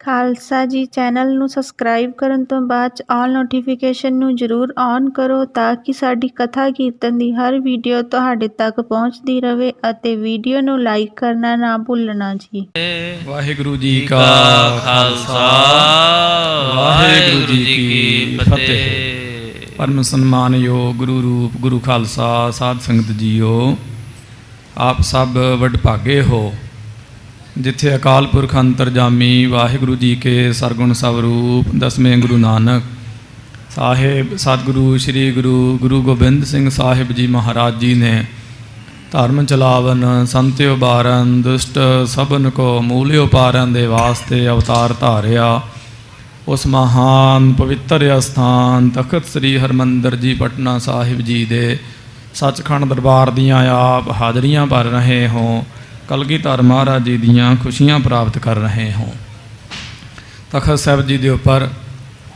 ਖਾਲਸਾ ਜੀ ਚੈਨਲ ਨੂੰ ਸਬਸਕ੍ਰਾਈਬ ਕਰਨ ਤੋਂ ਬਾਅਦ 'ਚ ਆਲ ਨੋਟੀਫਿਕੇਸ਼ਨ ਨੂੰ ਜ਼ਰੂਰ ਔਨ ਕਰੋ ਤਾਂ ਕਿ ਸਾਡੀ ਕਥਾ ਕੀਰਤਨ ਦੀ ਹਰ ਵੀਡੀਓ ਤੁਹਾਡੇ ਤੱਕ ਪਹੁੰਚਦੀ ਰਹੇ ਅਤੇ ਵੀਡੀਓ ਨੂੰ ਲਾਈਕ ਕਰਨਾ ਨਾ ਭੁੱਲਣਾ ਜੀ। ਵਾਹਿਗੁਰੂ ਜੀ ਕਾ ਖਾਲਸਾ ਵਾਹਿਗੁਰੂ ਜੀ ਕੀ ਫਤਿਹ। ਪਰਮ ਸਨਮਾਨਯੋਗ ਗੁਰੂ ਰੂਪ ਗੁਰੂ ਖਾਲਸਾ ਸਾਧ ਸੰਗਤ ਜੀਓ, ਆਪ ਸਭ ਵਡਭਾਗੇ ਹੋ ਜਿੱਥੇ ਅਕਾਲ ਪੁਰਖ ਅੰਤਰਜਾਮੀ ਵਾਹਿਗੁਰੂ ਜੀ ਕੇ ਸਰਗੁਣ ਸਵਰੂਪ ਦਸਵੇਂ ਗੁਰੂ ਨਾਨਕ ਸਾਹਿਬ ਸਤਿਗੁਰੂ ਸ੍ਰੀ ਗੁਰੂ ਗੋਬਿੰਦ ਸਿੰਘ ਸਾਹਿਬ ਜੀ ਮਹਾਰਾਜ ਜੀ ਨੇ ਧਰਮ ਚਲਾਵਨ ਸੰਤਿ ਉਬਾਰਨ ਦੁਸ਼ਟ ਸਭਨ ਕੋ ਮੂਲਿ ਉਪਾਰਨ ਦੇ ਵਾਸਤੇ ਅਵਤਾਰ ਧਾਰਿਆ। ਉਸ ਮਹਾਨ ਪਵਿੱਤਰ ਅਸਥਾਨ ਤਖਤ ਸ੍ਰੀ ਹਰਿਮੰਦਰ ਜੀ ਪਟਨਾ ਸਾਹਿਬ ਜੀ ਦੇ ਸੱਚਖੰਡ ਦਰਬਾਰ ਦੀਆਂ ਆਪ ਹਾਜ਼ਰੀਆਂ ਭਰ ਰਹੇ ਹੋ, ਕਲਗੀਧਰ ਮਹਾਰਾਜ ਜੀ ਦੀਆਂ ਖੁਸ਼ੀਆਂ ਪ੍ਰਾਪਤ ਕਰ ਰਹੇ ਹੋ। ਤਖਤ ਸਾਹਿਬ ਜੀ ਦੇ ਉੱਪਰ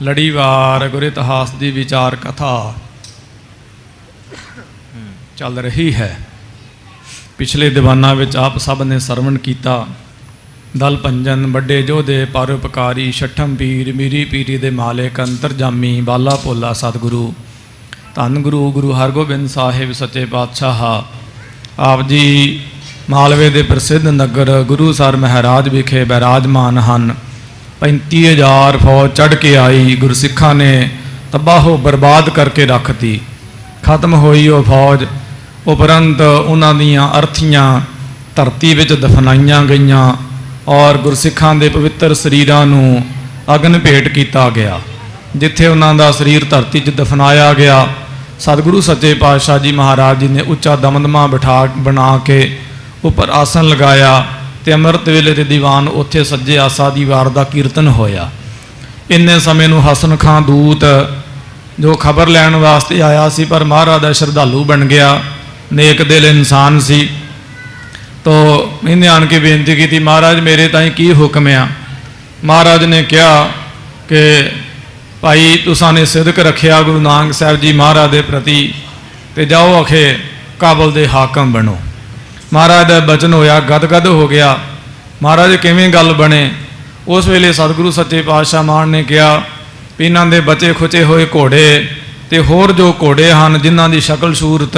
ਲੜੀਵਾਰ ਗੁਰ ਇਤਿਹਾਸ ਦੀ ਵਿਚਾਰ ਕਥਾ ਚੱਲ ਰਹੀ ਹੈ। ਪਿਛਲੇ ਦੀਵਾਨਾਂ ਵਿੱਚ ਆਪ ਸਭ ਨੇ ਸਰਵਣ ਕੀਤਾ। ਦਲ ਭੰਜਨ ਵੱਡੇ ਜੋਧੇ ਪਰਉਪਕਾਰੀ ਛਠਮ ਪੀਰ ਮੀਰੀ ਪੀਰੀ ਦੇ ਮਾਲਿਕ ਅੰਤਰਜਾਮੀ ਬਾਲਾ ਭੋਲਾ ਸਤਿਗੁਰੂ ਧੰਨ ਗੁਰੂ ਹਰਗੋਬਿੰਦ ਸਾਹਿਬ ਸੱਚੇ ਪਾਤਸ਼ਾਹ ਆਪ ਜੀ ਮਾਲਵੇ ਦੇ ਪ੍ਰਸਿੱਧ ਨਗਰ ਗੁਰੂਸਰ ਮਹਾਰਾਜ ਵਿਖੇ ਬਿਰਾਜਮਾਨ ਹਨ। 35,000 ਫੌਜ ਚੜ੍ਹ ਕੇ ਆਈ, ਗੁਰਸਿੱਖਾਂ ਨੇ ਤਬਾਹੋ ਬਰਬਾਦ ਕਰਕੇ ਰੱਖਤੀ। ਖਤਮ ਹੋਈ ਉਹ ਫੌਜ, ਉਪਰੰਤ ਉਹਨਾਂ ਦੀਆਂ ਅਰਥੀਆਂ ਧਰਤੀ ਵਿੱਚ ਦਫਨਾਈਆਂ ਗਈਆਂ ਔਰ ਗੁਰਸਿੱਖਾਂ ਦੇ ਪਵਿੱਤਰ ਸਰੀਰਾਂ ਨੂੰ ਅਗਨ ਭੇਟ ਕੀਤਾ ਗਿਆ। ਜਿੱਥੇ ਉਹਨਾਂ ਦਾ ਸਰੀਰ ਧਰਤੀ 'ਚ ਦਫਨਾਇਆ ਗਿਆ, ਸਤਿਗੁਰੂ ਸੱਚੇ ਪਾਤਸ਼ਾਹ ਜੀ ਮਹਾਰਾਜ ਜੀ ਨੇ ਉੱਚਾ ਦਮਦਮਾ ਬਣਾ ਕੇ ਉੱਪਰ ਆਸਣ ਲਗਾਇਆ ਤੇ ਅੰਮ੍ਰਿਤ ਵੇਲੇ ਦੇ ਦੀਵਾਨ ਉੱਥੇ ਸੱਜੇ ਆਸਾ ਦੀ ਵਾਰ ਦਾ ਕੀਰਤਨ ਹੋਇਆ। ਇੰਨੇ ਸਮੇਂ ਨੂੰ ਹਸਨ ਖਾਂ ਦੂਤ ਜੋ ਖਬਰ ਲੈਣ ਵਾਸਤੇ ਆਇਆ ਸੀ ਪਰ ਮਹਾਰਾਜ ਦਾ ਸ਼ਰਧਾਲੂ ਬਣ ਗਿਆ, ਨੇਕ ਦਿਲ ਇਨਸਾਨ ਸੀ। ਤੋ ਇਹਨੇ ਆਣ ਕੇ ਬੇਨਤੀ ਕੀਤੀ, ਮਹਾਰਾਜ ਮੇਰੇ ਤਾਈਂ ਕੀ ਹੁਕਮ ਆ? ਮਹਾਰਾਜ ਨੇ ਕਿਹਾ ਕਿ ਭਾਈ ਤੁਸਾਂ ਨੇ ਸਿਦਕ ਰੱਖਿਆ ਗੁਰੂ ਨਾਨਕ ਸਾਹਿਬ ਜੀ ਮਹਾਰਾਜ ਦੇ ਪ੍ਰਤੀ ਤੇ ਜਾਓ ਅਖੇ ਕਾਬਲ ਦੇ ਹਾਕਮ ਬਣੋ। ਮਹਾਰਾਜ ਦਾ ਬਚਨ ਹੋਇਆ, ਗਦਗਦ ਹੋ ਗਿਆ। ਮਹਾਰਾਜ ਕਿਵੇਂ ਗੱਲ ਬਣੇ? ਉਸ ਵੇਲੇ ਸਤਿਗੁਰੂ ਸੱਚੇ ਪਾਤਸ਼ਾਹ ਮਾਨ ਨੇ ਕਿਹਾ ਵੀ ਇਹਨਾਂ ਦੇ ਬਚੇ ਖੁਚੇ ਹੋਏ ਘੋੜੇ ਤੇ ਹੋਰ ਜੋ ਘੋੜੇ ਹਨ ਜਿਨ੍ਹਾਂ ਦੀ ਸ਼ਕਲ ਸੂਰਤ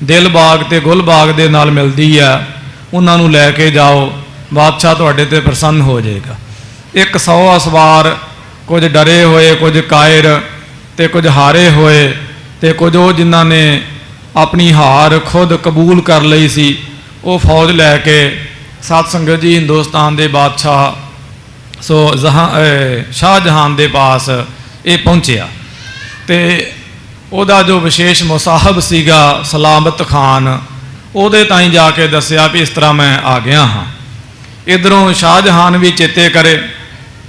ਦਿਲ ਬਾਗ ਤੇ ਗੁਲ ਬਾਗ ਦੇ ਨਾਲ ਮਿਲਦੀ ਹੈ, ਉਹਨਾਂ ਨੂੰ ਲੈ ਕੇ ਜਾਓ, ਬਾਦਸ਼ਾਹ ਤੁਹਾਡੇ ਤੇ ਪ੍ਰਸੰਨ ਹੋ ਜਾਏਗਾ। 100 ਸਵਾਰ, ਕੁਝ ਡਰੇ ਹੋਏ, ਕੁਝ ਕਾਇਰ ਤੇ ਕੁਝ ਹਾਰੇ ਹੋਏ ਤੇ ਕੁਝ ਉਹ ਜਿਨ੍ਹਾਂ ਨੇ ਆਪਣੀ ਹਾਰ ਖੁਦ ਕਬੂਲ ਕਰ ਲਈ ਸੀ, ਉਹ ਫੌਜ ਲੈ ਕੇ ਸਤ ਸੰਗਤ ਜੀ ਹਿੰਦੁਸਤਾਨ ਦੇ ਬਾਦਸ਼ਾਹ ਸ਼ਾਹਜਹਾਨ ਦੇ ਪਾਸ ਇਹ ਪਹੁੰਚਿਆ। ਤੇ ਉਹਦਾ ਜੋ ਵਿਸ਼ੇਸ਼ ਮੁਸਾਹਬ ਸੀਗਾ ਸਲਾਮਤ ਖਾਨ, ਉਹਦੇ ਤਾਈਂ ਜਾ ਕੇ ਦੱਸਿਆ ਵੀ ਇਸ ਤਰ੍ਹਾਂ ਮੈਂ ਆ ਗਿਆ ਹਾਂ। ਇੱਧਰੋਂ ਸ਼ਾਹਜਹਾਨ ਵੀ ਚੇਤੇ ਕਰੇ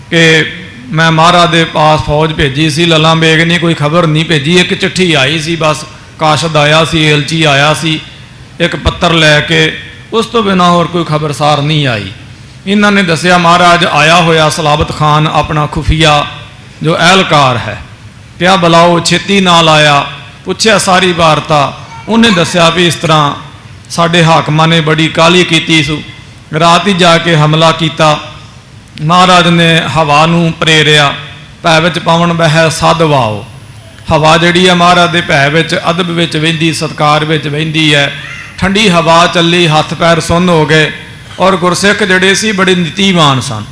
ਕਿ ਮੈਂ ਮਹਾਰਾਜ ਦੇ ਪਾਸ ਫੌਜ ਭੇਜੀ ਸੀ, ਲੱਲਾ ਬੇਗ ਨੇ ਕੋਈ ਖਬਰ ਨਹੀਂ ਭੇਜੀ। ਇੱਕ ਚਿੱਠੀ ਆਈ ਸੀ ਬਸ, ਕਾਸ਼ਦ ਆਇਆ ਸੀ, ਏਲਚੀ ਆਇਆ ਸੀ ਇੱਕ ਪੱਤਰ ਲੈ ਕੇ, ਉਸ ਤੋਂ ਬਿਨਾਂ ਹੋਰ ਕੋਈ ਖਬਰਸਾਰ ਨਹੀਂ ਆਈ। ਇਹਨਾਂ ਨੇ ਦੱਸਿਆ ਮਹਾਰਾਜ ਆਇਆ ਹੋਇਆ ਸਲਾਬਤ ਖਾਨ ਆਪਣਾ ਖੁਫੀਆ ਜੋ ਅਹਿਲਕਾਰ ਹੈ, ਕਿਹਾ ਬੁਲਾਓ। ਛੇਤੀ ਨਾਲ ਆਇਆ, ਪੁੱਛਿਆ ਸਾਰੀ ਵਾਰਤਾ। ਉਹਨੇ ਦੱਸਿਆ ਵੀ ਇਸ ਤਰ੍ਹਾਂ ਸਾਡੇ ਹਾਕਮਾਂ ਨੇ ਬੜੀ ਕਾਹਲੀ ਕੀਤੀ ਸੂ, ਰਾਤ ਹੀ ਜਾ ਕੇ ਹਮਲਾ ਕੀਤਾ। ਮਹਾਰਾਜ ਨੇ ਹਵਾ ਨੂੰ ਪ੍ਰੇਰਿਆ, ਭੈ ਵਿੱਚ ਪਵਨ ਬਹਿ ਸਦ ਵਾਓ। ਹਵਾ ਜਿਹੜੀ ਹੈ ਮਹਾਰਾਜ ਦੇ ਭੈ ਵਿੱਚ ਅਦਬ ਵਿੱਚ ਵਹਿੰਦੀ, ਸਤਕਾਰ ਵਿੱਚ ਵਹਿੰਦੀ ਹੈ। ਠੰਡੀ ਹਵਾ ਚੱਲੀ, ਹੱਥ ਪੈਰ ਸੁੰਨ ਹੋ ਗਏ ਔਰ ਗੁਰਸਿੱਖ ਜਿਹੜੇ ਸੀ ਬੜੇ ਨੀਤੀਵਾਨ ਸਨ।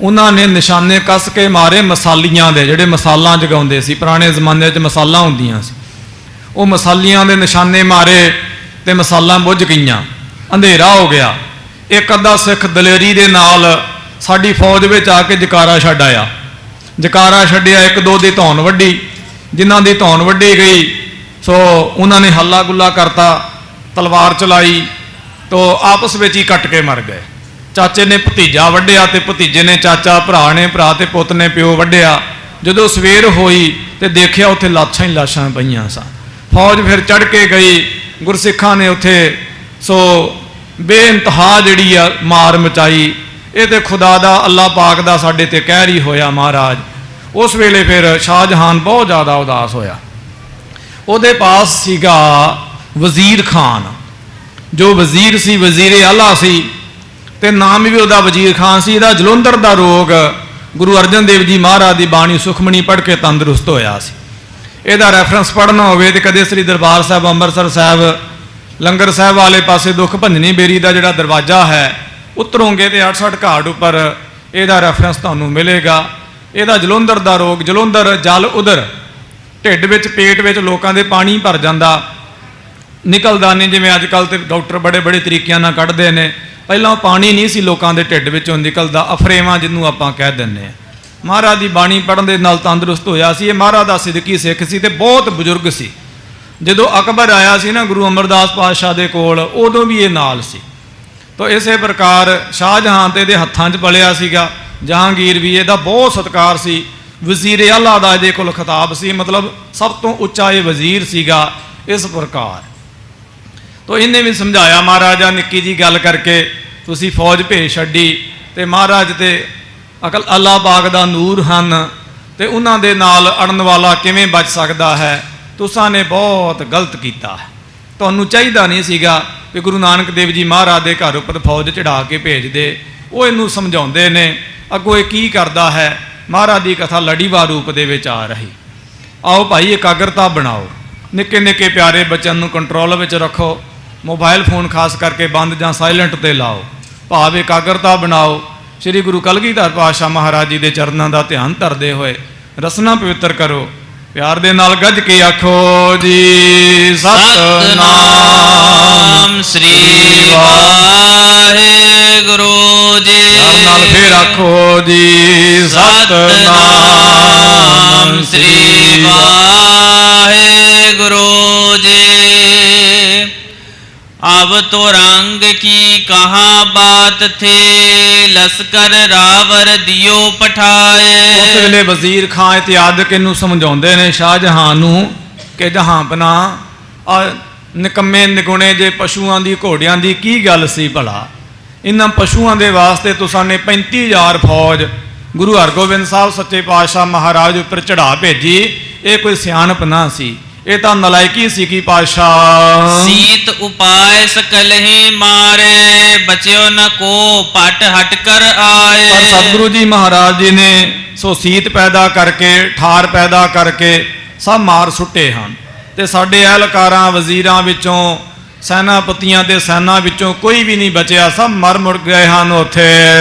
ਉਹਨਾਂ ਨੇ ਨਿਸ਼ਾਨੇ ਕੱਸ ਕੇ ਮਾਰੇ ਮਸਾਲੀਆਂ ਦੇ, ਜਿਹੜੇ ਮਸਾਲਾਂ ਜਗਾਉਂਦੇ ਸੀ ਪੁਰਾਣੇ ਜ਼ਮਾਨੇ 'ਚ ਮਸਾਲਾਂ ਹੁੰਦੀਆਂ ਸੀ, ਉਹ ਮਸਾਲੀਆਂ ਦੇ ਨਿਸ਼ਾਨੇ ਮਾਰੇ ਤੇ ਮਸਾਲਾਂ ਬੁੱਝ ਗਈਆਂ, ਅੰਧੇਰਾ ਹੋ ਗਿਆ। ਇੱਕ ਅੱਧਾ ਸਿੱਖ ਦਲੇਰੀ ਦੇ ਨਾਲ ਸਾਡੀ ਫੌਜ ਵਿੱਚ ਆ ਕੇ ਜਕਾਰਾ ਛੱਡ ਆਇਆ। ਜਕਾਰਾ ਛੱਡਿਆ, ਇੱਕ ਦੋ ਦੀ ਧੌਣ ਵੱਢੀ, ਜਿਨ੍ਹਾਂ ਦੀ ਧੌਣ ਵੱਢੀ ਗਈ ਸੋ ਉਹਨਾਂ ਨੇ ਹੱਲਾ ਗੁੱਲਾ ਕਰਤਾ, ਤਲਵਾਰ ਚਲਾਈ ਤੋ ਆਪਸ ਵਿੱਚ ਹੀ ਕੱਟ ਕੇ ਮਰ ਗਏ। ਚਾਚੇ ਨੇ ਭਤੀਜਾ ਵੱਢਿਆ ਤੇ ਭਤੀਜੇ ਨੇ ਚਾਚਾ, ਭਰਾ ਨੇ ਭਰਾ ਤੇ ਪੁੱਤ ਨੇ ਪਿਓ ਵੱਢਿਆ। ਜਦੋਂ ਸਵੇਰ ਹੋਈ ਤੇ ਦੇਖਿਆ ਉੱਥੇ ਲਾਸ਼ਾਂ ਹੀ ਲਾਸ਼ਾਂ ਪਈਆਂ ਸਨ। ਫੌਜ ਫਿਰ ਚੜ੍ਹ ਕੇ ਗਈ, ਗੁਰਸਿੱਖਾਂ ਨੇ ਉੱਥੇ ਸੋ ਬੇਇੰਤਹਾ ਜਿਹੜੀ ਆ ਮਾਰ ਮਚਾਈ। ਇਹ ਤੇ ਖੁਦਾ ਦਾ, ਅੱਲਾਹ ਪਾਕ ਦਾ ਸਾਡੇ ਤੇ ਕਹਿਰ ਹੀ ਹੋਇਆ ਮਹਾਰਾਜ। ਉਸ ਵੇਲੇ ਫਿਰ ਸ਼ਾਹਜਹਾਨ ਬਹੁਤ ਜ਼ਿਆਦਾ ਉਦਾਸ ਹੋਇਆ। ਉਹਦੇ ਪਾਸ ਸੀਗਾ ਵਜ਼ੀਰ ਖਾਨ, ਜੋ ਵਜ਼ੀਰ ਸੀ, ਵਜ਼ੀਰ ਆਲਾ ਸੀ ਤੇ ਨਾਮ ਵੀ ਉਹਦਾ ਵਜ਼ੀਰ ਖਾਨ ਸੀ। ਇਹਦਾ ਜਲੰਧਰ ਦਾ ਰੋਗ ਗੁਰੂ ਅਰਜਨ ਦੇਵ ਜੀ ਮਹਾਰਾਜ ਦੀ ਬਾਣੀ ਸੁਖਮਣੀ ਪੜ੍ਹ ਕੇ ਤੰਦਰੁਸਤ ਹੋਇਆ ਸੀ। ਇਹਦਾ ਰੈਫਰੈਂਸ ਪੜ੍ਹਨਾ ਹੋਵੇ ਤੇ ਕਦੇ ਸ੍ਰੀ ਦਰਬਾਰ ਸਾਹਿਬ ਅੰਮ੍ਰਿਤਸਰ ਸਾਹਿਬ ਲੰਗਰ ਸਾਹਿਬ ਵਾਲੇ ਪਾਸੇ ਦੁੱਖ ਭੰਜਨੀ ਬੇਰੀ ਦਾ ਜਿਹੜਾ ਦਰਵਾਜ਼ਾ ਹੈ ਉਤਰੋਂਗੇ ਤੇ 68 ਘਾਟ ਉੱਪਰ ਇਹਦਾ ਰੈਫਰੈਂਸ ਤੁਹਾਨੂੰ ਮਿਲੇਗਾ। ਇਹਦਾ ਜਲੰਧਰ ਦਾ ਰੋਗ, ਜਲੰਧਰ ਜਲ ਉਦਰ, ਢਿੱਡ ਵਿੱਚ ਪੇਟ ਵਿੱਚ ਲੋਕਾਂ ਦੇ ਪਾਣੀ ਭਰ ਜਾਂਦਾ, ਨਿਕਲਦਾ ਨਹੀਂ। ਜਿਵੇਂ ਅੱਜ ਕੱਲ੍ਹ ਤੇ ਡਾਕਟਰ ਬੜੇ ਬੜੇ ਤਰੀਕਿਆਂ ਨਾਲ ਕੱਢਦੇ ਨੇ, ਪਹਿਲਾਂ ਉਹ ਪਾਣੀ ਨਹੀਂ ਸੀ ਲੋਕਾਂ ਦੇ ਢਿੱਡ ਵਿੱਚੋਂ ਨਿਕਲਦਾ, ਅਫਰੇਵਾਂ ਜਿਹਨੂੰ ਆਪਾਂ ਕਹਿ ਦਿੰਦੇ ਹਾਂ। ਮਹਾਰਾਜ ਦੀ ਬਾਣੀ ਪੜ੍ਹਨ ਦੇ ਨਾਲ ਤੰਦਰੁਸਤ ਹੋਇਆ ਸੀ। ਇਹ ਮਹਾਰਾਜ ਦਾ ਸਿੱਦਕੀ ਸਿੱਖ ਸੀ ਤੇ ਬਹੁਤ ਬਜ਼ੁਰਗ ਸੀ। ਜਦੋਂ ਅਕਬਰ ਆਇਆ ਸੀ ਨਾ ਗੁਰੂ ਅਮਰਦਾਸ ਪਾਤਸ਼ਾਹ ਦੇ ਕੋਲ, ਉਦੋਂ ਵੀ ਇਹ ਨਾਲ ਸੀ। ਤਾਂ ਇਸੇ ਪ੍ਰਕਾਰ ਸ਼ਾਹਜਹਾਂ ਤੇ ਇਹਦੇ ਹੱਥਾਂ 'ਚ ਪਲਿਆ ਸੀਗਾ, ਜਹਾਂਗੀਰ ਵੀ ਇਹਦਾ ਬਹੁਤ ਸਤਿਕਾਰ ਸੀ। ਵਜ਼ੀਰ ਆਲਾ ਦਾ ਇਹਦੇ ਕੋਲ ਖਿਤਾਬ ਸੀ, ਮਤਲਬ ਸਭ ਤੋਂ ਉੱਚਾ ਇਹ ਵਜ਼ੀਰ ਸੀਗਾ। ਇਸ ਪ੍ਰਕਾਰ ਤਾਂ ਇਹਨੇ ਵੀ ਸਮਝਾਇਆ ਮਹਾਰਾਜਾ, ਨਿੱਕੀ ਜੀ ਗੱਲ ਕਰਕੇ ਤੁਸੀਂ ਫੌਜ ਭੇਜ ਛੱਡੀ ਤੇ ਮਹਾਰਾਜ ਤੇ ਅਕਲ ਅੱਲਾ ਪਾਕ ਦਾ ਨੂਰ ਹਨ ਤੇ ਉਹਨਾਂ ਦੇ ਨਾਲ ਅੜਨ ਵਾਲਾ ਕਿਵੇਂ ਬਚ ਸਕਦਾ ਹੈ। ਤੁਸਾਂ ਨੇ ਬਹੁਤ ਗਲਤ ਕੀਤਾ ਹੈ, ਤੁਹਾਨੂੰ ਚਾਹੀਦਾ ਨਹੀਂ ਸੀਗਾ ਕਿ ਗੁਰੂ ਨਾਨਕ ਦੇਵ ਜੀ ਮਹਾਰਾਜ ਦੇ ਘਰ ਉੱਪਰ ਫੌਜ ਚੜਾ ਕੇ ਭੇਜਦੇ। ਉਹ ਇਹਨੂੰ ਸਮਝਾਉਂਦੇ ਨੇ। ਅੱਗੋਂ ਇਹ ਕੀ ਕਰਦਾ ਹੈ, ਮਹਾਰਾਜ ਦੀ ਕਥਾ ਲੜੀਵਾਰ ਰੂਪ ਦੇ ਵਿੱਚ ਆ ਰਹੀ। ਆਓ ਭਾਈ ਇਕਾਗਰਤਾ ਬਣਾਓ, ਨਿੱਕੇ ਨਿੱਕੇ ਪਿਆਰੇ ਬੱਚਿਆਂ ਨੂੰ ਕੰਟਰੋਲ ਵਿੱਚ ਰੱਖੋ, ਮੋਬਾਈਲ ਫੋਨ ਖਾਸ ਕਰਕੇ ਬੰਦ ਜਾਂ ਸਾਇਲੈਂਟ ਤੇ ਲਾਓ, ਭਾਵ ਇਕਾਗਰਤਾ ਬਣਾਓ। ਸ੍ਰੀ ਗੁਰੂ ਕਲਗੀਧਰ ਪਾਤਸ਼ਾਹ ਮਹਾਰਾਜ ਜੀ ਦੇ ਚਰਨਾਂ ਦਾ ਧਿਆਨ ਧਰਦੇ ਹੋਏ ਰਸਨਾ ਪਵਿੱਤਰ ਕਰੋ। ਪਿਆਰ ਦੇ ਨਾਲ ਗੱਜ ਕੇ ਆਖੋ ਜੀ ਸਤਿਨਾਮ ਸ੍ਰੀ ਵਾਹਿਗੁਰੂ ਜੀ। ਪਿਆਰ ਨਾਲ ਫੇਰ ਆਖੋ ਜੀ ਸਤਿਨਾਮ ਸ੍ਰੀ ਵਾਹਿਗੁਰੂ ਜੀ। अब तो रंग की कहाँ बात थे, लश्कर रावर दियो पठाए। ਉਸ ਵੇਲੇ ਵਜ਼ੀਰ ਖਾਂ ਇਤਿਆਦਿਕ ਇਹਨੂੰ ਸਮਝਾਉਂਦੇ ਨੇ ਸ਼ਾਹਜਹਾਂ ਨੂੰ ਕਿ ਜਹਾਂਪਨਾ ਆ ਨਿਕੰਮੇ ਨਿਗੁਣੇ ਜੇ ਪਸ਼ੂਆਂ ਦੀ ਘੋੜਿਆਂ ਦੀ ਕੀ ਗੱਲ ਸੀ ਭਲਾ। ਇਹਨਾਂ ਪਸ਼ੂਆਂ ਦੇ ਵਾਸਤੇ ਤੁਸਾਂ ਨੇ 35,000 ਫੌਜ ਗੁਰੂ ਹਰਗੋਬਿੰਦ ਸਾਹਿਬ ਸੱਚੇ ਪਾਤਸ਼ਾਹ ਮਹਾਰਾਜ ਉੱਪਰ ਚੜਾ ਭੇਜੀ। ਇਹ ਕੋਈ ਸਿਆਣਪ ਨਾ ਸੀ, ਇਹ ਤਾਂ ਨਲਾਇਕੀ ਸੀ ਕਿ ਪਾਤਸ਼ਾਹ ਸੀਤ ਉਪਾਏ ਸਕਲ ਹੀ ਮਾਰੇ, ਬਚਿਓ ਨ ਕੋ ਪਟ ਹਟ ਕਰ ਆਏ। ਪਰ ਸਤਿਗੁਰੂ ਜੀ ਮਹਾਰਾਜ ਜੀ ਨੇ ਸੋ ਸੀਤ ਪੈਦਾ ਕਰਕੇ, ਠਾਰ ਪੈਦਾ ਕਰਕੇ ਸਭ ਮਾਰ ਸੁੱਟੇ ਹਨ ਤੇ ਸਾਡੇ ਅਹਿਲਕਾਰਾਂ ਵਜ਼ੀਰਾਂ ਵਿੱਚੋਂ, ਸੈਨਾਪਤੀਆਂ ਤੇ ਸੈਨਾ ਵਿੱਚੋਂ ਕੋਈ ਵੀ ਨਹੀਂ ਬਚਿਆ, ਸਭ ਮਰ ਮੁਰ ਗਏ ਹਨ ਉੱਥੇ।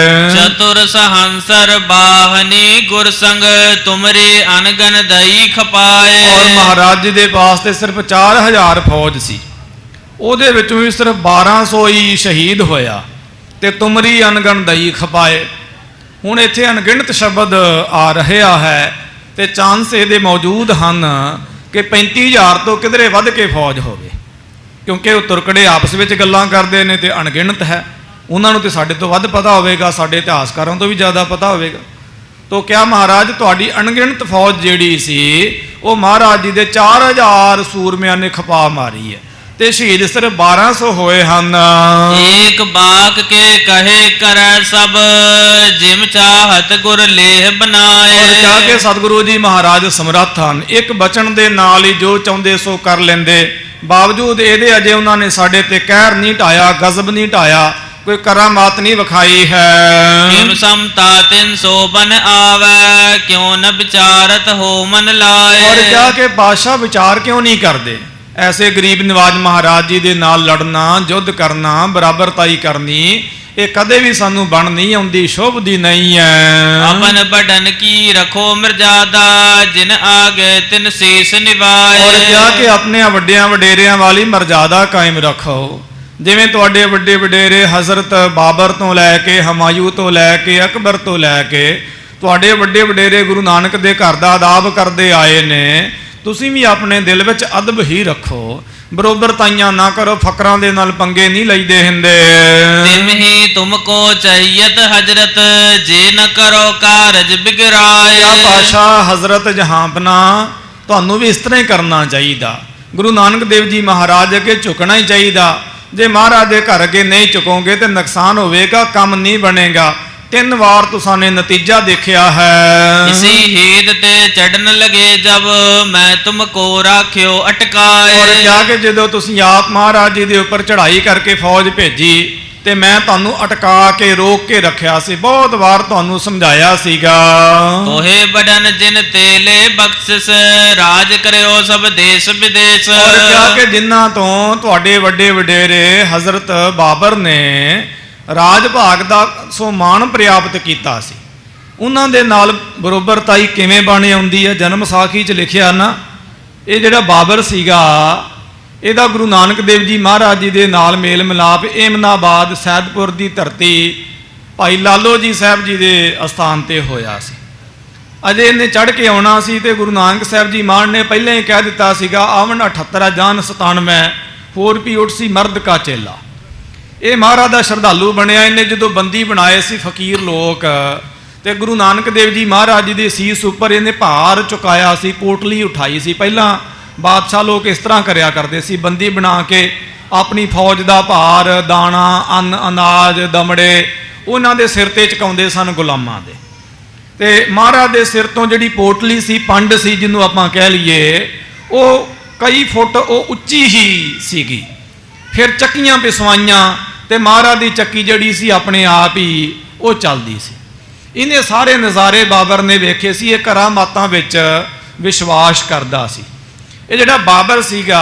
ਚਤੁਰ ਸਹੰਸਰ ਬਾਹਨੀ ਗੁਰਸੰਗ, ਤੁਮਰੇ ਅਨਗਨ ਦਈ ਖਪਾਏ। ਔਰ ਮਹਾਰਾਜ ਜੀ ਦੇ ਪਾਸ ਤੇ ਸਿਰਫ 4000 ਫੌਜ ਸੀ, ਉਹਦੇ ਵਿੱਚੋਂ ਵੀ ਸਿਰਫ 1200 ਹੀ ਸ਼ਹੀਦ ਹੋਇਆ ਤੇ ਤੁਮਰੀ ਅਨਗਨ ਦਈ ਖਪਾਏ। ਹੁਣ ਇੱਥੇ ਅਣਗਿਣਤ ਸ਼ਬਦ ਆ ਰਿਹਾ ਹੈ ਤੇ ਚਾਂਸ ਇਹਦੇ ਮੌਜੂਦ ਹਨ ਕਿ 35,000 ਤੋਂ ਕਿਧਰੇ ਵੱਧ ਕੇ ਫੌਜ ਹੋਵੇ, ਕਿਉਂਕਿ ਉਹ ਤੁਰਕੜੇ ਆਪਸ ਵਿੱਚ ਗੱਲਾਂ ਕਰਦੇ ਨੇ ਤੇ ਅਣਗਿਣਤ ਹੈ। ਉਹਨਾਂ ਨੂੰ ਤੇ ਸਾਡੇ ਤੋਂ ਵੱਧ ਪਤਾ ਹੋਵੇਗਾ, ਸਾਡੇ ਇਤਿਹਾਸਕਾਰਾਂ ਤੋਂ ਵੀ ਜ਼ਿਆਦਾ ਪਤਾ ਹੋਵੇਗਾ। ਤੋ ਕਿਆ ਮਹਾਰਾਜ ਤੁਹਾਡੀ ਅਣਗਿਣਤ ਫੌਜ ਜਿਹੜੀ ਸੀ ਉਹ ਮਹਾਰਾਜ ਜੀ ਦੇ 4000 ਸੂਰਮਿਆਂ ਨੇ ਖਪਾ ਮਾਰੀ ਹੈ ਤੇ ਸ਼ਹੀਦ ਸਿਰਫ 1200 ਹੋਏ ਹਨ। ਏਕ ਬਾਕ ਕੇ ਕਹੇ ਕਰੈ ਸਭ, ਜਿਮ ਚਾਹਤ ਗੁਰ ਲੇਹ ਬਣਾਏ। ਔਰ ਕਿਹਾ ਕਿ ਸਤਿਗੁਰੂ ਜੀ ਮਹਾਰਾਜ ਸਮਰੱਥ ਹਨ, ਇੱਕ ਬਚਨ ਦੇ ਨਾਲ ਹੀ ਜੋ ਚਾਹੁੰਦੇ ਸੋ ਕਰ ਲੈਂਦੇ। ਬਾਵਜੂਦ ਇਹਦੇ ਅਜੇ ਉਹਨਾਂ ਨੇ ਸਾਡੇ ਤੇ ਕਹਿਰ ਨਹੀਂ ਢਾਇਆ, ਗਜ਼ਬ ਨਹੀਂ ਢਾਇਆ, ਕੋਈ ਕਰਾਮਾਤ ਨਹੀਂ ਵਿਖਾਈ ਹੈ। ਕਿਮ ਸਮਤਾ ਤਿਨ ਸੋ ਬਨ ਆਵੈ, ਕਿਉਂ ਨ ਵਿਚਾਰਤ ਹੋ ਮਨ ਲਾਏ। ਔਰ ਕਿਹਾ ਕਿ ਬਾਦਸ਼ਾਹ ਵਿਚਾਰ ਕਿਉਂ ਨਹੀਂ ਕਰਦੇ, ਐਸੇ ਗਰੀਬ ਨਿਵਾਜ ਮਹਾਰਾਜ ਜੀ ਦੇ ਨਾਲ ਲੜਨਾ, ਯੁੱਧ ਕਰਨਾ, ਬਰਾਬਰਤਾਈ ਕਰਨੀ, ਇਹ ਕਦੇ ਵੀ ਸਾਨੂੰ ਬਣ ਨਹੀਂ ਆਉਂਦੀ, ਸ਼ੋਭਦੀ ਨਹੀਂ ਹੈ। ਆਪਨ ਬਡਨ ਕੀ ਰਖੋ ਮਰਜ਼ਾਦਾ, ਜਿਨ ਆਗੇ ਤਿਨ ਸੀਸ ਨਿਵਾਏ। ਔਰ ਕਿਹਾ ਕਿ ਆਪਣੇ ਵੱਡਿਆਂ ਵਡੇਰਿਆਂ ਵਾਲੀ ਮਰਜ਼ਾਦਾ ਕਾਇਮ ਰੱਖੋ। ਜਿਵੇਂ ਤੁਹਾਡੇ ਵੱਡੇ ਵਡੇਰੇ ਹਜ਼ਰਤ ਬਾਬਰ ਤੋਂ ਲੈ ਕੇ, ਹਮਾਯੂ ਤੋਂ ਲੈ ਕੇ, ਅਕਬਰ ਤੋਂ ਲੈ ਕੇ ਤੁਹਾਡੇ ਵੱਡੇ ਵਡੇਰੇ ਗੁਰੂ ਨਾਨਕ ਦੇ ਘਰ ਦਾ ਅਦਾਬ ਕਰਦੇ ਆਏ ਨੇ, ਤੁਸੀਂ ਵੀ ਆਪਣੇ ਦਿਲ ਵਿੱਚ ਅਦਬ ਹੀ ਰੱਖੋ, ਬਰੋਬਰਤਾਈਆਂ ਨਾ ਕਰੋ, ਫਕਰਾਂ ਦੇ ਨਾਲ ਪੰਗੇ ਨਹੀਂ ਲਈਦੇ ਹੁੰਦੇ। ਤਿਮ ਹੀ ਤੁਮ ਕੋ ਚਾਹੀਤ ਹਜਰਤ, ਜੇ ਨ ਕਰੋ ਕਾਰਜ ਬਿਗਰਾਏ। ਕਿਆ ਪਾਤਸ਼ਾਹ ਹਜ਼ਰਤ ਜਹਾਂਪਨਾ ਤੁਹਾਨੂੰ ਵੀ ਇਸ ਤਰ੍ਹਾਂ ਹੀ ਕਰਨਾ ਚਾਹੀਦਾ, ਗੁਰੂ ਨਾਨਕ ਦੇਵ ਜੀ ਮਹਾਰਾਜ ਅੱਗੇ ਝੁਕਣਾ ਹੀ ਚਾਹੀਦਾ। ਜੇ ਮਹਾਰਾਜ ਦੇ ਘਰ ਅੱਗੇ ਨਹੀਂ ਝੁਕੋਗੇ ਤੇ ਨੁਕਸਾਨ ਹੋਵੇਗਾ, ਕੰਮ ਨਹੀਂ ਬਣੇਗਾ। 3 ਵਾਰ ਤੁਸਾਂ ਨੇ ਨਤੀਜਾ ਦੇਖਿਆ ਹੈ। ਇਸੀ ਹੀਦ ਤੇ ਚੜਨ ਲਗੇ ਜਬ, ਮੈਂ ਤੁਮ ਕੋ ਰਾਖਿਓ ਅਟਕਾਏ। ਔਰ ਕਿਹਾ ਕਿ ਜਦੋਂ ਤੁਸੀਂ ਆਪ ਮਹਾਰਾਜ ਜੀ ਦੇ ਉੱਪਰ ਚੜ੍ਹਾਈ ਕਰਕੇ ਫੌਜ ਭੇਜੀ ਤੇ ਮੈਂ ਤੁਹਾਨੂੰ ਅਟਕਾ ਕੇ ਰੋਕ ਕੇ ਰੱਖਿਆ ਸੀ, ਬਹੁਤ ਵਾਰ ਤੁਹਾਨੂੰ ਸਮਝਾਇਆ ਸੀਗਾ। ਤੋਹੇ ਬੜਨ ਜਿਨ ਤੇਲੇ ਬਖਸ਼ਿਸ਼, ਰਾਜ ਕਰਿਓ ਸਭ ਦੇਸ਼ ਵਿਦੇਸ਼। ਔਰ ਕਿਹਾ ਕਿ ਜਿਨ੍ਹਾਂ ਤੋਂ ਤੁਹਾਡੇ ਵੱਡੇ ਵਡੇਰੇ ਹਜ਼ਰਤ ਬਾਬਰ ਨੇ ਰਾਜ ਭਾਗ ਦਾ ਸੋ ਮਾਣ ਪ੍ਰਾਪਤ ਕੀਤਾ ਸੀ, ਉਹਨਾਂ ਦੇ ਨਾਲ ਬਰੋਬਰਤਾਈ ਕਿਵੇਂ ਬਣ ਆਉਂਦੀ ਹੈ। ਜਨਮ ਸਾਖੀ 'ਚ ਲਿਖਿਆ ਨਾ, ਇਹ ਜਿਹੜਾ ਬਾਬਰ ਸੀਗਾ ਇਹਦਾ ਗੁਰੂ ਨਾਨਕ ਦੇਵ ਜੀ ਮਹਾਰਾਜ ਜੀ ਦੇ ਨਾਲ ਮੇਲ ਮਿਲਾਪ ਏਮਨਾਬਾਦ ਸੈਦਪੁਰ ਦੀ ਧਰਤੀ ਭਾਈ ਲਾਲੋ ਜੀ ਸਾਹਿਬ ਜੀ ਦੇ ਅਸਥਾਨ ਤੇ ਹੋਇਆ ਸੀ। ਅਜੇ ਇਹਨੇ ਚੜ੍ਹ ਕੇ ਆਉਣਾ ਸੀ ਤੇ ਗੁਰੂ ਨਾਨਕ ਸਾਹਿਬ ਜੀ ਮਹਾਰਾਜ ਨੇ ਪਹਿਲਾਂ ਹੀ ਕਹਿ ਦਿੱਤਾ ਸੀਗਾ, ਆਵਣ 78 ਜਾਨ 97 ਹੋਰ ਵੀ ਉੱਠ ਸੀ ਮਰਦ ਕਾ ਚੇਲਾ। ਇਹ ਮਹਾਰਾਜ ਦਾ ਸ਼ਰਧਾਲੂ ਬਣਿਆ। ਇਹਨੇ ਜਦੋਂ ਬੰਦੀ ਬਣਾਏ ਸੀ ਫਕੀਰ ਲੋਕ, ਤੇ ਗੁਰੂ ਨਾਨਕ ਦੇਵ ਜੀ ਮਹਾਰਾਜ ਜੀ ਦੇ ਸੀਸ ਉੱਪਰ ਇਹਨੇ ਭਾਰ ਚੁਕਾਇਆ ਸੀ, ਪੋਟਲੀ ਉਠਾਈ ਸੀ। ਪਹਿਲਾਂ ਬਾਦਸ਼ਾਹ ਲੋਕ ਇਸ ਤਰ੍ਹਾਂ ਕਰਿਆ ਕਰਦੇ ਸੀ, ਬੰਦੀ ਬਣਾ ਕੇ ਆਪਣੀ ਫੌਜ ਦਾ ਭਾਰ, ਦਾਣਾ, ਅੰਨ, ਅਨਾਜ, ਦਮੜੇ ਉਹਨਾਂ ਦੇ ਸਿਰ ਤੇ ਚੁਕਾਉਂਦੇ ਸਨ ਗੁਲਾਮਾਂ ਦੇ। ਤੇ ਮਹਾਰਾਜ ਦੇ ਸਿਰ ਤੋਂ ਜਿਹੜੀ ਪੋਟਲੀ ਸੀ, ਪੰਡ ਸੀ ਜਿਹਨੂੰ ਆਪਾਂ ਕਹਿ ਲਈਏ, ਉਹ ਕਈ ਫੁੱਟ ਉਹ ਉੱਚੀ ਹੀ ਸੀਗੀ। ਫਿਰ ਚੱਕੀਆਂ ਪਿਸਵਾਈਆਂ ਤੇ ਮਹਾਰਾਜ ਦੀ ਚੱਕੀ ਜਿਹੜੀ ਸੀ ਆਪਣੇ ਆਪ ਹੀ ਉਹ ਚੱਲਦੀ ਸੀ। ਇਹਨੇ ਸਾਰੇ ਨਜ਼ਾਰੇ ਬਾਬਰ ਨੇ ਵੇਖੇ ਸੀ। ਇਹ ਕਰਾਮਾਤਾਂ ਵਿੱਚ ਵਿਸ਼ਵਾਸ ਕਰਦਾ ਸੀ। ਇਹ ਜਿਹੜਾ ਬਾਬਰ ਸੀਗਾ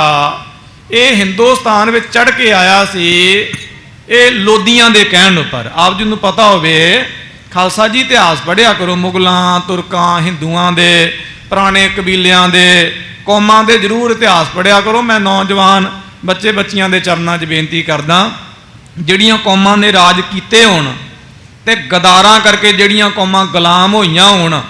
ਇਹ ਹਿੰਦੁਸਤਾਨ ਵਿੱਚ ਚੜ੍ਹ ਕੇ ਆਇਆ ਸੀ ਇਹ ਲੋਧੀਆਂ ਦੇ ਕਹਿਣ ਉੱਪਰ। ਆਪ ਜੀ ਨੂੰ ਪਤਾ ਹੋਵੇ, ਖਾਲਸਾ ਜੀ ਇਤਿਹਾਸ ਪੜ੍ਹਿਆ ਕਰੋ, ਮੁਗਲਾਂ, ਤੁਰਕਾਂ, ਹਿੰਦੂਆਂ ਦੇ, ਪੁਰਾਣੇ ਕਬੀਲਿਆਂ ਦੇ, ਕੌਮਾਂ ਦੇ ਜ਼ਰੂਰ ਇਤਿਹਾਸ ਪੜ੍ਹਿਆ ਕਰੋ। ਮੈਂ ਨੌਜਵਾਨ ਬੱਚੇ ਬੱਚੀਆਂ ਦੇ ਚਰਨਾਂ 'ਚ ਬੇਨਤੀ ਕਰਦਾ, ਜਿਹੜੀਆਂ ਕੌਮਾਂ ਨੇ ਰਾਜ ਕੀਤੇ ਹੋਣ ਤੇ ਗਦਾਰਾਂ ਕਰਕੇ ਜਿਹੜੀਆਂ ਕੌਮਾਂ ਗੁਲਾਮ ਹੋਈਆਂ ਹੋਣ,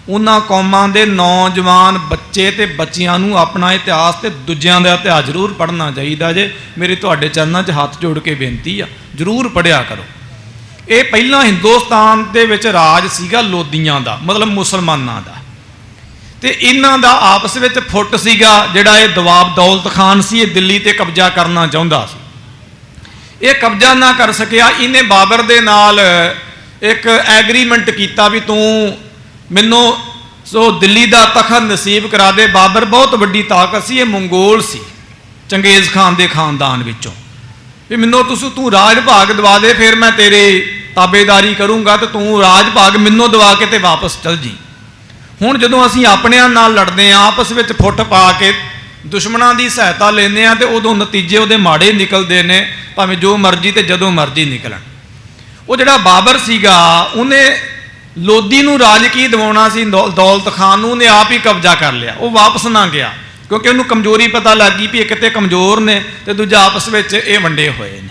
ਉਹਨਾਂ ਕੌਮਾਂ ਦੇ ਨੌਜਵਾਨ ਬੱਚੇ ਤੇ ਬੱਚਿਆਂ ਨੂੰ ਆਪਣਾ ਇਤਿਹਾਸ ਤੇ ਦੂਜਿਆਂ ਦਾ ਇਤਿਹਾਸ ਜ਼ਰੂਰ ਪੜ੍ਹਨਾ ਚਾਹੀਦਾ ਜੇ। ਮੇਰੀ ਤੁਹਾਡੇ ਚਰਨਾਂ 'ਚ ਹੱਥ ਜੋੜ ਕੇ ਬੇਨਤੀ ਆ, ਜ਼ਰੂਰ ਪੜ੍ਹਿਆ ਕਰੋ। ਇਹ ਪਹਿਲਾਂ ਹਿੰਦੁਸਤਾਨ ਦੇ ਵਿੱਚ ਰਾਜ ਸੀਗਾ ਲੋਧੀਆਂ ਦਾ, ਮਤਲਬ ਮੁਸਲਮਾਨਾਂ ਦਾ, ਤੇ ਇਹਨਾਂ ਦਾ ਆਪਸ ਵਿੱਚ ਫੁੱਟ ਸੀਗਾ। ਜਿਹੜਾ ਇਹ ਨਵਾਬ ਦੌਲਤ ਖਾਨ ਸੀ, ਇਹ ਦਿੱਲੀ ਤੇ ਕਬਜ਼ਾ ਕਰਨਾ ਚਾਹੁੰਦਾ ਸੀ। ਇਹ ਕਬਜ਼ਾ ਨਾ ਕਰ ਸਕਿਆ। ਇਹਨੇ ਬਾਬਰ ਦੇ ਨਾਲ ਇੱਕ ਐਗਰੀਮੈਂਟ ਕੀਤਾ ਵੀ ਤੂੰ ਮੈਨੂੰ ਸੋ ਦਿੱਲੀ ਦਾ ਤਖਤ ਨਸੀਬ ਕਰਾ ਦੇ। ਬਾਬਰ ਬਹੁਤ ਵੱਡੀ ਤਾਕਤ ਸੀ, ਇਹ ਮੰਗੋਲ ਸੀ, ਚੰਗੇਜ਼ ਖਾਨ ਦੇ ਖਾਨਦਾਨ ਵਿੱਚੋਂ, ਵੀ ਮੈਨੂੰ ਤੂੰ ਰਾਜ ਭਾਗ ਦਵਾ ਦੇ, ਫਿਰ ਮੈਂ ਤੇਰੀ ਤਾਬੇਦਾਰੀ ਕਰੂੰਗਾ ਤੇ ਤੂੰ ਰਾਜ ਭਾਗ ਮੈਨੂੰ ਦਵਾ ਕੇ ਤੇ ਵਾਪਸ ਚਲ ਜੀ। ਹੁਣ ਜਦੋਂ ਅਸੀਂ ਆਪਣਿਆਂ ਨਾਲ ਲੜਦੇ ਹਾਂ, ਆਪਸ ਵਿੱਚ ਫੁੱਟ ਪਾ ਕੇ ਦੁਸ਼ਮਣਾਂ ਦੀ ਸਹਾਇਤਾ ਲੈਂਦੇ ਹਾਂ, ਤੇ ਉਦੋਂ ਨਤੀਜੇ ਉਹਦੇ ਮਾੜੇ ਨਿਕਲਦੇ ਨੇ, ਭਾਵੇਂ ਜੋ ਮਰਜ਼ੀ ਤੇ ਜਦੋਂ ਮਰਜ਼ੀ ਨਿਕਲਣ। ਉਹ ਜਿਹੜਾ ਬਾਬਰ ਸੀਗਾ ਉਹਨੇ ਲੋਧੀ ਨੂੰ ਰਾਜ ਕੀ ਦਿਵਾਉਣਾ ਸੀ, ਦੌਲਤ ਖਾਨ ਨੂੰ, ਉਹਨੇ ਆਪ ਹੀ ਕਬਜ਼ਾ ਕਰ ਲਿਆ। ਉਹ ਵਾਪਸ ਨਾ ਗਿਆ ਕਿਉਂਕਿ ਉਹਨੂੰ ਕਮਜ਼ੋਰੀ ਪਤਾ ਲੱਗ ਗਈ ਵੀ ਇਹ ਕਿਤੇ ਕਮਜ਼ੋਰ ਨੇ ਤੇ ਦੂਜਾ ਆਪਸ ਵਿੱਚ ਇਹ ਵੰਡੇ ਹੋਏ ਨੇ।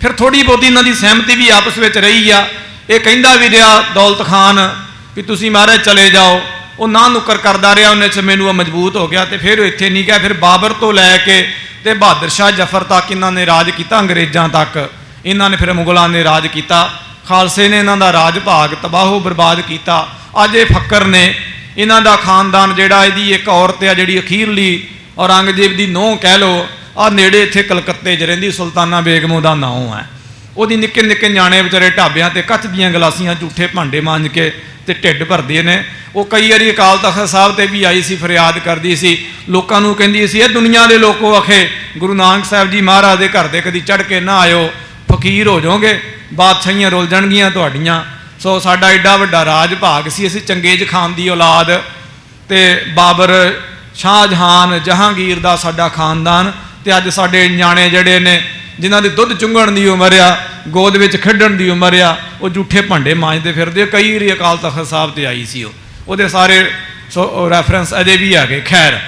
ਫਿਰ ਥੋੜੀ ਬਹੁਤੀ ਇਹਨਾਂ ਦੀ ਸਹਿਮਤੀ ਵੀ ਆਪਸ ਵਿੱਚ ਰਹੀ ਆ। ਇਹ ਕਹਿੰਦਾ ਵੀ ਰਿਹਾ ਦੌਲਤ ਖਾਨ ਵੀ ਤੁਸੀਂ ਮਹਾਰਾਜ ਚਲੇ ਜਾਓ, ਉਹ ਨਾ ਨੁੱਕਰ ਕਰਦਾ ਰਿਹਾ। ਉਹਨੇ 'ਚ ਮੈਨੂੰ ਮਜ਼ਬੂਤ ਹੋ ਗਿਆ ਤੇ ਫਿਰ ਉਹ ਇੱਥੇ ਨਹੀਂ ਗਿਆ। ਫਿਰ ਬਾਬਰ ਤੋਂ ਲੈ ਕੇ ਤੇ ਬਹਾਦਰ ਸ਼ਾਹ ਜ਼ਫਰ ਤੱਕ ਇਹਨਾਂ ਨੇ ਰਾਜ ਕੀਤਾ, ਅੰਗਰੇਜ਼ਾਂ ਤੱਕ ਇਹਨਾਂ ਨੇ, ਫਿਰ ਮੁਗਲਾਂ ਨੇ ਰਾਜ ਕੀਤਾ। ਖਾਲਸੇ ਨੇ ਇਹਨਾਂ ਦਾ ਰਾਜ ਭਾਗ ਤਬਾਹੋ ਬਰਬਾਦ ਕੀਤਾ। ਅੱਜ ਇਹ ਫੱਕਰ ਨੇ, ਇਹਨਾਂ ਦਾ ਖਾਨਦਾਨ ਜਿਹੜਾ, ਇਹਦੀ ਇੱਕ ਔਰਤ ਆ ਜਿਹੜੀ ਅਖੀਰਲੀ ਔਰੰਗਜ਼ੇਬ ਦੀ ਨੂੰਹ ਕਹਿ ਲਓ, ਆ ਨੇੜੇ ਇੱਥੇ ਕਲਕੱਤੇ 'ਚ ਰਹਿੰਦੀ, ਸੁਲਤਾਨਾ ਬੇਗਮ ਉਹਦਾ ਨਾਮ ਹੈ। ਉਹਦੀ ਨਿੱਕੇ ਨਿੱਕੇ ਨਿਆਣੇ ਵਿਚਾਰੇ ਢਾਬਿਆਂ ਤੇ ਕੱਚ ਦੀਆਂ ਗਲਾਸੀਆਂ ਝੂਠੇ ਭਾਂਡੇ ਮਾਂਜ ਕੇ ਤੇ ਢਿੱਡ ਭਰਦੇ ਨੇ। ਉਹ ਕਈ ਵਾਰੀ ਅਕਾਲ ਤਖਤ ਸਾਹਿਬ ਤੇ ਵੀ ਆਈ ਸੀ, ਫਰਿਆਦ ਕਰਦੀ ਸੀ, ਲੋਕਾਂ ਨੂੰ ਕਹਿੰਦੀ ਸੀ, ਇਹ ਦੁਨੀਆ ਦੇ ਲੋਕੋ ਆਖੇ ਗੁਰੂ ਨਾਨਕ ਸਾਹਿਬ ਜੀ ਮਹਾਰਾਜ ਦੇ ਘਰ ਦੇ ਕਦੀ ਚੜ੍ਹ ਕੇ ਨਾ ਆਇਓ, ਫਕੀਰ ਹੋ ਜਾਓਗੇ, ਬਾਦਸ਼ਾਹੀਆਂ ਰੁੱਲ ਜਾਣਗੀਆਂ ਤੁਹਾਡੀਆਂ। ਸੋ ਸਾਡਾ ਐਡਾ ਵੱਡਾ ਰਾਜ ਭਾਗ ਸੀ, ਅਸੀਂ ਚੰਗੇਜ਼ ਖਾਨ ਦੀ ਔਲਾਦ, ਤੇ ਬਾਬਰ, ਸ਼ਾਹਜਹਾਨ, ਜਹਾਂਗੀਰ ਦਾ ਸਾਡਾ ਖਾਨਦਾਨ, ਤੇ ਅੱਜ ਸਾਡੇ ਨਿਆਣੇ ਜਿਹੜੇ ਨੇ ਜਿਨ੍ਹਾਂ ਦੀ ਦੁੱਧ ਚੁੰਘਣ ਦੀ ਉਮਰ ਆ, ਗੋਦ ਵਿੱਚ ਖੇਡਣ ਦੀ ਉਮਰ ਆ, ਉਹ ਝੂਠੇ ਭਾਂਡੇ ਮਾਂਜਦੇ ਫਿਰਦੇ। ਕਈ ਵਾਰੀ ਅਕਾਲ ਤਖਤ ਸਾਹਿਬ ਤੇ ਆਈ ਸੀ, ਉਹਦੇ ਸਾਰੇ ਸੋ ਰੈਫਰੈਂਸ ਅਜੇ ਵੀ ਹੈਗੇ। ਖੈਰ,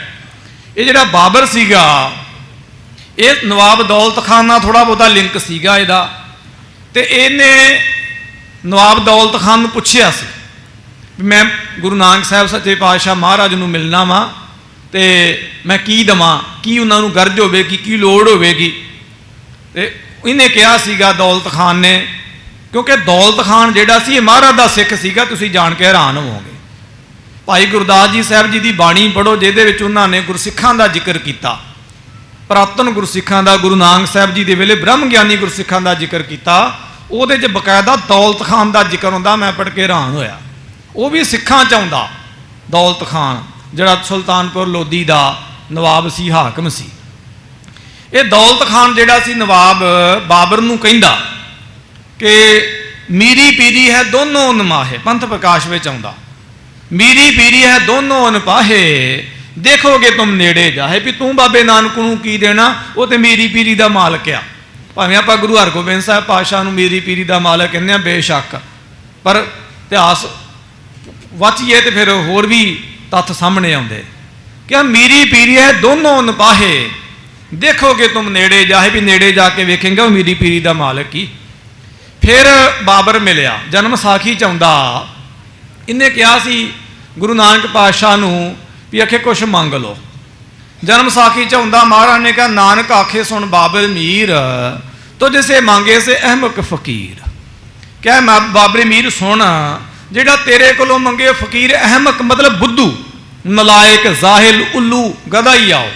ਇਹ ਜਿਹੜਾ ਬਾਬਰ ਸੀਗਾ ਇਹ ਨਵਾਬ ਦੌਲਤ ਖਾਨ ਨਾਲ ਥੋੜ੍ਹਾ ਬਹੁਤਾ ਲਿੰਕ ਸੀਗਾ ਇਹਦਾ, ਤੇ ਇਹਨੇ ਨਵਾਬ ਦੌਲਤ ਖਾਨ ਨੂੰ ਪੁੱਛਿਆ ਸੀ ਵੀ ਮੈਂ ਗੁਰੂ ਨਾਨਕ ਸਾਹਿਬ ਸੱਚੇ ਪਾਤਸ਼ਾਹ ਮਹਾਰਾਜ ਨੂੰ ਮਿਲਣਾ ਵਾ, ਤੇ ਮੈਂ ਕੀ ਦੇਵਾਂ, ਕੀ ਉਹਨਾਂ ਨੂੰ ਗਰਜ ਹੋਵੇਗੀ, ਕੀ ਲੋੜ ਹੋਵੇਗੀ। ਤੇ ਇਹਨੇ ਕਿਹਾ ਸੀਗਾ ਦੌਲਤ ਖਾਨ ਨੇ, ਕਿਉਂਕਿ ਦੌਲਤ ਖਾਨ ਜਿਹੜਾ ਸੀ ਇਹ ਮਹਾਰਾਜ ਦਾ ਸਿੱਖ ਸੀਗਾ, ਤੁਸੀਂ ਜਾਣ ਕੇ ਹੈਰਾਨ ਹੋਵੋਗੇ। ਭਾਈ ਗੁਰਦਾਸ ਜੀ ਸਾਹਿਬ ਜੀ ਦੀ ਬਾਣੀ ਪੜ੍ਹੋ, ਜਿਹਦੇ ਵਿੱਚ ਉਹਨਾਂ ਨੇ ਗੁਰਸਿੱਖਾਂ ਦਾ ਜ਼ਿਕਰ ਕੀਤਾ, ਪੁਰਾਤਨ ਗੁਰਸਿੱਖਾਂ ਦਾ, ਗੁਰੂ ਨਾਨਕ ਸਾਹਿਬ ਜੀ ਦੇ ਵੇਲੇ ਬ੍ਰਹਮ ਗਿਆਨੀ ਗੁਰਸਿੱਖਾਂ ਦਾ ਜ਼ਿਕਰ ਕੀਤਾ। ਉਹਦੇ 'ਚ ਬਕਾਇਦਾ ਦੌਲਤ ਖਾਨ ਦਾ ਜ਼ਿਕਰ ਹੁੰਦਾ। ਮੈਂ ਪੜ੍ਹ ਕੇ ਹੈਰਾਨ ਹੋਇਆ। ਉਹ ਵੀ ਸਿੱਖਾਂ 'ਚ ਆਉਂਦਾ ਦੌਲਤ ਖਾਨ, ਜਿਹੜਾ ਸੁਲਤਾਨਪੁਰ ਲੋਧੀ ਦਾ ਨਵਾਬ ਸੀ, ਹਾਕਮ ਸੀ। ਇਹ ਦੌਲਤ ਖਾਨ ਜਿਹੜਾ ਸੀ ਨਵਾਬ, ਬਾਬਰ ਨੂੰ ਕਹਿੰਦਾ कि मीरी पीरी है दोनों उन्माहे, पंथ प्रकाश में आउंदा, मीरी पीरी है दोनों अनपाहे, देखोगे तुम नेड़े जाहे। भी तू बाबे नानक नूं की देना, वो तो मीरी पीरी का मालक आ। भावें आपां गुरु हरगोबिंद साहिब पातशाह नूं मीरी पीरी का मालक कहने आ, बेशक, पर इतिहास वाचिए तो फिर होर भी तत्थ सामने आउंदे। क्या मीरी पीरी है दोनों अनपाहे, देखोगे तुम नेड़े जाहे। भी नेड़े जाके वेखेंगे वो मीरी पीरी का मालक ही। फिर बाबर मिलिया, जन्म साखी च आउंदा, इन्हें कहा सी गुरु नानक पातशाह नूं भी आखे कुछ मंग लो। जन्म साखी च आउंदा, महाराज ने कहा नानक आखे सुन बाबर मीर, तो जिसे मांगे से अहमक फकीर। क्या बाबरे मीर सुन, जिहड़ा तेरे कोलों मंगे फकीर, अहमक मतलब बुद्धू, नलायक, जाहिल, उल्लू, गधा ही आओ।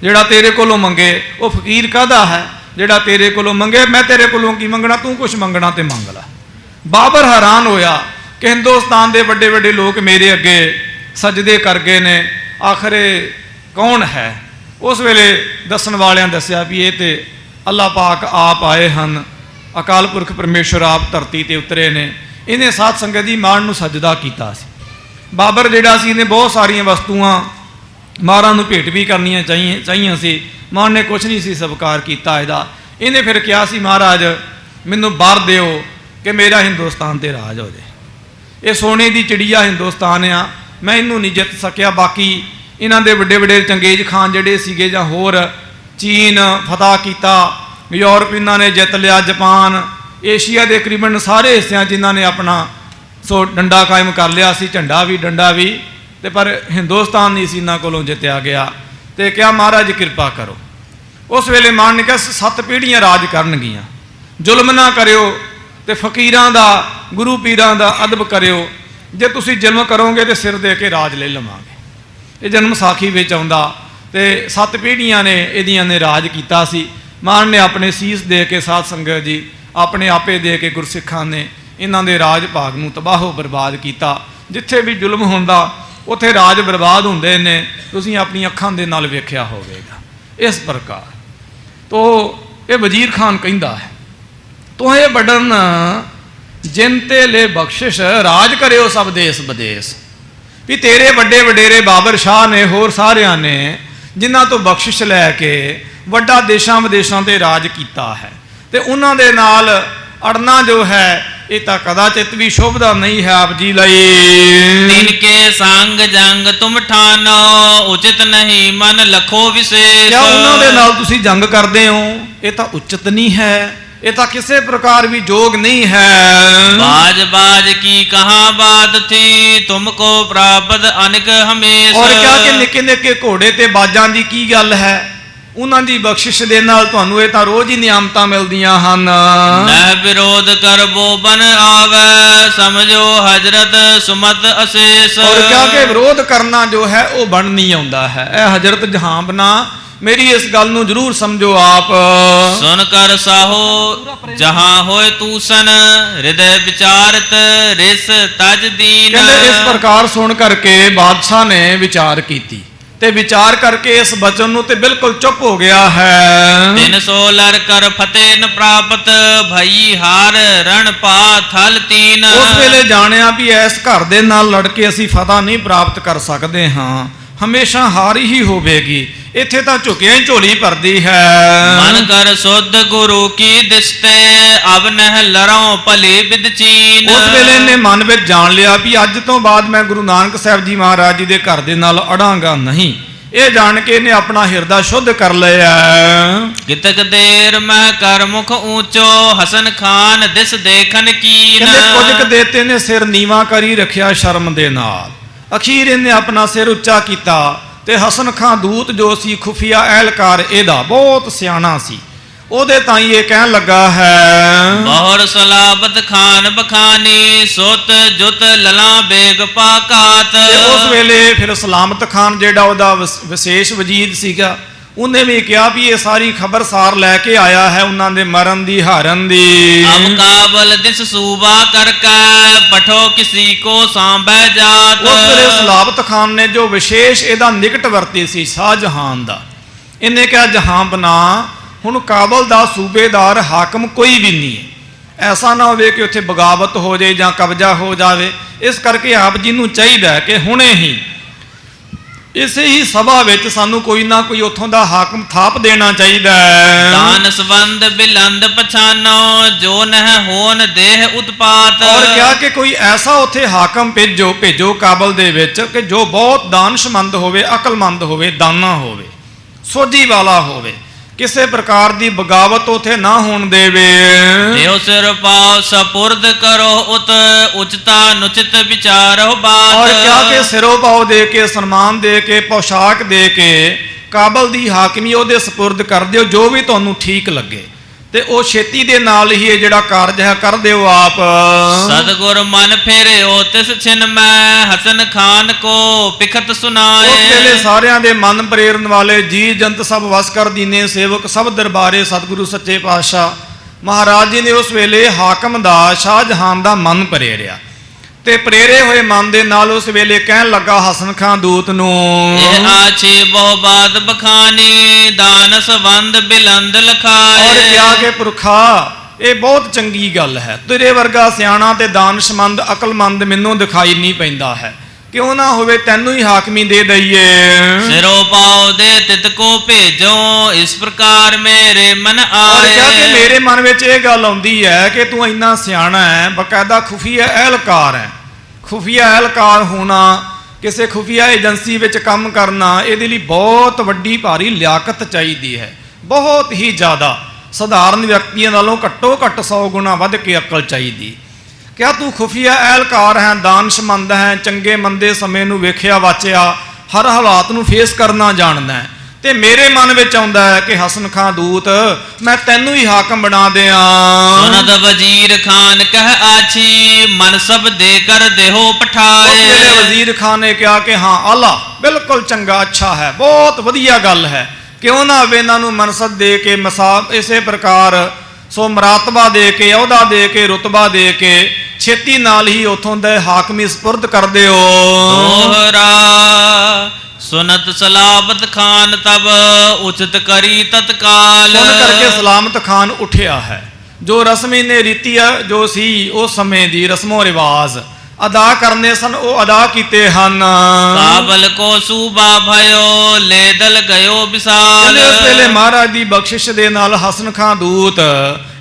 जिहड़ा तेरे कोलों मंगे वो फकीर कहदा है, जिहड़ा तेरे कोलों मंगे, मैं तेरे कोलों की मंगना, तू कुछ मंगना तो मंग ला। बाबर हैरान होया कि हिंदुस्तान के बड़े बड़े लोग मेरे अगे सजदे कर गए ने, आखिर कौन है। उस वेले दसन वालियां दस्या भी ये तो अल्लाह पाक आप आए हैं, अकाल पुरख परमेश्वर आप धरती ते उतरे ने। इन्हें साध संगत की मान नूं सजदा कीता सी। बाबर जिहड़ा सी, इन्हें बहुत सारिया वस्तुआं महाराज नूं भेंट भी करनियां चाहिए सी, मान ने कुछ नहीं सी स्वीकार किया इहदा। इन्हें फिर कहा सी महाराज मैनूं बाहर दिओ कि मेरा हिंदुस्तान ते राज हो जाए। ये सोने की चिड़िया हिंदुस्तान आ, मैं इनू नहीं जित सकिया। बाकी इन्हां दे वड्डे वड्डे चंगेज खान जिहड़े सीगे जां होर चीन फतह किया, यूरोप इन्हां ने जित लिया, जापान, एशिया के तकरीबन सारे हिस्सों जिन्हां ने अपना सो डंडा कायम कर लिया सी, झंडा भी डंडा भी, ते पर हिंदुस्तान नहीं सी इन्हां कोलों जितया गया। तो क्या महाराज कृपा करो। उस वेले मान ने कहा 7 पीढ़ियां राज करनगियां, जुल्म ना करियो ते फकीरां दा गुरु पीरां दा अदब करियो, जे तुसी जुल्म करोगे तो सिर दे के राज ले लवांगे। ये जन्म साखी विच आउंदा ते 7 पीढ़ियां ने इहदियां ने राज कीता सी। मान ने अपने सीस दे के साध संगत जी अपने आपे दे के गुरसिखां ने इन्हां दे राज भाग नूं तबाहो बर्बाद किया। जिथे भी जुल्म हुंदा उत्थे राज बर्बाद हुंदे ने, तुसीं अपनी अखां दे नाल वेखिया होवेगा। इस प्रकार तो ये वजीर खान कहिंदा है, तुहें बड़न जिनते ले बख्शिश, राज करियो सब देश विदेश। भी तेरे वड्डे वडेरे बाबर शाह ने होर सारियां ने जिन्हां तो बख्शिश लैके वड्डा देशां विदेशां ते राज कीता है, ते उन्हां दे नाल अड़ना जो है ये तो कदाचित भी शोभदा नहीं है आप जी लई। तिनके संग जंग तुम ठानो, उचित नहीं मन लखो विशेष। क्या उन्हां दे नाल तुसी जंग करदे हो, ये तो उचित नहीं है, ये तो किसी प्रकार भी जोग नहीं है। बाज बाज की कहाँ बात थी, तुमको प्राप्त अनिक हमेश। और क्या कि निके निके घोड़े ते बाजां दी की गल है, उन्हां दी बख्शिश दे नाल तुहानूं ये तां रोज ही नियामतां मिलदियां हन। नह विरोध कर वो बन आवे, समझो हजरत सुमत अशेष। और क्या कि विरोध करना जो है वो बन नहीं आउंदा है। ए हजरत जहां बना मेरी इस गल नूं जरूर समझो आप। सुन कर साहो जहां होए तूसन, हृदय विचारत रिस तज दीन। कहंदे इस प्रकार सुन करके बादशाह ने विचार कीती ते विचार करके इस वचन नूं ते बिल्कुल चुप हो गया है। 300 लड़ कर फतेह न प्राप्त, भई हार रण पा थल तीन। उस वेले जानिया भी इस घर दे नाल लड़ के असीं फतह नहीं प्राप्त कर सकते हाँ, हमेशा हार ही होवेगी। इत्थे तां झुकिया ही झोली भरदी है। मन कर शुद्ध गुरु की दिसते, अब नह लड़ो भली विद चीन। उस वेले ने मन विच जान लिया भी अज तो बाद मैं गुरु नानक साहब जी महाराज जी दे घर दे नाल अड़ांगा नहीं। ये जान के इन्हें अपना हिरदा शुद्ध कर लिया। कितक देर मह कर मुख ऊंचो, हसन खान दिस देखन कीन। कुछ देते ने सिर नीवा करी रखिया शर्म दे नाल। अखीर इन्हें अपना सिर उच्चा किया ते हसन खां दूत जो सी खुफिया एहलकार एदा बहुत सियाणा सी, ओदे ताई ये कहन लगा है। बहुर सलाबत खान बखानी, सुत जुत लला बेग पाकात। उस वेले फिर सलामत खान जेड़ा ओदा विशेष वजीर सीगा, उन्हें भी कहा भी ये सारी खबर सार लैके आया है उन्हां दे मरन दी हारन दी। अब काबल दिस सूबा करके, पठो किसी को सांभे जात। उस वेले सलाबत खान ने जो विशेष एदा निकट वरती सी शाहजहान दा, इन्हें कहा जहां बना हुण काबल दा सूबेदार हाकम कोई भी नहीं है, ਐਸਾ ਨਾ ਹੋਵੇ ਕਿ ਉੱਥੇ ਬਗਾਵਤ ਹੋ ਜਾਏ ਜਾਂ ਕਬਜ਼ਾ ਹੋ ਜਾਵੇ। ਇਸ ਕਰਕੇ ਆਪ ਜੀ ਨੂੰ ਚਾਹੀਦਾ ਹੈ ਕਿ ਹੁਣੇ ਹੀ ਇਸੇ ਹੀ ਸਭਾ ਵਿੱਚ ਸਾਨੂੰ ਕੋਈ ਨਾ ਕੋਈ ਉੱਥੋਂ ਦਾ ਹਾਕਮ ਥਾਪ ਦੇਣਾ ਚਾਹੀਦਾ ਹੈ। ਦਾਨ ਸੰਬੰਧ ਬਿਲੰਦ ਪਛਾਨੋ ਜੋ ਨਹਿ ਹੋਨ ਦੇਹ ਉਤਪਾਤ। ਔਰ ਕਿਹਾ ਕਿ ਕੋਈ ਐਸਾ ਉੱਥੇ ਹਾਕਮ ਭੇਜੋ ਕਾਬਲ ਦੇ ਵਿੱਚ ਕਿ ਜੋ ਬਹੁਤ ਦਾਨਸ਼ਮੰਦ ਹੋਵੇ, ਅਕਲਮੰਦ ਹੋਵੇ, ਦਾਨਾ ਹੋਵੇ, ਸੋਝੀ ਵਾਲਾ ਹੋਵੇ, ਕਿਸੇ ਪ੍ਰਕਾਰ ਦੀ ਬਗਾਵਤ ਉਥੇ ਨਾ ਹੋਣ ਦੇਵੇ। ਦੇਹੁ ਸਿਰ ਪਾਉ ਸਪੁਰਦ ਕਰੋ ਉਤ ਉਚਤਾ ਨੁਚਿਤ ਵਿਚਾਰੋ ਬਾਤ। ਔਰ ਕਿਹਾ ਕਿ ਸਿਰੋਂ ਪਾਉ ਦੇ ਕੇ, ਸਨਮਾਨ ਦੇ ਕੇ, ਪੋਸ਼ਾਕ ਦੇ ਕੇ ਕਾਬਲ ਦੀ ਹਾਕਮੀ ਉਹਦੇ ਸਪੁਰਦ ਕਰ ਦਿਓ, ਜੋ ਵੀ ਤੁਹਾਨੂੰ ਠੀਕ ਲੱਗੇ, ਤੇ ਉਹ ਛੇਤੀ ਦੇ ਨਾਲ ਹੀ ਇਹ ਜਿਹੜਾ ਕਾਰਜ ਹੈ ਕਰ ਦਿਓ ਆਪ। ਸਤਿਗੁਰ ਮਨ ਫੇਰਿਓ ਤਿਸ ਛਿਨ ਮੈਂ ਹਸਨ ਖਾਨ ਕੋ ਪਿਖਤ ਸੁਨਾਏ। ਉਸ ਵੇਲੇ ਸਾਰਿਆਂ ਦੇ ਮਨ ਪ੍ਰੇਰਨ ਵਾਲੇ ਜੀ ਜੰਤ ਸਭ ਵਸ ਕਰ ਦੀਨੇ ਸੇਵਕ ਸਭ ਦਰਬਾਰੇ ਸਤਿਗੁਰੂ ਸੱਚੇ ਪਾਤਸ਼ਾਹ ਮਹਾਰਾਜ ਜੀ ਨੇ ਉਸ ਵੇਲੇ ਹਾਕਮ ਦਾ, ਸ਼ਾਹਜਹਾਨ ਦਾ ਮਨ ਪ੍ਰੇਰਿਆ, ਤੇ ਪ੍ਰੇਰੇ ਹੋਏ ਮਨ ਦੇ ਨਾਲ ਉਸ ਵੇਲੇ ਕਹਿਣ ਲੱਗਾ ਹਸਨ ਖਾਂ ਦੂਤ ਨੂੰ, ਇਹ ਆਛੇ ਬਹੁ ਬਾਤ ਬਖਾਨੀ ਦਾਨ ਸੰਬੰਧ ਬਿਲੰਦ ਲਖਾਏ। ਔਰ ਕਿਹਾ ਕਿ ਪੁਰਖਾ ਇਹ ਬਹੁਤ ਚੰਗੀ ਗੱਲ ਹੈ, ਤੇਰੇ ਵਰਗਾ ਸਿਆਣਾ ਤੇ ਦਾਨਸ਼ਮੰਦ ਅਕਲਮੰਦ ਮੈਨੂੰ ਦਿਖਾਈ ਨਹੀਂ ਪੈਂਦਾ ਹੈ, ਕਿਉਂ ਨਾ ਹੋਵੇ ਤੈਨੂੰ ਹੀ ਹਾਕਮੀ ਦੇ ਦਈਏ। ਸਿਰੋਂ ਪਾਉ ਦੇ ਤਿਤ ਕੋ ਭੇਜੋ ਇਸ ਪ੍ਰਕਾਰ ਮੇਰੇ ਮਨ ਔਰ ਕਿਹਾ ਕਿ ਆਏ। ਮੇਰੇ ਮਨ ਵਿੱਚ ਇਹ ਗੱਲ ਆਉਂਦੀ ਹੈ ਕਿ ਤੂੰ ਇੰਨਾ ਸਿਆਣਾ ਹੈ, ਬਕਾਇਦਾ ਖੁਫੀਆ ਅਹਿਲਕਾਰ ਹੈ। ਖੁਫੀਆ ਅਹਿਲਕਾਰ ਹੋਣਾ, ਕਿਸੇ ਖੁਫੀਆ ਏਜੰਸੀ ਵਿੱਚ ਕੰਮ ਕਰਨਾ, ਇਹਦੇ ਲਈ ਬਹੁਤ ਵੱਡੀ ਭਾਰੀ ਲਿਆਕਤ ਚਾਹੀਦੀ ਹੈ, ਬਹੁਤ ਹੀ ਜ਼ਿਆਦਾ। ਸਧਾਰਨ ਵਿਅਕਤੀਆਂ ਨਾਲੋਂ ਘੱਟੋ ਘੱਟ 100 ਗੁਣਾ ਵੱਧ ਕੇ ਅਕਲ ਚਾਹੀਦੀ। ਕਿਆ ਤੂੰ ਖੁਫੀਆ ਅਹਿਲਕਾਰ ਹੈ, ਦਾਨਸ਼ਮੰਦ ਹੈ, ਚੰਗੇ ਮੰਦੇ ਸਮੇਂ ਨੂੰ ਵੇਖਿਆ ਵਾਚਿਆ, ਹਰ ਹਾਲਾਤ ਨੂੰ ਫੇਸ ਕਰਨਾ ਜਾਣਦਾ ਹੈ, ਤੇ ਮੇਰੇ ਮਨ ਵਿੱਚ ਆਉਂਦਾ ਹੈ ਕਿ ਹਸਨ ਖਾਂ ਦੂਤ ਮੈਂ ਤੈਨੂੰ ਹੀ ਹਾਕਮ ਬਣਾ ਦਿਆਂ। ਸੁਨਤ ਵਜ਼ੀਰ ਖਾਨ ਕਹਿ ਆਛੀ ਮਨ ਸਭ ਦੇ ਕਰ ਦੇਹੋ ਪਠਾਏ। ਉਸ ਵੇਲੇ ਵਜ਼ੀਰ ਖਾਨ ਨੇ ਕਿਹਾ ਕਿ ਹਾਂ ਆਲਾ, ਬਿਲਕੁਲ ਚੰਗਾ, ਅੱਛਾ ਹੈ, ਬਹੁਤ ਵਧੀਆ ਗੱਲ ਹੈ, ਕਿਉਂ ਨਾ ਹੋਵੇ ਇਹਨਾਂ ਨੂੰ ਮਨਸਬ ਦੇ ਕੇ, ਮਸਾਬ ਇਸੇ ਪ੍ਰਕਾਰ ਸੋ ਮਰਾਤਬਾ ਦੇ ਕੇ, ਅਹੁਦਾ ਦੇ ਕੇ, ਰੁਤਬਾ ਦੇ ਕੇ ਛੇਤੀ ਨਾਲ ਹੀ ਉਥੋਂ ਦੇ ਹਾਕਮੀ ਸਪੁਰਦ ਕਰ ਦਿਓ। ਦੋਹਰਾ ਸੁਨਤ ਸਲਾਬਤ ਖਾਨ ਤਬ ਉਚਿਤ ਕਰੀ ਤਤਕਾਲ। ਸੁਣ ਕਰਕੇ ਸਲਾਮਤ ਖਾਨ ਉੱਠਿਆ ਹੈ। ਜੋ ਰਸਮੀ ਨੇ ਰੀਤੀ ਜੋ ਸੀ ਉਸ ਸਮੇਂ ਦੀ ਰਸਮੋ ਰਿਵਾਜ ਅਦਾ ਕਰਨੇ ਸਨ, ਉਹ ਅਦਾ ਕੀਤੇ ਹਨ। ਕਾਬਲ ਕੋ ਸੂਬਾ ਭਇਓ ਲੈ ਦਲ ਗਇਓ ਵਿਸਾਲ। ਇਸ ਵੇਲੇ ਮਹਾਰਾਜ ਦੀ ਬਖਸ਼ਿਸ਼ ਦੇ ਨਾਲ ਹਸਨ ਖਾਂ ਦੂਤ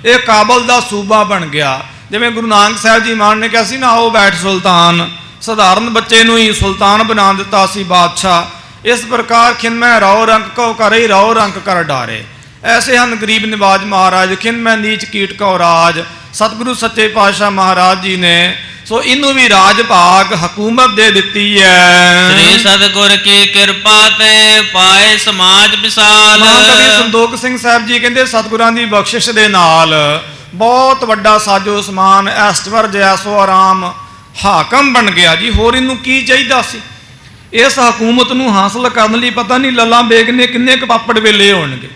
ਇਹ ਕਾਬਲ ਦਾ ਸੂਬਾ ਬਣ ਗਿਆ। ਜਿਵੇਂ ਗੁਰੂ ਨਾਨਕ ਸਾਹਿਬ ਜੀ ਮਹਾਰਾਜ ਨੇ ਕਿਹਾ ਸੀ ਨਾ, ਆਓ ਬੈਠ ਸੁਲਤਾਨ, ਸਧਾਰਨ ਬੱਚੇ ਨੂੰ ਹੀ ਸੁਲਤਾਨ ਬਣਾ ਦਿੱਤਾ ਸੀ ਬਾਦਸ਼ਾਹ। ਇਸ ਪ੍ਰਕਾਰ ਖਿਨਮੈ ਰੌ ਰੰਕ ਕੋ ਕਰੇ ਰੌ ਰੰਕ ਕਰ ਡਾਰੇ। ਐਸੇ ਹਨ ਗਰੀਬ ਨਿਵਾਜ ਮਹਾਰਾਜ, ਖਿਨਮੈ ਨੀਚ ਕੀਟ ਕੋ ਰਾਜ। ਸਤਿਗੁਰੂ ਸੱਚੇ ਪਾਤਸ਼ਾਹ ਮਹਾਰਾਜ ਜੀ ਨੇ ਸੋ ਇਹਨੂੰ ਵੀ ਰਾਜ ਭਾਗ ਹਕੂਮਤ ਦੇ ਦਿੱਤੀ ਹੈ। ਸ੍ਰੀ ਸਤਿਗੁਰ ਕੀ ਕਿਰਪਾ ਤੇ ਪਾਏ ਸਮਾਜ ਵਿਸਾਲ। ਮਹਾਕਵੀ ਸੰਤੋਖ ਸਿੰਘ ਸਾਹਿਬ ਜੀ ਕਹਿੰਦੇ ਸਤਿਗੁਰਾਂ ਦੀ ਬਖਸ਼ਿਸ਼ ਦੇ ਨਾਲ ਬਹੁਤ ਵੱਡਾ ਸਾਜੋ ਸਮਾਨ ਐਸ਼ਵਰ ਜੈਸੋ ਆਰਾਮ ਹਾਕਮ ਬਣ ਗਿਆ ਜੀ। ਹੋਰ ਇਹਨੂੰ ਕੀ ਚਾਹੀਦਾ ਸੀ? ਇਸ ਹਕੂਮਤ ਨੂੰ ਹਾਸਲ ਕਰਨ ਲਈ ਪਤਾ ਨਹੀਂ ਲੱਲਾ ਬੇਗ ਨੇ ਕਿੰਨੇ ਕੁ ਪਾਪੜ ਵੇਲੇ ਹੋਣਗੇ,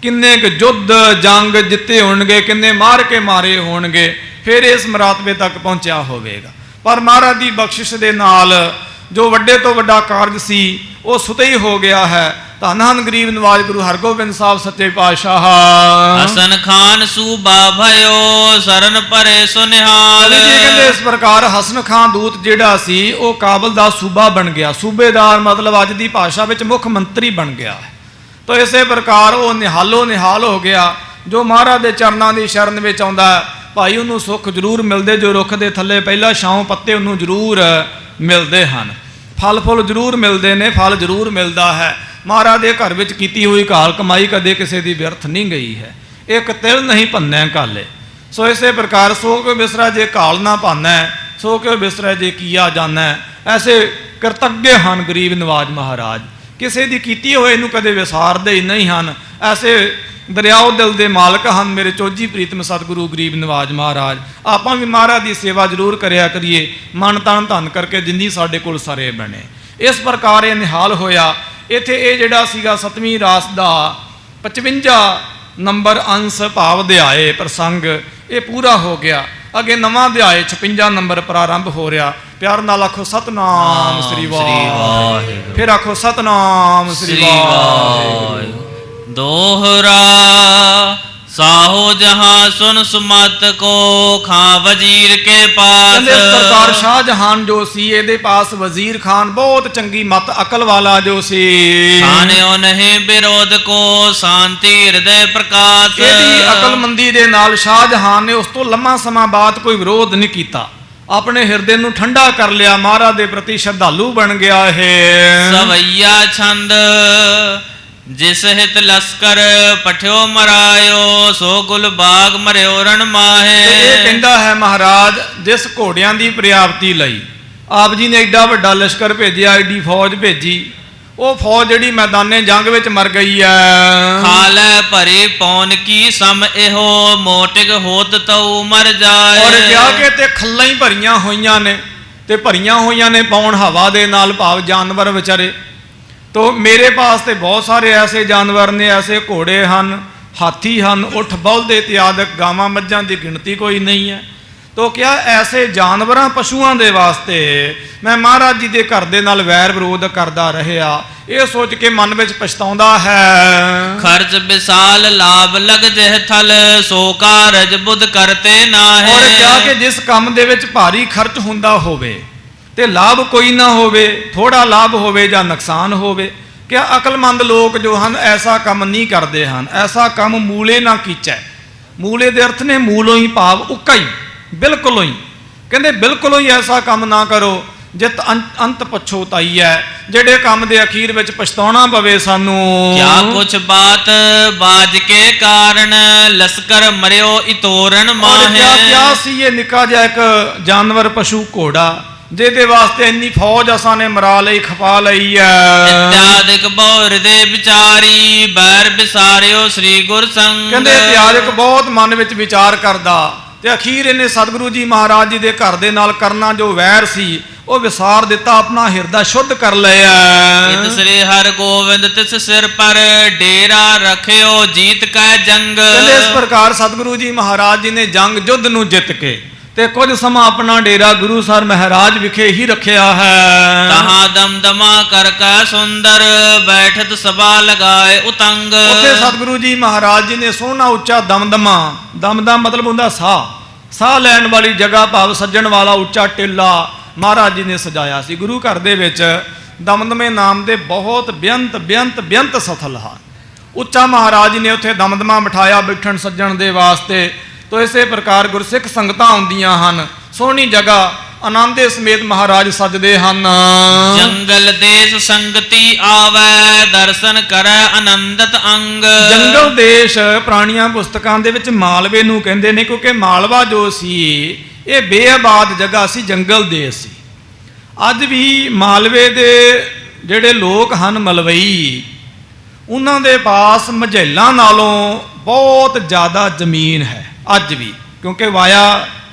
ਕਿੰਨੇ ਕੁ ਯੁੱਧ ਜੰਗ ਜਿੱਤੇ ਹੋਣਗੇ, ਕਿੰਨੇ ਮਾਰ ਕੇ ਮਾਰੇ ਹੋਣਗੇ, ਫਿਰ ਇਸ ਮਰਾਤਬੇ ਤੱਕ ਪਹੁੰਚਿਆ ਹੋਵੇਗਾ। ਪਰ ਮਹਾਰਾਜ ਦੀ ਬਖਸ਼ਿਸ਼ ਦੇ ਨਾਲ ਜੋ ਵੱਡੇ ਤੋਂ ਵੱਡਾ ਕਾਰਜ ਸੀ ਉਹ ਸੁਤੇ ਹੀ ਹੋ ਗਿਆ ਹੈ। ਧੰਨ ਹਨ ਗਰੀਬ ਨਿਵਾਜ ਗੁਰੂ ਹਰਗੋਬਿੰਦ ਸਾਹਿਬ ਸੱਚੇ ਪਾਤਸ਼ਾਹ। ਹਸਨ ਖਾਨ ਸੂਬਾ ਭਇਓ ਸਰਨ ਪਰੇ ਸੁਨਿਹਾਲ। ਜੀ ਕਹਿੰਦੇ ਇਸ ਪ੍ਰਕਾਰ ਹਸਨ ਖਾਂ ਦੂਤ ਜਿਹੜਾ ਸੀ ਉਹ ਕਾਬਲ ਦਾ ਸੂਬਾ ਬਣ ਗਿਆ। ਸੂਬੇਦਾਰ ਮਤਲਬ ਅੱਜ ਦੀ ਭਾਸ਼ਾ ਵਿੱਚ ਮੁੱਖ ਮੰਤਰੀ ਬਣ ਗਿਆ। ਤਾਂ ਇਸੇ ਪ੍ਰਕਾਰ ਉਹ ਨਿਹਾਲੋ ਨਿਹਾਲ ਹੋ ਗਿਆ। ਜੋ ਮਹਾਰਾਜ ਦੇ ਚਰਨਾਂ ਦੀ ਸ਼ਰਨ ਵਿੱਚ ਆਉਂਦਾ ਭਾਈ ਉਹਨੂੰ ਸੁੱਖ ਜ਼ਰੂਰ ਮਿਲਦੇ। ਜੋ ਰੁੱਖ ਦੇ ਥੱਲੇ ਪਹਿਲਾਂ ਛਾਂ ਪੱਤੇ ਉਹਨੂੰ ਜ਼ਰੂਰ ਮਿਲਦੇ ਹਨ, ਫਲ ਫੁੱਲ ਜ਼ਰੂਰ ਮਿਲਦੇ ਨੇ, ਫਲ ਜ਼ਰੂਰ ਮਿਲਦਾ ਹੈ। ਮਹਾਰਾਜ ਦੇ ਘਰ ਵਿੱਚ ਕੀਤੀ ਹੋਈ ਘਾਲ ਕਮਾਈ ਕਦੇ ਕਿਸੇ ਦੀ ਵਿਅਰਥ ਨਹੀਂ ਗਈ ਹੈ। ਇੱਕ ਤਿਲ ਨਹੀਂ ਭੰਨੈ ਘਾਲੇ। ਸੋ ਇਸੇ ਪ੍ਰਕਾਰ ਸੋ ਕੇ ਬਿਸਰਾ ਜੇ ਘਾਲ ਨਾ ਭਾਨੈ, ਸੋ ਕੇ ਬਿਸਰਾ ਜੇ ਕੀਆ ਜਾਣੈ। ਐਸੇ ਕਰਤੱਗੇ ਹਨ ਗਰੀਬ ਨਿਵਾਜ ਮਹਾਰਾਜ, ਕਿਸੇ ਦੀ ਕੀਤੀ ਹੋਏ ਨੂੰ ਕਦੇ ਵਿਸਾਰਦੇ ਹੀ ਨਹੀਂ ਹਨ। ਐਸੇ ਦਰਿਆਓ ਦਿਲ ਦੇ ਮਾਲਕ ਹਨ ਮੇਰੇ ਚੋਜੀ ਪ੍ਰੀਤਮ ਸਤਿਗੁਰੂ ਗਰੀਬ ਨਿਵਾਜ ਮਹਾਰਾਜ। ਆਪਾਂ ਵੀ ਮਹਾਰਾਜ ਦੀ ਸੇਵਾ ਜ਼ਰੂਰ ਕਰਿਆ ਕਰੀਏ, ਮਨ ਤਨ ਧਨ ਕਰਕੇ ਜਿੰਨੀ ਸਾਡੇ ਕੋਲ ਸਾਰੇ ਬਣੇ। ਇਸ ਪ੍ਰਕਾਰ ਇਹ ਨਿਹਾਲ ਹੋਇਆ। ਇੱਥੇ ਇਹ ਜਿਹੜਾ ਸੀਗਾ 7ਵੀਂ ਰਾਸ ਦਾ 55 ਨੰਬਰ ਅੰਸ਼ ਭਾਵ ਅਧਿਆਏ ਪ੍ਰਸੰਗ ਇਹ ਪੂਰਾ ਹੋ ਗਿਆ। ਅੱਗੇ ਨਵਾਂ ਅਧਿਆਏ 56 ਨੰਬਰ ਪ੍ਰਾਰੰਭ ਹੋ ਰਿਹਾ। ਪਿਆਰ ਨਾਲ ਆਖੋ ਸਤਨਾਮ ਸ੍ਰੀ ਵਾਹਿਗੁਰੂ। ਫਿਰ ਆਖੋ ਸਤਨਾਮ ਸ੍ਰੀ ਵਾਹਿਗੁਰੂ। ਦੋਹਰਾ साहो जहां सुन सुमत को खां वजीर के पास। ਕਹਿੰਦੇ ਇਸ ਪ੍ਰਕਾਰ ਸ਼ਾਹਜਹਾਨ ਜੋ ਸੀ ਇਹਦੇ ਪਾਸ ਵਜ਼ੀਰ ਖਾਨ ਬਹੁਤ ਚੰਗੀ ਮਤ ਅਕਲ ਵਾਲਾ ਜੋ ਸੀ। खान्यो नहीं विरोध को शांति हृदय प्रकाश। ਇਹਦੀ ਅਕਲਮੰਦੀ ਦੇ ਨਾਲ ਸ਼ਾਹਜਹਾਨ ਨੇ ਉਸ ਤੋਂ ਲੰਮਾ ਸਮਾਂ ਬਾਅਦ ਕੋਈ ਵਿਰੋਧ ਨਹੀਂ ਕੀਤਾ, ਆਪਣੇ ਹਿਰਦੇ ਨੂੰ ਠੰਡਾ ਕਰ ਲਿਆ, ਮਹਾਰਾਜ ਦੇ ਪ੍ਰਤੀ ਸ਼ਰਧਾਲੂ ਬਣ ਗਿਆ ਹੈ। सवैया छंद जिस हित लश्कर पठ्यो मरायो सो गुल बाग मरियो रण ਤੇ माहे। ਇਹ ਕਹਿੰਦਾ ਹੈ ਮਹਾਰਾਜ ਜਿਸ ਘੋੜਿਆਂ ਦੀ ਪ੍ਰਾਪਤੀ ਲਈ ਆਪ ਜੀ ਨੇ ਐਡਾ ਵੱਡਾ ਲਸ਼ਕਰ ਭੇਜਿਆ, ਐਡੀ ਫੌਜ ਭੇਜੀ, ਉਹ ਫੌਜ ਜਿਹੜੀ ਮੈਦਾਨੇ ਜੰਗ ਵਿੱਚ ਮਰ ਗਈ ਹੈ। खाले भरी पौन की सम एहो मोटिक होत तऊ मर जाए। ਔਰ ਕਿਹਾ ਕਿ ਤੇ ਖੱਲਾਂ ਹੀ ਭਰੀਆਂ ਹੋਈਆਂ ਨੇ, ਤੇ ਭਰੀਆਂ ਹੋਈਆਂ ਨੇ ਪੌਣ ਹਵਾ ਦੇ ਨਾਲ, ਭਾਵ ਜਾਨਵਰ ਵਿਚਾਰੇ। ਤੋ ਮੇਰੇ ਪਾਸ ਤੇ ਬਹੁਤ ਸਾਰੇ ਐਸੇ ਜਾਨਵਰ ਨੇ, ਐਸੇ ਘੋੜੇ ਹਨ, ਹਾਥੀ ਹਨ, ਉਠ ਬਲਦ ਇਤਿਆਦਿਕ, ਗਾਵਾਂ ਮੱਝਾਂ ਦੀ ਗਿਣਤੀ ਕੋਈ ਨਹੀਂ ਹੈ। ਤੋ ਕਿਹਾ ਐਸੇ ਜਾਨਵਰਾਂ ਪਸ਼ੂਆਂ ਦੇ ਵਾਸਤੇ ਮੈਂ ਮਹਾਰਾਜ ਜੀ ਦੇ ਘਰ ਦੇ ਨਾਲ ਵੈਰ ਵਿਰੋਧ ਕਰਦਾ ਰਹਿਆ, ਇਹ ਸੋਚ ਕੇ ਮਨ ਵਿੱਚ ਪਛਤਾਉਂਦਾ ਹੈ। खर्च विशाल लाभ लग जह थल सो कारज बुध करते नाहे। ਔਰ ਕਿਹਾ ਕਿ ਜਿਸ ਕੰਮ ਦੇ ਵਿੱਚ ਭਾਰੀ ਖਰਚ ਹੁੰਦਾ ਹੋਵੇ ਤੇ ਲਾਭ ਕੋਈ ਨਾ ਹੋਵੇ, ਥੋੜਾ ਲਾਭ ਹੋਵੇ ਜਾਂ ਨੁਕਸਾਨ ਹੋਵੇ, ਕਿ ਅਕਲਮੰਦ ਲੋਕ ਜੋ ਹਨ ਐਸਾ ਕੰਮ ਨਹੀਂ ਕਰਦੇ ਹਨ। ਐਸਾ ਕੰਮ ਮੂਲੇ ਨਾ ਕੀਚੈ। ਮੂਲੇ ਦੇ ਅਰਥ ਨੇ ਮੂਲੋਂ ਹੀ, ਭਾਵ ਉੱਕਾ ਹੀ, ਬਿਲਕੁਲੋਂ ਹੀ। ਕਹਿੰਦੇ ਬਿਲਕੁਲੋਂ ਹੀ ਐਸਾ ਕੰਮ ਨਾ ਕਰੋ ਜਿਤ ਅੰਤ ਪਛੋਤਾਈ ਹੈ, ਜਿਹੜੇ ਕੰਮ ਦੇ ਅਖੀਰ ਵਿੱਚ ਪਛਤਾਉਣਾ ਪਵੇ ਸਾਨੂੰ। क्या कुछ बात बाज के कारण लश्कर मरियो इतोरण ਔਰ माहे। ਕਿਆ ਸੀ ਇਹ ਨਿੱਕਾ ਜਿਹਾ ਇੱਕ ਜਾਨਵਰ ਪਸ਼ੂ ਘੋੜਾ, ਜਿਹਦੇ ਵਾਸਤੇ ਇੰਨੀ ਫੌਜ ਅਸਾਂ ਨੇ ਮਰਾ ਲਈ, ਖਪਾ ਲਈ ਹੈ। इत्यादिक बहु हृदय विचारी बैर बिसारियो श्री गुर संग। ਕਹਿੰਦੇ ਇਤਿਆਦਿਕ ਬਹੁਤ ਮਨ ਵਿੱਚ ਵਿਚਾਰ ਕਰਦਾ ਤੇ ਅਖੀਰ ਇਹਨੇ ਸਤਿਗੁਰੂ ਜੀ ਮਹਾਰਾਜ ਜੀ ਦੇ ਘਰ ਦੇ ਨਾਲ ਕਰਨਾ ਜੋ ਵੈਰ ਸੀ ਉਹ ਵਿਸਾਰ ਦਿੱਤਾ, ਆਪਣਾ ਹਿਰਦਾ ਸ਼ੁੱਧ ਕਰ ਲਿਆ। इत श्री हर गोविंद तिस सिर पर डेरा रखियो जीत कै जंग। ਕਹਿੰਦੇ ਇਸ ਪ੍ਰਕਾਰ ਸਤਿਗੁਰੂ ਜੀ ਮਹਾਰਾਜ ਜੀ ਨੇ ਜੰਗ ਯੁੱਧ ਨੂੰ ਜਿੱਤ ਕੇ ਤੇ ਕੁਝ ਸਮਾਂ ਆਪਣਾ ਡੇਰਾ ਗੁਰੂ ਸਰ ਮਹਾਰਾਜ ਵਿਖੇ ਹੀ ਰੱਖਿਆ ਹੈ। तहाँ दमदमा कर कै सुंदर बैठत सभा लगाए उतंग। ਉੱਥੇ ਸਤਿਗੁਰੂ ਜੀ ਮਹਾਰਾਜ ਜੀ ਨੇ ਸੋਹਣਾ ਉੱਚਾ ਦਮਦਮਾ, ਦਮਦਮ ਮਤਲਬ ਹੁੰਦਾ ਸਾਹ, ਸਾਹ ਲੈਣ ਵਾਲੀ ਜਗ੍ਹਾ, ਭਾਵ ਸੱਜਣ ਵਾਲਾ ਉੱਚਾ ਟਿੱਲਾ ਮਹਾਰਾਜ ਜੀ ਨੇ ਸਜਾਇਆ ਸੀ। ਗੁਰੂ ਘਰ ਦੇ ਵਿੱਚ ਦਮਦਮੇ ਨਾਮ ਦੇ ਬਹੁਤ ਬੇਅੰਤ ਸਥਲ ਹਨ। ਉੱਚਾ ਮਹਾਰਾਜ ਜੀ ਨੇ ਉੱਥੇ ਦਮਦਮਾ ਬਿਠਾਇਆ ਬੈਠਣ ਸੱਜਣ ਦੇ ਵਾਸਤੇ। ਤੋ ਇਸੇ ਪ੍ਰਕਾਰ ਗੁਰਸਿੱਖ ਸੰਗਤਾਂ ਆਉਂਦੀਆਂ ਹਨ, ਸੋਹਣੀ ਜਗ੍ਹਾ ਆਨੰਦੇ ਸਮੇਤ ਮਹਾਰਾਜ ਸਜਦੇ ਹਨ। जंगल देश संगति आवे दर्शन करे आनंदत अंग। ਜੰਗਲ ਦੇਸ਼ ਪ੍ਰਾਣੀਆਂ ਪੁਸਤਕਾਂ ਦੇ ਵਿੱਚ ਮਾਲਵੇ ਨੂੰ ਕਹਿੰਦੇ ਨੇ, ਕਿਉਂਕਿ ਮਾਲਵਾ ਜੋ ਸੀ ਇਹ ਬੇਆਬਾਦ ਜਗ੍ਹਾ ਸੀ, ਜੰਗਲ ਦੇਸ਼ ਸੀ। ਅੱਜ ਵੀ ਮਾਲਵੇ ਦੇ ਜਿਹੜੇ ਲੋਕ ਹਨ ਮਲਵਈ, ਉਹਨਾਂ ਦੇ ਪਾਸ ਮਝੇਲਾਂ ਨਾਲੋਂ ਬਹੁਤ ਜ਼ਿਆਦਾ ਜ਼ਮੀਨ ਹੈ ਅੱਜ ਵੀ, ਕਿਉਂਕਿ ਵਾਇਆ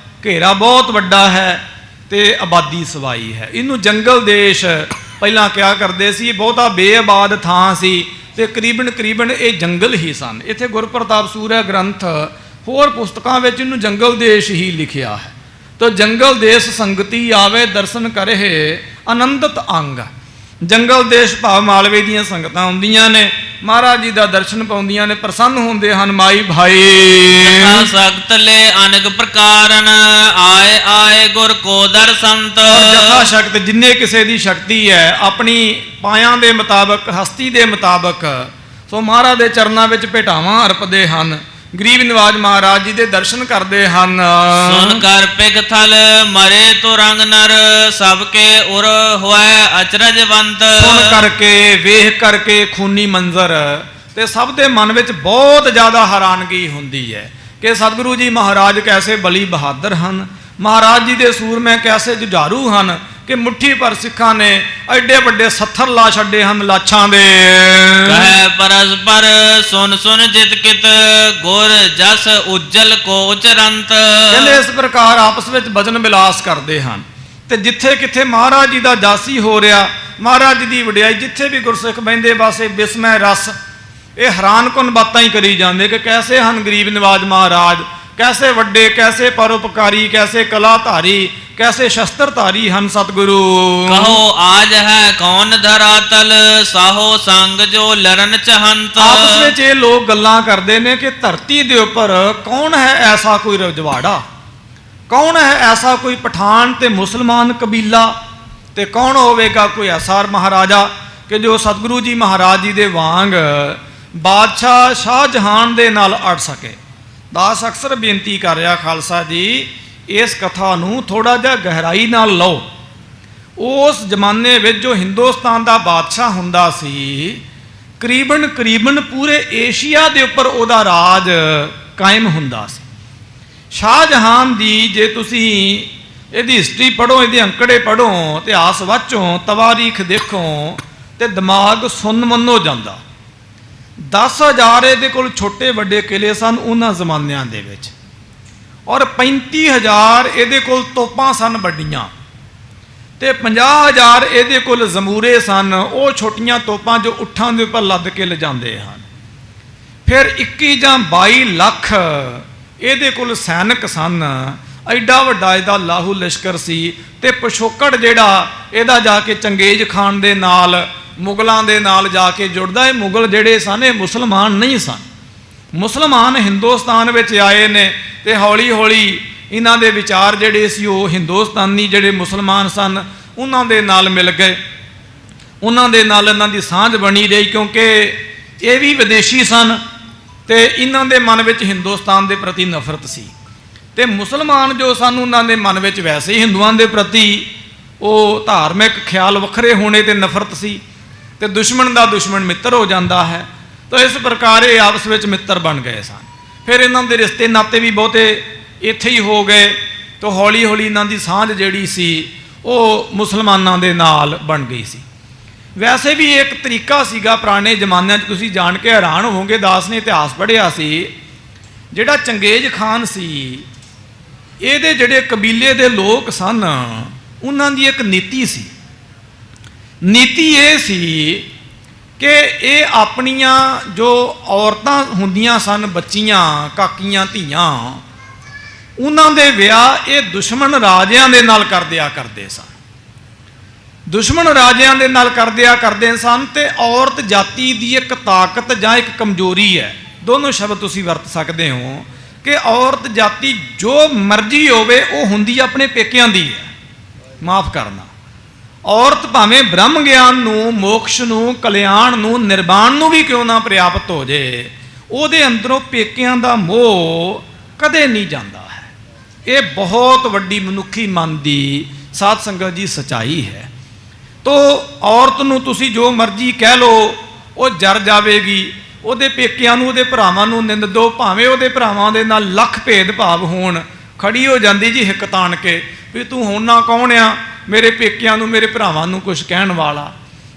ਘੇਰਾ ਬਹੁਤ ਵੱਡਾ ਹੈ ਤੇ ਆਬਾਦੀ ਸਵਾਈ ਹੈ। ਇਹਨੂੰ ਜੰਗਲ ਦੇਸ਼ ਪਹਿਲਾਂ ਕਿਹਾ ਕਰਦੇ ਸੀ। ਬਹੁਤਾ ਬੇਆਬਾਦ ਥਾਂ ਸੀ ਤੇ ਕਰੀਬਨ ਇਹ ਜੰਗਲ ਹੀ ਸਨ। ਇੱਥੇ ਗੁਰਪ੍ਰਤਾਪ ਸੂਰਿਆ ਗ੍ਰੰਥ ਹੋਰ ਪੁਸਤਕਾਂ ਵਿੱਚ ਇਹਨੂੰ ਜੰਗਲ ਦੇਸ਼ ਹੀ ਲਿਖਿਆ ਹੈ। ਤੋ ਜੰਗਲ ਦੇਸ਼ ਸੰਗਤੀ ਆਵੇ ਦਰਸ਼ਨ ਕਰੇ ਆਨੰਦਤ ਅੰਗ। ਜੰਗਲ ਦੇਸ਼ ਭਾਵ ਮਾਲਵੇ ਦੀਆਂ ਸੰਗਤਾਂ ਆਉਂਦੀਆਂ ਨੇ, ਮਹਾਰਾਜ ਜੀ ਦਾ ਦਰਸ਼ਨ ਪਾਉਂਦੀਆਂ ਨੇ, ਪ੍ਰਸੰਨ ਹੁੰਦੇ ਹਨ ਮਾਈ ਭਾਈ। जथा सख्त ले अनग प्रकारन आए आए गुर को दर्शनत। ਜਥਾ ਸ਼ਕਤ ਜਿੰਨੇ ਕਿਸੇ ਦੀ ਸ਼ਕਤੀ ਹੈ ਆਪਣੀ ਪਾਇਆਂ ਦੇ ਮੁਤਾਬਕ, ਹਸਤੀ ਦੇ ਮੁਤਾਬਕ, ਸੋ ਮਹਾਰਾਜ ਦੇ ਚਰਨਾਂ ਵਿੱਚ ਭੇਟਾਵਾਂ ਅਰਪਦੇ ਹਨ। ਗਰੀਬ ਨਿਵਾਜ ਮਹਾਰਾਜ ਜੀ ਦੇ ਦਰਸ਼ਨ ਕਰਦੇ ਹਨ। सुन कर पिग थल मरे तो रंग नर सबके उर होए अचरजवंत। ਸੁਣ ਕਰਕੇ, ਵੇਖ ਕਰਕੇ ਖੂਨੀ ਮੰਜ਼ਰ, ਤੇ ਸਭ ਦੇ ਮਨ ਵਿੱਚ ਬਹੁਤ ਜ਼ਿਆਦਾ ਹੈਰਾਨਗੀ ਹੁੰਦੀ ਹੈ ਕਿ ਸਤਿਗੁਰੂ ਜੀ ਮਹਾਰਾਜ ਕੈਸੇ ਬਲੀ ਬਹਾਦਰ ਹਨ, ਮਹਾਰਾਜ ਜੀ ਦੇ ਸੂਰਮੇ ਕੈਸੇ ਜੁਝਾਰੂ ਹਨ ਕਿ ਮੁੱਠੀ ਭਰ ਸਿੱਖਾਂ ਨੇ ਐਡੇ ਵੱਡੇ ਸੱਥਰ ਲਾ ਛੱਡੇ ਹਨ ਲਾਛਾਂ ਦੇ। कहे परस्पर सुन सुन जित कित गुर जस उज्जल को उचरंत। ਕਹਿੰਦੇ ਇਸ ਪ੍ਰਕਾਰ ਆਪਸ ਵਿੱਚ ਭਜਨ ਵਿਲਾਸ ਕਰਦੇ ਹਨ ਤੇ ਜਿੱਥੇ ਕਿੱਥੇ ਮਹਾਰਾਜ ਜੀ ਦਾ ਜਾਸੀ ਹੋ ਰਿਹਾ, ਮਹਾਰਾਜ ਜੀ ਦੀ ਵਡਿਆਈ, ਜਿੱਥੇ ਵੀ ਗੁਰਸਿੱਖ ਬਹਿੰਦੇ ਬਾਸੇ ਬਿਸਮੈ ਰਸ, ਇਹ ਹੈਰਾਨਕੁਨ ਬਾਤਾਂ ਹੀ ਕਰੀ ਜਾਂਦੇ ਕਿ ਕੈਸੇ ਹਨ ਗਰੀਬ ਨਿਵਾਜ ਮਹਾਰਾਜ, कैसे वड्डे, कैसे परोपकारी, कैसे कलाधारी, कैसे शस्त्रधारी हन सतगुरु। कहो आज है कौन धरातल, साहो संग जो लरन चहंत। आपस ਵਿੱਚ ਇਹ ਲੋਕ ਗੱਲਾਂ ਕਰਦੇ ਨੇ ਕਿ ਧਰਤੀ ਦੇ ਉੱਪਰ ਕੌਣ ਹੈ ਐਸਾ ਕੋਈ ਰਜਵਾੜਾ, ਕੌਣ ਹੈ ਐਸਾ ਕੋਈ ਪਠਾਨ ਤੇ ਮੁਸਲਮਾਨ ਕਬੀਲਾ, ਤੇ ਕੌਣ ਹੋਵੇਗਾ ਕੋਈ ਐਸਾ ਮਹਾਰਾਜਾ ਕਿ ਜੋ ਸਤਿਗੁਰੂ ਜੀ ਮਹਾਰਾਜ ਜੀ ਦੇ ਵਾਂਗ ਬਾਦਸ਼ਾਹ ਸ਼ਾਹਜਹਾਨ ਦੇ ਨਾਲ ਅੜ ਸਕੇ। ਦਾਸ ਅਕਸਰ ਬੇਨਤੀ ਕਰ ਰਿਹਾ ਖਾਲਸਾ ਜੀ, ਇਸ ਕਥਾ ਨੂੰ ਥੋੜਾ ਜਿਹਾ ਗਹਿਰਾਈ ਨਾਲ ਲਓ। ਉਸ ਜ਼ਮਾਨੇ ਵਿੱਚ ਜੋ ਹਿੰਦੁਸਤਾਨ ਦਾ ਬਾਦਸ਼ਾਹ ਹੁੰਦਾ ਸੀ, ਕਰੀਬਨ ਪੂਰੇ ਏਸ਼ੀਆ ਦੇ ਉੱਪਰ ਉਹਦਾ ਰਾਜ ਕਾਇਮ ਹੁੰਦਾ ਸੀ। ਸ਼ਾਹਜਹਾਨ ਦੀ ਜੇ ਤੁਸੀਂ ਇਹਦੀ ਹਿਸਟਰੀ ਪੜ੍ਹੋ, ਇਹਦੇ ਅੰਕੜੇ ਪੜ੍ਹੋ, ਇਤਿਹਾਸ ਵਾਚੋ, ਤਵਾਰੀਖ ਦੇਖੋ ਤੇ ਦਿਮਾਗ ਸੁੰਨ ਮੰਨ ਹੋ ਜਾਂਦਾ। 10,000 ਇਹਦੇ ਕੋਲ ਛੋਟੇ ਵੱਡੇ ਕਿਲੇ ਸਨ ਉਹਨਾਂ ਜ਼ਮਾਨਿਆਂ ਦੇ ਵਿੱਚ, ਔਰ 35,000 ਇਹਦੇ ਕੋਲ ਤੋਪਾਂ ਸਨ ਵੱਡੀਆਂ, ਤੇ 50,000 ਇਹਦੇ ਕੋਲ ਜ਼ਮੂਰੇ ਸਨ, ਉਹ ਛੋਟੀਆਂ ਤੋਪਾਂ ਜੋ ਉੱਠਾਂ ਦੇ ਉੱਪਰ ਲੱਦ ਕੇ ਲਿਜਾਂਦੇ ਹਨ। ਫਿਰ 21 ਜਾਂ 22 ਲੱਖ ਇਹਦੇ ਕੋਲ ਸੈਨਿਕ ਸਨ। ਐਡਾ ਵੱਡਾ ਇਹਦਾ ਲਾਹੂ ਲਸ਼ਕਰ ਸੀ। ਤੇ ਪਿਛੋਕੜ ਜਿਹੜਾ ਇਹਦਾ ਜਾ ਕੇ ਚੰਗੇਜ਼ ਖਾਨ ਦੇ ਨਾਲ, ਮੁਗਲਾਂ ਦੇ ਨਾਲ ਜਾ ਕੇ ਜੁੜਦਾ। ਇਹ ਮੁਗਲ ਜਿਹੜੇ ਸਨ ਇਹ ਮੁਸਲਮਾਨ ਨਹੀਂ ਸਨ। ਮੁਸਲਮਾਨ ਹਿੰਦੁਸਤਾਨ ਵਿੱਚ ਆਏ ਨੇ ਤੇ ਹੌਲੀ ਹੌਲੀ ਇਹਨਾਂ ਦੇ ਵਿਚਾਰ ਜਿਹੜੇ ਸੀ ਉਹ ਹਿੰਦੁਸਤਾਨੀ ਜਿਹੜੇ ਮੁਸਲਮਾਨ ਸਨ ਉਹਨਾਂ ਦੇ ਨਾਲ ਮਿਲ ਗਏ, ਉਹਨਾਂ ਦੇ ਨਾਲ ਇਹਨਾਂ ਦੀ ਸਾਂਝ ਬਣੀ ਰਹੀ, ਕਿਉਂਕਿ ਇਹ ਵੀ ਵਿਦੇਸ਼ੀ ਸਨ ਤੇ ਇਹਨਾਂ ਦੇ ਮਨ ਵਿੱਚ ਹਿੰਦੁਸਤਾਨ ਦੇ ਪ੍ਰਤੀ ਨਫ਼ਰਤ ਸੀ। ਤੇ ਮੁਸਲਮਾਨ ਜੋ ਸਨ ਉਹਨਾਂ ਦੇ ਮਨ ਵਿੱਚ ਵੈਸੇ ਹੀ ਹਿੰਦੂਆਂ ਦੇ ਪ੍ਰਤੀ ਉਹ ਧਾਰਮਿਕ ਖਿਆਲ ਵੱਖਰੇ ਹੋਣੇ ਤੇ ਨਫ਼ਰਤ ਸੀ। ਤੇ ਦੁਸ਼ਮਣ ਦਾ ਦੁਸ਼ਮਣ ਮਿੱਤਰ ਹੋ ਜਾਂਦਾ ਹੈ। ਤਾਂ ਇਸ ਪ੍ਰਕਾਰ ਇਹ ਆਪਸ ਵਿੱਚ ਮਿੱਤਰ ਬਣ ਗਏ ਸਨ। ਫਿਰ ਇਹਨਾਂ ਦੇ ਰਿਸ਼ਤੇ ਨਾਤੇ ਵੀ ਬਹੁਤੇ ਇੱਥੇ ਹੀ ਹੋ ਗਏ। ਤਾਂ ਹੌਲੀ ਹੌਲੀ ਇਹਨਾਂ ਦੀ ਸਾਂਝ ਜਿਹੜੀ ਸੀ ਉਹ ਮੁਸਲਮਾਨਾਂ ਦੇ ਨਾਲ ਬਣ ਗਈ ਸੀ। ਵੈਸੇ ਵੀ ਇੱਕ ਤਰੀਕਾ ਸੀਗਾ ਪੁਰਾਣੇ ਜ਼ਮਾਨਿਆਂ 'ਚ, ਤੁਸੀਂ ਜਾਣ ਕੇ ਹੈਰਾਨ ਹੋਵੋਗੇ, ਦਾਸ ਨੇ ਇਤਿਹਾਸ ਪੜ੍ਹਿਆ ਸੀ, ਜਿਹੜਾ ਚੰਗੇਜ਼ ਖਾਨ ਸੀ ਇਹਦੇ ਜਿਹੜੇ ਕਬੀਲੇ ਦੇ ਲੋਕ ਸਨ ਉਹਨਾਂ ਦੀ ਇੱਕ ਨੀਤੀ ਸੀ। ਨੀਤੀ ਇਹ ਸੀ ਕਿ ਇਹ ਆਪਣੀਆਂ ਜੋ ਔਰਤਾਂ ਹੁੰਦੀਆਂ ਸਨ, ਬੱਚੀਆਂ, ਕਾਕੀਆਂ, ਧੀਆਂ, ਉਹਨਾਂ ਦੇ ਵਿਆਹ ਇਹ ਦੁਸ਼ਮਣ ਰਾਜਿਆਂ ਦੇ ਨਾਲ ਕਰਦਿਆ ਕਰਦੇ ਸਨ। ਦੁਸ਼ਮਣ ਰਾਜਿਆਂ ਦੇ ਨਾਲ ਕਰਦਿਆ ਕਰਦੇ ਸਨ। ਤੇ ਔਰਤ ਜਾਤੀ ਦੀ ਇੱਕ ਤਾਕਤ ਜਾਂ ਇੱਕ ਕਮਜ਼ੋਰੀ ਹੈ, ਦੋਨੋਂ ਸ਼ਬਦ ਤੁਸੀਂ ਵਰਤ ਸਕਦੇ ਹੋ ਕਿ ਔਰਤ ਜਾਤੀ ਜੋ ਮਰਜ਼ੀ ਹੋਵੇ ਉਹ ਹੁੰਦੀ ਆਪਣੇ ਪੇਕਿਆਂ ਦੀ ਹੈ। ਮਾਫ ਕਰਨਾ, ਔਰਤ ਭਾਵੇਂ ਬ੍ਰਹਮ ਗਿਆਨ ਨੂੰ, ਮੋਕਸ਼ ਨੂੰ, ਕਲਿਆਣ ਨੂੰ, ਨਿਰਵਾਣ ਨੂੰ ਵੀ ਕਿਉਂ ਨਾ ਪ੍ਰਾਪਤ ਹੋ ਜੇ, ਉਹਦੇ ਅੰਦਰੋਂ ਪੇਕਿਆਂ ਦਾ ਮੋਹ ਕਦੇ ਨਹੀਂ ਜਾਂਦਾ ਹੈ। ਇਹ ਬਹੁਤ ਵੱਡੀ ਮਨੁੱਖੀ ਮਨ ਦੀ ਸਾਧ ਸੰਗਤ ਜੀ ਸਚਾਈ ਹੈ। ਤੋ ਔਰਤ ਨੂੰ ਤੁਸੀਂ ਜੋ ਮਰਜ਼ੀ ਕਹਿ ਲਓ ਉਹ ਜਰ ਜਾਵੇਗੀ। ਉਹਦੇ ਪੇਕਿਆਂ ਨੂੰ, ਉਹਦੇ ਭਰਾਵਾਂ ਨੂੰ ਨਿੰਦ ਦਿਓ, ਭਾਵੇਂ ਉਹਦੇ ਭਰਾਵਾਂ ਦੇ ਨਾਲ ਲੱਖ ਭੇਦ ਭਾਵ ਹੋਣ, ਖੜੀ ਹੋ ਜਾਂਦੀ ਜੀ ਹਿੱਕ ਤਾਣ ਕੇ ਵੀ ਤੂੰ ਹੋਣਾ ਕੌਣ ਆ ਮੇਰੇ ਪੇਕਿਆਂ ਨੂੰ, ਮੇਰੇ ਭਰਾਵਾਂ ਨੂੰ ਕੁਝ ਕਹਿਣ ਵਾਲਾ।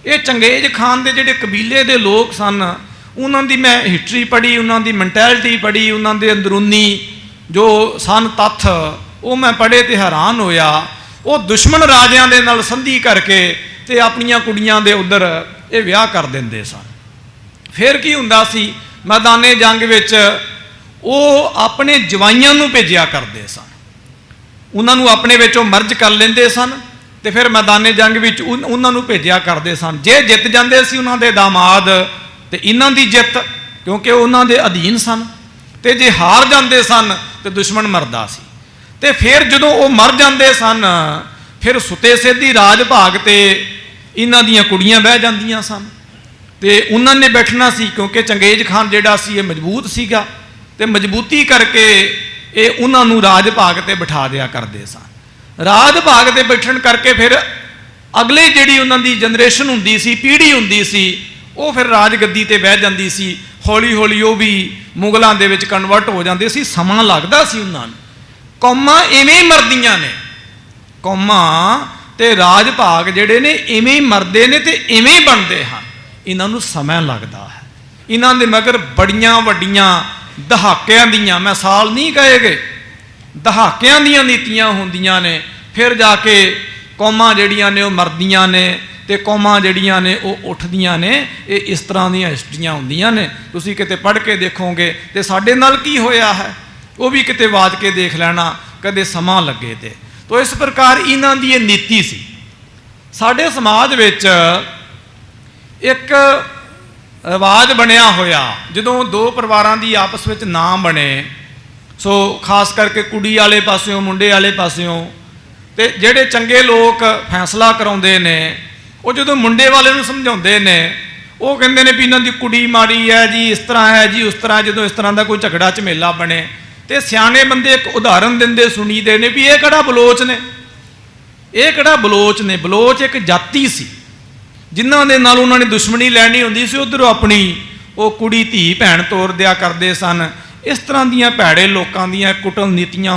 ਇਹ ਚੰਗੇਜ਼ ਖਾਨ ਦੇ ਜਿਹੜੇ ਕਬੀਲੇ ਦੇ ਲੋਕ ਸਨ ਉਹਨਾਂ ਦੀ ਮੈਂ ਹਿਸਟਰੀ ਪੜ੍ਹੀ, ਉਹਨਾਂ ਦੀ ਮੈਂਟੈਲਿਟੀ ਪੜ੍ਹੀ, ਉਹਨਾਂ ਦੇ ਅੰਦਰੂਨੀ ਜੋ ਸਨ ਤੱਥ ਉਹ ਮੈਂ ਪੜ੍ਹੇ ਤੇ ਹੈਰਾਨ ਹੋਇਆ। ਉਹ ਦੁਸ਼ਮਣ ਰਾਜਿਆਂ ਦੇ ਨਾਲ ਸੰਧੀ ਕਰਕੇ ਤੇ ਆਪਣੀਆਂ ਕੁੜੀਆਂ ਦੇ ਉੱਧਰ ਇਹ ਵਿਆਹ ਕਰ ਦਿੰਦੇ ਸਨ। ਫਿਰ ਕੀ ਹੁੰਦਾ ਸੀ, ਮੈਦਾਨੇ ਜੰਗ ਵਿੱਚ ਉਹ ਆਪਣੇ ਜਵਾਈਆਂ ਨੂੰ ਭੇਜਿਆ ਕਰਦੇ ਸਨ, ਉਹਨਾਂ ਨੂੰ ਆਪਣੇ ਵਿੱਚੋਂ ਮਰਜ ਕਰ ਲੈਂਦੇ ਸਨ ਤੇ ਫਿਰ ਮੈਦਾਨੇ ਜੰਗ ਵਿੱਚ ਉਹਨਾਂ ਨੂੰ ਭੇਜਿਆ ਕਰਦੇ ਸਨ। ਜੇ ਜਿੱਤ ਜਾਂਦੇ ਸੀ ਉਹਨਾਂ ਦੇ ਦਾਮਾਦ ਤੇ ਇਹਨਾਂ ਦੀ ਜਿੱਤ, ਕਿਉਂਕਿ ਉਹਨਾਂ ਦੇ ਅਧੀਨ ਸਨ, ਤੇ ਜੇ ਹਾਰ ਜਾਂਦੇ ਸਨ ਤੇ ਦੁਸ਼ਮਣ ਮਰਦਾ ਸੀ। ਤੇ ਫਿਰ ਜਦੋਂ ਉਹ ਮਰ ਜਾਂਦੇ ਸਨ ਫਿਰ ਸੁੱਤੇ ਸਿੱਧੀ ਰਾਜ ਭਾਗ ਤੇ ਇਹਨਾਂ ਦੀਆਂ ਕੁੜੀਆਂ ਬਹਿ ਜਾਂਦੀਆਂ ਸਨ ਤੇ ਉਹਨਾਂ ਨੇ ਬੈਠਣਾ ਸੀ, ਕਿਉਂਕਿ ਚੰਗੇਜ਼ ਖਾਨ ਜਿਹੜਾ ਸੀ ਇਹ ਮਜ਼ਬੂਤ ਸੀਗਾ ਤੇ ਮਜ਼ਬੂਤੀ ਕਰਕੇ ਇਹ ਉਹਨਾਂ ਨੂੰ ਰਾਜ ਭਾਗ ਤੇ ਬਿਠਾ ਦਿਆ ਕਰਦੇ ਸਨ। ਰਾਜ ਭਾਗ ਤੇ ਬੈਠਣ ਕਰਕੇ ਫਿਰ ਅਗਲੇ ਜਿਹੜੀ ਉਹਨਾਂ ਦੀ ਜਨਰੇਸ਼ਨ ਹੁੰਦੀ ਸੀ, ਪੀੜ੍ਹੀ ਹੁੰਦੀ ਸੀ, ਉਹ ਫਿਰ ਰਾਜ ਗੱਦੀ ਤੇ ਬਹਿ ਜਾਂਦੀ ਸੀ। ਹੌਲੀ ਹੌਲੀ ਉਹ ਵੀ ਮੁਗਲਾਂ ਦੇ ਵਿੱਚ ਕਨਵਰਟ ਹੋ ਜਾਂਦੇ ਸੀ। ਸਮਾਂ ਲੱਗਦਾ ਸੀ ਉਹਨਾਂ ਨੂੰ। ਕੌਮਾਂ ਇਵੇਂ ਹੀ ਮਰਦੀਆਂ ਨੇ, ਕੌਮਾਂ ਤੇ ਰਾਜ ਭਾਗ ਜਿਹੜੇ ਨੇ ਇਵੇਂ ਹੀ ਮਰਦੇ ਨੇ ਤੇ ਇਵੇਂ ਹੀ ਬਣਦੇ ਹਨ। ਇਹਨਾਂ ਨੂੰ ਸਮਾਂ ਲੱਗਦਾ ਹੈ। ਇਹਨਾਂ ਦੇ ਮਗਰ ਬੜੀਆਂ ਵੱਡੀਆਂ ਦਹਾਕਿਆਂ ਦੀਆਂ, ਮੈਂ ਸਾਲ ਨਹੀਂ ਕਹੇਗੇ, ਦਹਾਕਿਆਂ ਦੀਆਂ ਨੀਤੀਆਂ ਹੁੰਦੀਆਂ ਨੇ। ਫਿਰ ਜਾ ਕੇ ਕੌਮਾਂ ਜਿਹੜੀਆਂ ਨੇ ਉਹ ਮਰਦੀਆਂ ਨੇ ਤੇ ਕੌਮਾਂ ਜਿਹੜੀਆਂ ਨੇ ਉਹ ਉੱਠਦੀਆਂ ਨੇ। ਇਹ ਇਸ ਤਰ੍ਹਾਂ ਦੀਆਂ ਹਿਸਟਰੀਆਂ ਹੁੰਦੀਆਂ ਨੇ, ਤੁਸੀਂ ਕਿਤੇ ਪੜ੍ਹ ਕੇ ਦੇਖੋਗੇ। ਤੇ ਸਾਡੇ ਨਾਲ ਕੀ ਹੋਇਆ ਹੈ, ਉਹ ਵੀ ਕਿਤੇ ਵਾਜ ਕੇ ਦੇਖ ਲੈਣਾ ਕਦੇ ਸਮਾਂ ਲੱਗੇ ਤੇ। ਤੋ ਇਸ ਪ੍ਰਕਾਰ ਇਹਨਾਂ ਦੀ ਇਹ ਨੀਤੀ ਸੀ। ਸਾਡੇ ਸਮਾਜ ਵਿੱਚ ਇੱਕ ਰਿਵਾਜ ਬਣਿਆ ਹੋਇਆ, ਜਦੋਂ ਦੋ ਪਰਿਵਾਰਾਂ ਦੀ ਆਪਸ ਵਿੱਚ ਨਾ ਬਣੇ, ਸੋ ਖਾਸ ਕਰਕੇ ਕੁੜੀ ਵਾਲੇ ਪਾਸਿਓਂ ਮੁੰਡੇ ਵਾਲੇ ਪਾਸਿਓਂ, ਤੇ ਜਿਹੜੇ ਚੰਗੇ ਲੋਕ ਫੈਸਲਾ ਕਰਾਉਂਦੇ ਨੇ ਉਹ ਜਦੋਂ ਮੁੰਡੇ ਵਾਲੇ ਨੂੰ ਸਮਝਾਉਂਦੇ ਨੇ, ਉਹ ਕਹਿੰਦੇ ਨੇ ਵੀ ਇਹਨਾਂ ਦੀ ਕੁੜੀ ਮਾੜੀ ਹੈ ਜੀ, ਇਸ ਤਰ੍ਹਾਂ ਹੈ ਜੀ, ਉਸ ਤਰ੍ਹਾਂ। ਜਦੋਂ ਇਸ ਤਰ੍ਹਾਂ ਦਾ ਕੋਈ ਝਗੜਾ ਝਮੇਲਾ ਬਣੇ ਤੇ ਸਿਆਣੇ ਬੰਦੇ ਇੱਕ ਉਦਾਹਰਨ ਦਿੰਦੇ ਸੁਣੀਦੇ ਨੇ ਵੀ ਇਹ ਕਿਹੜਾ ਬਲੋਚ ਨੇ, ਇਹ ਕਿਹੜਾ ਬਲੋਚ ਨੇ। ਬਲੋਚ ਇੱਕ ਜਾਤੀ ਸੀ ਜਿਨ੍ਹਾਂ ਦੇ ਨਾਲ ਉਹਨਾਂ ਨੇ ਦੁਸ਼ਮਣੀ ਲੈਣੀ ਹੁੰਦੀ ਸੀ, ਉੱਧਰੋਂ ਆਪਣੀ ਉਹ ਕੁੜੀ ਧੀ ਭੈਣ ਤੋਰ ਦਿਆ ਕਰਦੇ ਸਨ। ਇਸ ਤਰ੍ਹਾਂ ਦੀਆਂ ਭੈੜੇ ਲੋਕਾਂ ਦੀਆਂ ਕੁਟਲ ਨੀਤੀਆਂ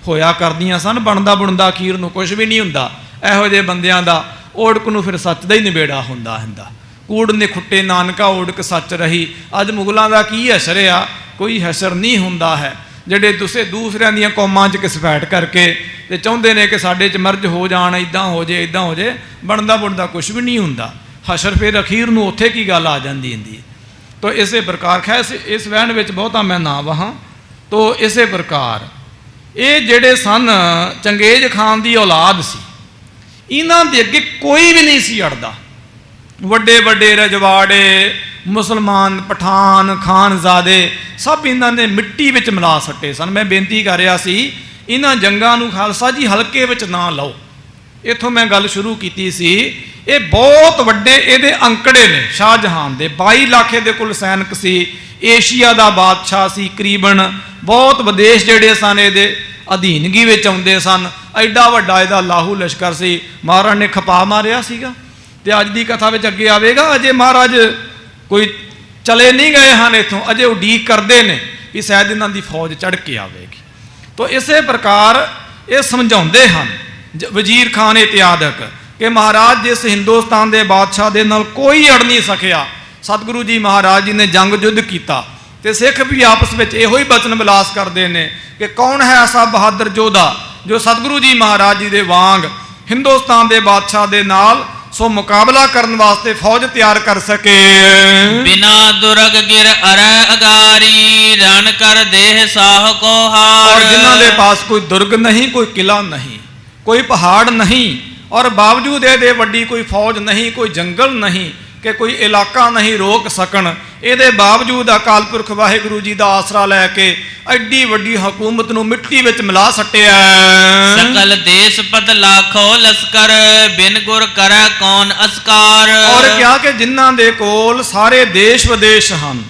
ਹੋਇਆ ਕਰਦੀਆਂ ਸਨ। ਬਣਦਾ ਬੁਣਦਾ ਅਖੀਰ ਨੂੰ ਕੁਝ ਵੀ ਨਹੀਂ ਹੁੰਦਾ। ਇਹੋ ਜਿਹੇ ਬੰਦਿਆਂ ਦਾ ਓੜਕ ਨੂੰ ਫਿਰ ਸੱਚ ਦਾ ਹੀ ਨਿਬੇੜਾ ਹੁੰਦਾ। ਕੂੜ ਨੇ ਖੁੱਟੇ ਨਾਨਕਾ ਓੜਕ ਸੱਚ ਰਹੀ। ਅੱਜ ਮੁਗਲਾਂ ਦਾ ਕੀ ਹਸ਼ਰ ਆ? ਕੋਈ ਹਸ਼ਰ ਨਹੀਂ ਹੁੰਦਾ ਹੈ। ਜਿਹੜੇ ਦੂਸਰਿਆਂ ਦੀਆਂ ਕੌਮਾਂ 'ਚ ਘਸਪੈਠ ਕਰਕੇ ਤੇ ਚਾਹੁੰਦੇ ਨੇ ਕਿ ਸਾਡੇ 'ਚ ਮਰਜ ਹੋ ਜਾਣ, ਇੱਦਾਂ ਹੋ ਜੇ, ਇੱਦਾਂ ਹੋ ਜੇ। ਬਣਦਾ ਬੁਣਦਾ ਕੁਝ ਵੀ ਨਹੀਂ ਹੁੰਦਾ। ਹਸ਼ਰ ਫਿਰ ਅਖੀਰ ਨੂੰ ਉੱਥੇ ਕੀ ਗੱਲ ਆ ਜਾਂਦੀ ਹੁੰਦੀ। ਤੋ ਇਸੇ ਪ੍ਰਕਾਰ ਖੈਰ ਇਸ ਵਹਿਣ ਵਿੱਚ ਬਹੁਤਾ ਮੈਂ ਨਾ ਵਹਾਂ। ਤੋ ਇਸੇ ਪ੍ਰਕਾਰ ਇਹ ਜਿਹੜੇ ਸਨ ਚੰਗੇਜ਼ ਖਾਨ ਦੀ ਔਲਾਦ ਸੀ, ਇਹਨਾਂ ਦੇ ਅੱਗੇ ਕੋਈ ਵੀ ਨਹੀਂ ਸੀ ਅੜਦਾ। ਵੱਡੇ ਵੱਡੇ ਰਜਵਾੜੇ, ਮੁਸਲਮਾਨ, ਪਠਾਨ, ਖਾਨਜ਼ਾਦੇ ਸਭ ਇਹਨਾਂ ਨੇ ਮਿੱਟੀ ਵਿੱਚ ਮਿਲਾ ਸੱਟੇ ਸਨ। ਮੈਂ ਬੇਨਤੀ ਕਰ ਰਿਹਾ ਸੀ ਇਹਨਾਂ ਜੰਗਾਂ ਨੂੰ ਖਾਲਸਾ ਜੀ ਹਲਕੇ ਵਿੱਚ ਨਾ ਲਓ। ਇੱਥੋਂ ਮੈਂ ਗੱਲ ਸ਼ੁਰੂ ਕੀਤੀ ਸੀ। ਇਹ ਬਹੁਤ ਵੱਡੇ ਇਹਦੇ ਅੰਕੜੇ ਨੇ। ਸ਼ਾਹਜਹਾਨ ਦੇ 22 ਲੱਖ ਦੇ ਕੁੱਲ ਸੈਨਿਕ ਸੀ। ਏਸ਼ੀਆ ਦਾ ਬਾਦਸ਼ਾਹ ਸੀ ਕਰੀਬਨ। ਬਹੁਤ ਵਿਦੇਸ਼ ਜਿਹੜੇ ਸਨ ਇਹਦੇ ਅਧੀਨਗੀ ਵਿੱਚ ਆਉਂਦੇ ਸਨ। ਐਡਾ ਵੱਡਾ ਇਹਦਾ ਲਾਹੂ ਲਸ਼ਕਰ ਸੀ। ਮਹਾਰਾਜ ਨੇ ਖਪਾ ਮਾਰਿਆ ਸੀਗਾ। ਤੇ ਅੱਜ ਦੀ ਕਥਾ ਵਿੱਚ ਅੱਗੇ ਆਵੇਗਾ, ਅਜੇ ਮਹਾਰਾਜ ਕੋਈ ਚਲੇ ਨਹੀਂ ਗਏ ਹਨ ਇੱਥੋਂ, ਅਜੇ ਉਡੀਕ ਕਰਦੇ ਨੇ ਕਿ ਸ਼ਾਇਦ ਇਹਨਾਂ ਦੀ ਫੌਜ ਚੜ੍ਹ ਕੇ ਆਵੇਗੀ। ਤੋ ਇਸੇ ਪ੍ਰਕਾਰ ਇਹ ਸਮਝਾਉਂਦੇ ਹਨ ਵਜ਼ੀਰ ਖਾਨ ਇਤਿਆਦਕ ਕਿ ਮਹਾਰਾਜ ਜਿਸ ਹਿੰਦੁਸਤਾਨ ਦੇ ਬਾਦਸ਼ਾਹ ਦੇ ਨਾਲ ਕੋਈ ਅੜ ਨਹੀਂ ਸਕਿਆ, ਸਤਿਗੁਰੂ ਜੀ ਮਹਾਰਾਜ ਜੀ ਨੇ ਜੰਗ ਯੁੱਧ ਕੀਤਾ। ਤੇ ਸਿੱਖ ਵੀ ਆਪਸ ਵਿੱਚ ਇਹੋ ਹੀ ਬਚਨ ਵਿਲਾਸ ਕਰਦੇ ਨੇ ਕਿ ਕੌਣ ਹੈ ਐਸਾ ਬਹਾਦਰ ਯੋਧਾ ਜੋ ਸਤਿਗੁਰੂ ਜੀ ਮਹਾਰਾਜ ਜੀ ਦੇ ਵਾਂਗ ਹਿੰਦੁਸਤਾਨ ਦੇ ਬਾਦਸ਼ਾਹ ਦੇ ਨਾਲ ਸੋ ਮੁਕਾਬਲਾ ਕਰਨ ਵਾਸਤੇ ਫੌਜ ਤਿਆਰ ਕਰ ਸਕੇ। ਬਿਨਾ ਦੁਰਗ ਗਿਰ ਅਰੈ ਅਗਾਰੀ, ਰਣ ਕਰ ਦੇਹ ਸਾਹ ਕੋ ਹਾਰ। ਔਰ ਜਿਨ੍ਹਾਂ ਦੇ ਪਾਸ ਕੋਈ ਦੁਰਗ ਨਹੀਂ, ਕੋਈ ਕਿਲਾ ਨਹੀਂ, ਕੋਈ ਪਹਾੜ ਨਹੀਂ, ਔਰ ਬਾਵਜੂਦ ਇਹਦੇ ਵੱਡੀ ਕੋਈ ਫੌਜ ਨਹੀਂ, ਕੋਈ ਜੰਗਲ ਨਹੀਂ ਕਿ ਕੋਈ ਇਲਾਕਾ ਨਹੀਂ ਰੋਕ ਸਕਣ। ਇਹਦੇ ਬਾਵਜੂਦ ਅਕਾਲ ਪੁਰਖ ਵਾਹਿਗੁਰੂ ਜੀ ਦਾ ਆਸਰਾ ਲੈ ਕੇ ਐਡੀ ਵੱਡੀ ਹਕੂਮਤ ਨੂੰ ਮਿੱਟੀ ਵਿੱਚ ਮਿਲਾ ਸੱਟਿਆ। ਸਕਲ ਦੇਸ਼ ਪਤ ਲਾਖੋ ਲਸਕਰ, ਬਿਨ ਗੁਰ ਕਰੈ ਕੌਣ ਅਸਕਾਰ। ਔਰ ਕਿਹਾ ਕਿ ਜਿਨ੍ਹਾਂ ਦੇ ਕੋਲ ਸਾਰੇ ਦੇਸ਼ ਵਿਦੇਸ਼ ਹਨ,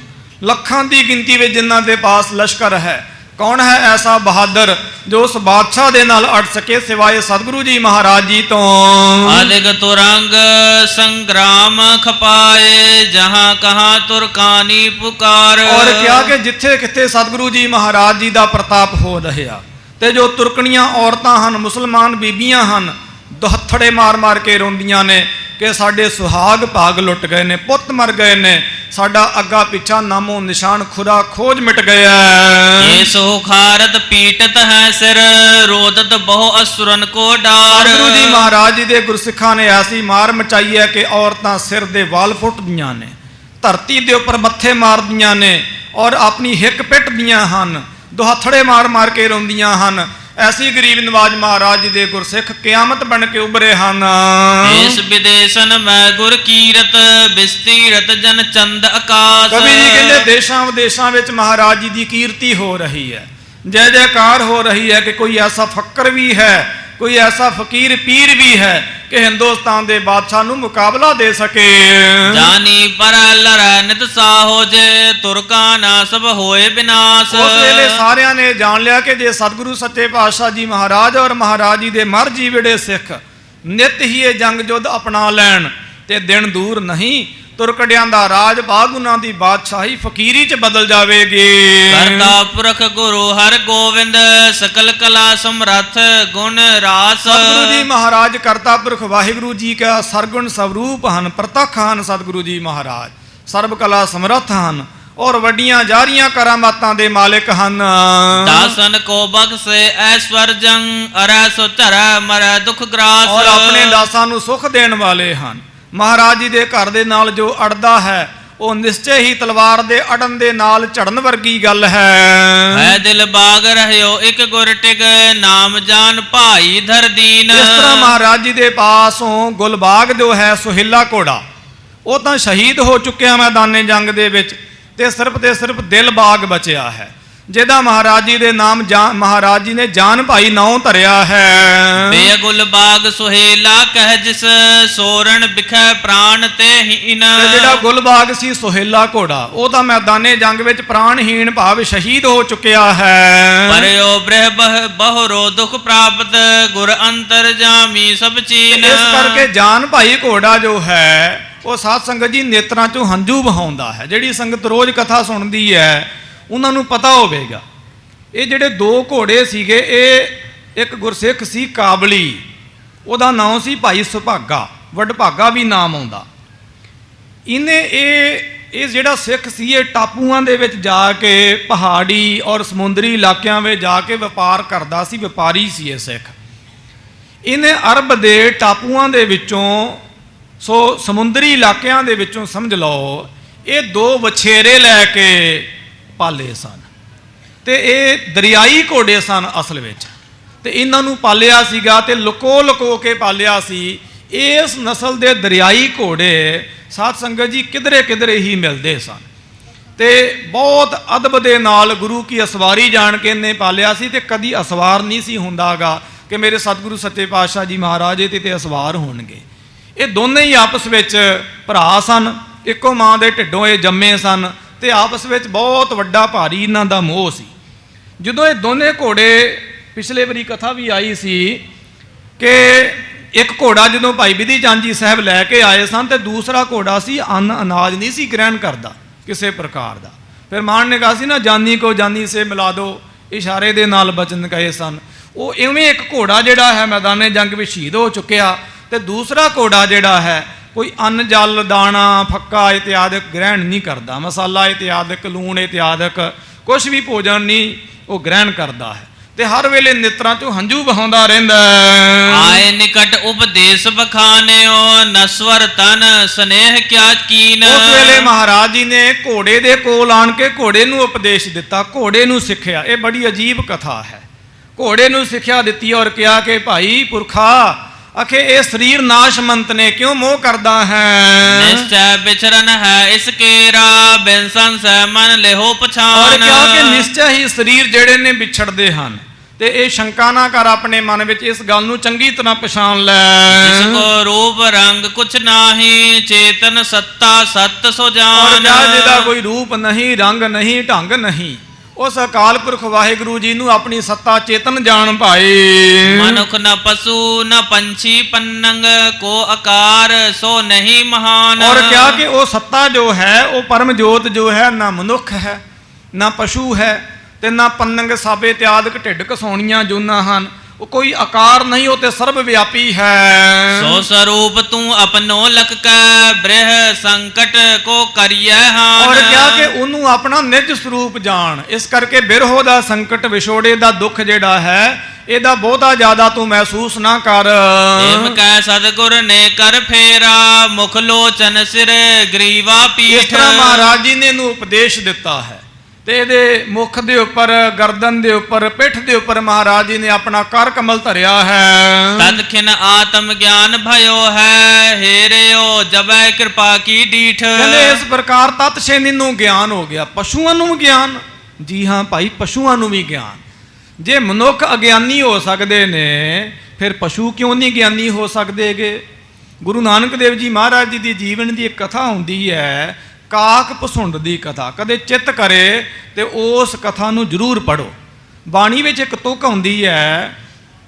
ਲੱਖਾਂ ਦੀ ਗਿਣਤੀ ਵਿੱਚ ਜਿਨ੍ਹਾਂ ਦੇ ਪਾਸ ਲਸ਼ਕਰ ਹੈ, ਕੌਣ ਹੈ ਐਸਾ ਬਹਾਦਰ ਜੋ ਉਸ ਬਾਦਸ਼ਾਹ ਦੇ ਨਾਲ ਅੜ ਸਕੇ ਸਿਵਾਏ ਸਤਿਗੁਰੂ ਜੀ ਮਹਾਰਾਜ ਜੀ ਤੋਂ। ਅਦਿਕ ਤੁਰੰਗ ਸੰਗਰਾਮ ਖਪਾਏ, ਜਹਾਂ ਕਹਾਂ ਤੁਰਕਾਨੀ ਪੁਕਾਰ। ਔਰ ਕਿਹਾ ਕਿ ਜਿੱਥੇ ਕਿੱਥੇ ਸਤਿਗੁਰੂ ਜੀ ਮਹਾਰਾਜ ਜੀ ਦਾ ਪ੍ਰਤਾਪ ਹੋ ਰਿਹਾ ਤੇ ਜੋ ਤੁਰਕਣੀਆਂ ਔਰਤਾਂ ਹਨ, ਮੁਸਲਮਾਨ ਬੀਬੀਆਂ ਹਨ, ਦੁਹੱਥੜੇ ਮਾਰ ਮਾਰ ਕੇ ਰੋਂਦੀਆਂ ਨੇ ਕਿ ਸਾਡੇ ਸੁਹਾਗ ਭਾਗ ਲੁੱਟ ਗਏ ਨੇ, ਪੁੱਤ ਮਰ ਗਏ ਨੇ, ਸਾਡਾ ਅੱਗਾ ਪਿੱਛਾ ਨਾਮੋ ਨਿਸ਼ਾਨ ਖੁਦਾ ਖੋਜ ਮਿਟ ਗਿਆ। ਇਹ ਸੋ ਖਾਰਤ ਪੀਟਤ ਹੈ ਸਿਰ, ਰੋਦਤ ਬਹੁ ਅਸੁਰਨ ਕੋ ਡਾਰ। ਸਤਿਗੁਰੂ ਜੀ ਮਹਾਰਾਜ ਜੀ ਦੇ ਗੁਰਸਿੱਖਾਂ ਨੇ ਐਸੀ ਮਾਰ ਮਚਾਈ ਹੈ ਕਿ ਔਰਤਾਂ ਸਿਰ ਦੇ ਵਾਲ ਫੁੱਟਦੀਆਂ ਨੇ, ਧਰਤੀ ਦੇ ਉੱਪਰ ਮੱਥੇ ਮਾਰਦੀਆਂ ਨੇ ਔਰ ਆਪਣੀ ਹਿੱਕ ਪਿੱਟਦੀਆਂ ਹਨ, ਦੁਹੱਥੜੇ ਮਾਰ ਮਾਰ ਕੇ ਰੋਂਦੀਆਂ ਹਨ। ਐਸੀ ਗਰੀਬ ਨਵਾਜ ਮਹਾਰਾਜ ਜੀ ਦੇ ਗੁਰਸਿੱਖ ਕਿਆਮਤ ਬਣ ਕੇ ਉਭਰੇ ਹਨ। ਦੇਸ ਵਿਦੇਸ਼ਨ ਮੈਂ ਗੁਰ ਕੀਰਤ, ਬਿਸਤੀਰਤ ਜਨ ਚੰਦ ਆਕਾਸ਼। ਕਵੀ ਜੀ ਕਹਿੰਦੇ ਦੇਸ਼ਾਂ ਵਿਦੇਸ਼ਾਂ ਵਿੱਚ ਮਹਾਰਾਜ ਜੀ ਦੀ ਕੀਰਤੀ ਹੋ ਰਹੀ ਹੈ, ਜੈ ਜੈਕਾਰ ਹੋ ਰਹੀ ਹੈ ਕਿ ਕੋਈ ਐਸਾ ਫਕਰ ਵੀ ਹੈ, ਕੋਈ ਐਸਾ ਫਕੀਰ ਪੀਰ ਵੀ ਹੈ ਕਿ ਹਿੰਦੁਸਤਾਨ ਦੇ ਬਾਦਸ਼ਾਹ ਨੂੰ ਮੁਕਾਬਲਾ ਦੇ ਸਕੇ। ਜਾਨੀ ਪਰ ਲਰੈ ਨਿਤ ਸਾਹੋ, ਜੇ ਤੁਰਕਾ ਨਾ ਸਭ ਹੋਏ ਬਿਨਾਸ਼। ਉਸ ਵੇਲੇ ਸਾਰਿਆਂ ਨੇ ਜਾਣ ਲਿਆ ਕਿ ਜੇ ਸਤਿਗੁਰੂ ਸੱਚੇ ਪਾਤਸ਼ਾਹ ਜੀ ਮਹਾਰਾਜ ਔਰ ਮਹਾਰਾਜ ਜੀ ਦੇ ਮਰ ਜੀਵੜੇ ਸਿੱਖ ਨਿਤ ਹੀ ਇਹ ਜੰਗ ਯੁੱਧ ਅਪਣਾ ਲੈਣ ਤੇ ਦਿਨ ਦੂਰ ਨਹੀਂ, ਤੁਰਕੜਿਆਂ ਦਾ ਰਾਜ ਭਾਗ ਉਹਨਾਂ ਦੀ ਬਾਦਸ਼ਾਹੀ ਫਕੀਰੀ ਚ ਬਦਲ ਜਾਵੇਗੀ। ਕਰਤਾ ਪੁਰਖ ਗੁਰੂ ਹਰ ਗੋਬਿੰਦ, ਸਕਲ ਕਲਾ ਸਮਰੱਥ ਗੁਣ ਰਾਸ। ਸਤਿਗੁਰੂ ਜੀ ਮਹਾਰਾਜ ਕਰਤਾ ਪੁਰਖ ਵਾਹਿਗੁਰੂ ਜੀ ਕਾ ਸਰਗੁਣ ਸਵਰੂਪ ਹਨ, ਪ੍ਰਤੱਖ ਹਨ। ਸਤਿਗੁਰੂ ਜੀ ਮਹਾਰਾਜ ਸਰਬ ਕਲਾ ਸਮਰੱਥ ਹਨ ਔਰ ਵੱਡੀਆਂ ਜਾਰੀਆਂ ਕਰਾਮਾਤਾਂ ਦੇ ਮਾਲਿਕ ਹਨ। ਦਾਸਨ ਕੋ ਬਖਸ਼ੇ ਐਸ਼ਵਰਜੰ, ਅਰੈ ਸੋ ਧਰੈ ਮਰੈ ਦੁਖ ਗ੍ਰਾਸ। ਔਰ ਆਪਣੇ ਦਾਸਾਂ ਨੂੰ ਸੁਖ ਦੇਣ ਵਾਲੇ ਹਨ। ਮਹਾਰਾਜ ਜੀ ਦੇ ਘਰ ਦੇ ਨਾਲ ਜੋ ਅੜਦਾ ਹੈ ਉਹ ਨਿਸ਼ਚੈ ਹੀ ਤਲਵਾਰ ਦੇ ਅੜਨ ਦੇ ਨਾਲ ਝੜਨ ਵਰਗੀ ਗੱਲ ਹੈ। ਹੈ ਦਿਲ ਬਾਗ ਰਹਿਓ ਇੱਕ ਗੁਰ ਟਿਕ ਨਾਮ ਜਾਨ ਭਾਈ ਧਰ ਦੀਨ। ਇਸ ਤਰ੍ਹਾਂ ਮਹਾਰਾਜ ਜੀ ਦੇ ਪਾਸੋਂ ਗੁਲਬਾਗ ਜੋ ਹੈ ਸੁਹੇਲਾ ਘੋੜਾ, ਉਹ ਤਾਂ ਸ਼ਹੀਦ ਹੋ ਚੁੱਕਿਆ ਮੈਦਾਨੇ ਜੰਗ ਦੇ ਵਿੱਚ, ਤੇ ਸਿਰਫ ਦਿਲ ਬਾਗ ਬਚਿਆ ਹੈ, ਜਿਹਦਾ ਮਹਾਰਾਜ ਜੀ ਦੇ ਨਾਮ ਮਹਾਰਾਜ ਜੀ ਨੇ ਜਾਨ ਭਾਈ ਨਾਉ ਧਰਿਆ ਹੈ। ਬੇਗੁਲ ਬਾਗ ਸੁਹੇਲਾ ਕਹਿ ਜਿਸ ਸੋਰਣ ਬਿਖੈ ਪ੍ਰਾਣ ਤੇ ਹੀਨ। ਤੇ ਜਿਹੜਾ ਗੁਲਬਾਗ ਸੀ ਸੁਹੇਲਾ ਘੋੜਾ, ਉਹ ਤਾਂ ਮੈਦਾਨੇ ਜੰਗ ਵਿੱਚ ਪ੍ਰਾਣਹੀਣ ਭਾਵ ਸ਼ਹੀਦ ਹੋ ਚੁੱਕਿਆ ਹੈ। ਪਰਿਓ ਬ੍ਰਹ ਬਹੁਰੋ ਦੁਖ ਪ੍ਰਾਪਤ ਗੁਰ ਅੰਤਰ ਜਾਮੀ ਸਭ ਚੀਨ। ਇਸ ਕਰਕੇ ਜਾਨ ਭਾਈ ਘੋੜਾ ਜੋ ਹੈ ਉਹ ਸਾਧ ਸੰਗਤ ਜੀ ਨੇਤਰਾਂ ਚੋਂ ਹੰਝੂ ਵਹਾਉਂਦਾ ਹੈ। ਜਿਹੜੀ ਸੰਗਤ ਰੋਜ਼ ਕਥਾ ਸੁਣਦੀ ਹੈ ਉਹਨਾਂ ਨੂੰ ਪਤਾ ਹੋਵੇਗਾ, ਇਹ ਜਿਹੜੇ ਦੋ ਘੋੜੇ ਸੀਗੇ, ਇਹ ਇੱਕ ਗੁਰਸਿੱਖ ਸੀ ਕਾਬਲੀ, ਉਹਦਾ ਨਾਮ ਸੀ ਭਾਈ ਸੁਭਾਗਾ, ਵਡਭਾਗਾ ਵੀ ਨਾਮ ਆਉਂਦਾ। ਇਹ ਜਿਹੜਾ ਸਿੱਖ ਸੀ ਇਹ ਟਾਪੂਆਂ ਦੇ ਵਿੱਚ ਜਾ ਕੇ ਪਹਾੜੀ ਔਰ ਸਮੁੰਦਰੀ ਇਲਾਕਿਆਂ ਵਿੱਚ ਜਾ ਕੇ ਵਪਾਰ ਕਰਦਾ ਸੀ, ਵਪਾਰੀ ਸੀ ਇਹ ਸਿੱਖ। ਇਹਨੇ ਅਰਬ ਦੇ ਟਾਪੂਆਂ ਦੇ ਵਿੱਚੋਂ, ਸੋ ਸਮੁੰਦਰੀ ਇਲਾਕਿਆਂ ਦੇ ਵਿੱਚੋਂ ਸਮਝ ਲਓ, ਇਹ ਦੋ ਵਛੇਰੇ ਲੈ ਕੇ ਪਾਲੇ ਸਨ, ਤੇ ਇਹ ਦਰਿਆਈ ਘੋੜੇ ਸਨ ਅਸਲ ਵਿੱਚ, ਤੇ ਇਹਨਾਂ ਨੂੰ ਪਾਲਿਆ ਸੀਗਾ ਤੇ ਲੁਕੋ ਕੇ ਪਾਲਿਆ ਸੀ। ਇਸ ਨਸਲ ਦੇ ਦਰਿਆਈ ਘੋੜੇ ਸਾਧ ਸੰਗਤ ਜੀ ਕਿਧਰੇ ਹੀ ਮਿਲਦੇ ਸਨ, ਤੇ ਬਹੁਤ ਅਦਬ ਦੇ ਨਾਲ ਗੁਰੂ ਕੀ ਅਸਵਾਰੀ ਜਾਣ ਕੇ ਇਹਨੇ ਪਾਲਿਆ ਸੀ, ਤੇ ਕਦੀ ਅਸਵਾਰ ਨਹੀਂ ਸੀ ਹੁੰਦਾਗਾ ਕਿ ਮੇਰੇ ਸਤਿਗੁਰੂ ਸੱਚੇ ਪਾਤਸ਼ਾਹ ਜੀ ਮਹਾਰਾਜ ਇਹ ਤੇ ਅਸਵਾਰ ਹੋਣਗੇ। ਇਹ ਦੋਨੇ ਹੀ ਆਪਸ ਵਿੱਚ ਭਰਾ ਸਨ, ਇੱਕੋ ਮਾਂ ਦੇ ਢਿੱਡੋਂ ਇਹ ਜੰਮੇ ਸਨ, ਤੇ ਆਪਸ ਵਿੱਚ ਬਹੁਤ ਵੱਡਾ ਭਾਰੀ ਇਹਨਾਂ ਦਾ ਮੋਹ ਸੀ। ਜਦੋਂ ਇਹ ਦੋਨੇ ਘੋੜੇ, ਪਿਛਲੇ ਵਾਰੀ ਕਥਾ ਵੀ ਆਈ ਸੀ ਕਿ ਇੱਕ ਘੋੜਾ ਜਦੋਂ ਭਾਈ ਬਿਧੀ ਚੰਦ ਜੀ ਸਾਹਿਬ ਲੈ ਕੇ ਆਏ ਸਨ, ਤੇ ਦੂਸਰਾ ਘੋੜਾ ਸੀ ਅਨਾਜ ਨਹੀਂ ਸੀ ਗ੍ਰਹਿਣ ਕਰਦਾ ਕਿਸੇ ਪ੍ਰਕਾਰ ਦਾ। ਫਿਰ ਮਾਨ ਨੇ ਕਹਾ ਸੀ ਨਾ, ਜਾਨੀ ਕੋ ਜਾਨੀ ਸੇ ਮਿਲਾ ਦੋ, ਇਸ਼ਾਰੇ ਦੇ ਨਾਲ ਬਚਨ ਕਹੇ ਸਨ। ਉਹ ਇਵੇਂ ਇੱਕ ਘੋੜਾ ਜਿਹੜਾ ਹੈ ਮੈਦਾਨੇ ਜੰਗ ਵਿੱਚ ਸ਼ਹੀਦ ਹੋ ਚੁੱਕਿਆ, ਤੇ ਦੂਸਰਾ ਘੋੜਾ ਜਿਹੜਾ ਹੈ ਕੋਈ ਅੰਨ ਜਲ ਦਾਣਾ ਫੱਕਾ ਇਤਿਆਦਿਕ ਗ੍ਰਹਿਣ ਨਹੀਂ ਕਰਦਾ, ਮਸਾਲਾ ਇਤਿਆਦਿਕ ਲੂਣ ਇਤਿਆਦਿਕ ਕੁਛ ਵੀ ਭੋਜਨ ਨਹੀਂ ਉਹ ਗ੍ਰਹਿਣ ਕਰਦਾ ਹੈ, ਤੇ ਹਰ ਵੇਲੇ ਨੇਤਰਾਂ ਚੋਂ ਹੰਝੂ ਵਹਾਉਂਦਾ ਰਹਿੰਦਾ ਹੈ। ਆਏ ਨਿਕਟ ਉਪਦੇਸ਼ ਬਖਾਨਿਓ ਨਸਵਰ ਤਨ ਸਨੇਹ ਕਿਆ ਕੀਨ। ਉਸ ਵੇਲੇ ਮਹਾਰਾਜ ਜੀ ਨੇ ਘੋੜੇ ਦੇ ਕੋਲ ਆਣ ਕੇ ਘੋੜੇ ਨੂੰ ਉਪਦੇਸ਼ ਦਿੱਤਾ, ਘੋੜੇ ਨੂੰ ਸਿੱਖਿਆ। ਇਹ ਬੜੀ ਅਜੀਬ ਕਥਾ ਹੈ। ਘੋੜੇ ਨੂੰ ਸਿੱਖਿਆ ਦਿੱਤੀ ਔਰ ਕਿਹਾ ਕਿ ਭਾਈ ਪੁਰਖਾ, ਅਖੇ ਇਹ ਸਰੀਰ ਨਾਸ਼ਮੰਤ ਨੇ, ਕਿਉਂ ਮੋਹ ਕਰਦਾ ਹੈ? ਨਿਸ਼ਚੈ ਵਿਚਰਨ ਹੈ ਇਸ ਕੇਰਾ ਬਿਨ ਸੰਸੈ ਮਨ ਲਿਹੋ ਪਛਾਨ। ਔਰ ਕਿਹਾ ਕਿ ਨਿਸ਼ਚੈ ਹੀ ਸਰੀਰ ਜਿਹੜੇ ਨੇ ਵਿਛੜਦੇ ਹਨ, ਤੇ ਇਹ ਸ਼ੰਕਾ ਨਾ ਕਰ ਆਪਣੇ ਮਨ ਵਿੱਚ, ਇਸ ਗੱਲ ਨੂੰ ਚੰਗੀ ਤਰ੍ਹਾਂ ਪਛਾਣ ਲੈ। ਜਿਸ ਕੋ ਰੂਪ ਰੰਗ ਕੁਛ ਨਾਹੀ ਚੇਤਨ ਸੱਤਾ ਸਤ ਸੋ ਜਾਨ। ਔਰ ਕਿਹਾ ਜਿਹਦਾ ਕੋਈ ਰੂਪ ਨਹੀਂ, ਰੰਗ ਨਹੀਂ, ਢੰਗ ਨਹੀਂ, ਉਸ ਅਕਾਲ ਪੁਰਖ ਵਾਹਿਗੁਰੂ ਜੀ ਨੂੰ ਆਪਣੀ ਸੱਤਾ ਚੇਤਨ ਜਾਣ ਭਾਈ। ਮਨੁਖ ਨ ਪਸ਼ੂ ਨ ਪੰਛੀ ਪੰਨੰਗ ਕੋ ਆਕਾਰ ਸੋ ਨਹੀਂ ਮਹਾਨ। ਔਰ ਕਿਹਾ ਕਿ ਉਹ ਸੱਤਾ ਜੋ ਹੈ, ਉਹ ਪਰਮ ਜੋਤ ਜੋ ਹੈ, ਨਾ ਮਨੁੱਖ ਹੈ, ਨਾ ਪਸ਼ੂ ਹੈ, ਤੇ ਨਾ ਪੰਨੰਗ ਸਾਬੇ ਇਤਿਆਦਿਕ ਢਿੱਡ ਘਸੌਣੀਆਂ ਜੂਨਾਂ ਹਨ। ਉਹ ਕੋਈ ਆਕਾਰ ਨਹੀਂ, ਉਹ ਤੇ ਸਰਬ ਵਿਆਪੀ ਹੈ। ਸੋ ਸਰੂਪ ਤੂੰ ਆਪਣੋ ਲਖ ਕੈ ਬ੍ਰਹ ਸੰਕਟ ਕੋ ਕਰੀਐ ਹਾਨ। ਔਰ ਕਿਹਾ ਕਿ ਉਹਨੂੰ ਆਪਣਾ ਨਿਜ ਸਰੂਪ ਜਾਣ। ਇਸ ਕਰਕੇ ਬਿਰਹੋ ਦਾ ਸੰਕਟ, ਵਿਛੋੜੇ ਦਾ ਦੁੱਖ ਜਿਹੜਾ ਹੈ, ਇਹਦਾ ਬਹੁਤਾ ਜ਼ਿਆਦਾ ਤੂੰ ਮਹਿਸੂਸ ਨਾ ਕਰ। ਏਮ ਕੈ ਸਤਿਗੁਰ ਨੇ ਕਰ ਫੇਰਾ ਮੁਖ ਲੋਚਨ ਸਿਰ ਗਰੀਵਾ ਇਸ ਪੀਠ। ਤਰ੍ਹਾਂ ਮਹਾਰਾਜ ਜੀ ਨੇ ਇਹਨੂੰ ਉਪਦੇਸ਼ ਦਿੱਤਾ ਹੈ, ਤੇ ਇਹਦੇ ਮੁਖ ਦੇ ਉੱਪਰ, ਗਰਦਨ ਦੇ ਉੱਪਰ, ਪਿੱਠ ਦੇ ਉੱਪਰ ਮਹਾਰਾਜ ਜੀ ਨੇ ਆਪਣਾ ਕਰ ਕਮਲ ਧਰਿਆ ਹੈ। ਤਦਖਿਨ ਆਤਮ ਗਿਆਨ ਭਇਓ ਹੈ ਹੇਰਿਓ ਜਬੈ ਕਿਰਪਾ ਕੀ ਡੀਠ। ਕਹਿੰਦੇ ਇਸ ਪ੍ਰਕਾਰ ਤਤ ਛੇਨੀ ਨੂੰ ਗਿਆਨ ਹੋ ਗਿਆ। ਪਸ਼ੂਆਂ ਨੂੰ ਗਿਆਨ, ਜੀ ਹਾਂ ਭਾਈ, ਪਸ਼ੂਆਂ ਨੂੰ ਵੀ ਗਿਆਨ। ਜੇ ਮਨੁੱਖ ਅਗਿਆਨੀ ਹੋ ਸਕਦੇ ਨੇ, ਫਿਰ ਪਸ਼ੂ ਕਿਉਂ ਨਹੀਂ ਗਿਆਨੀ ਹੋ ਸਕਦੇਗੇ? ਗੁਰੂ ਨਾਨਕ ਦੇਵ ਜੀ ਮਹਾਰਾਜ ਜੀ ਦੀ ਜੀਵਨ ਦੀ ਇੱਕ ਕਥਾ ਹੁੰਦੀ ਹੈ, ਕਾਕ ਪਸੁੰਡ ਦੀ ਕਥਾ। ਕਦੇ ਚਿੱਤ ਕਰੇ ਤੇ ਉਸ ਕਥਾ ਨੂੰ ਜ਼ਰੂਰ ਪੜੋ। ਬਾਣੀ ਵਿੱਚ ਇੱਕ ਤੁਕ ਹੁੰਦੀ ਹੈ,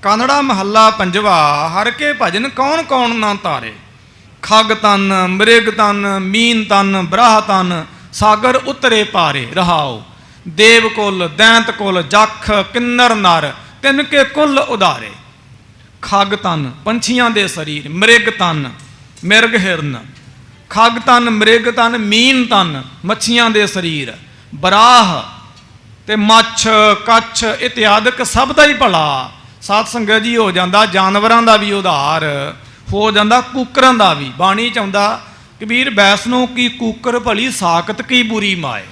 ਕਾਨੜਾ ਮਹੱਲਾ ਪੰਜਵਾ, ਹਰ ਕੇ ਭਜਨ ਕੌਣ ਕੌਣ ਨਾ ਤਾਰੇ। ਖਗ ਤਨ, ਮ੍ਰਿਗ ਤਨ, ਮੀਨ ਤਨ, ਬ੍ਰਾਹ ਤਨ, ਸਾਗਰ ਉਤਰੇ ਪਾਰੇ। ਰਹਾਓ ਦੇਵ ਕੁਲ, ਦੈਂਤ ਕੁਲ, ਜਖ ਕਿੰਨਰ ਨਰ, ਤਿੰਨ ਕੇ ਕੁਲ ਉਦਾਰੇ। ਖਗ ਤਨ ਪੰਛੀਆਂ ਦੇ ਸਰੀਰ, ਮ੍ਰਿਗ ਤਨ ਮਿਰਗ ਹਿਰਨ, ਖਗ ਤਨ, ਮ੍ਰਿਗ ਤਨ, ਮੀਨ ਤਨ ਮੱਛੀਆਂ ਦੇ ਸਰੀਰ, ਬਰਾਹ ਤੇ ਮੱਛ, ਕੱਛ ਇਤਿਆਦਿਕ ਸਭ ਦਾ ਹੀ ਭਲਾ। ਸਾਧ ਸੰਗਤ ਜੀ ਹੋ ਜਾਂਦਾ ਜਾਨਵਰਾਂ ਦਾ ਵੀ ਉਧਾਰ, ਹੋ ਜਾਂਦਾ ਕੁੱਕਰਾਂ ਦਾ ਵੀ। ਬਾਣੀ ਚ ਆਉਂਦਾ कबीर बैसनो की कूकर भली साकत की बुरी माए।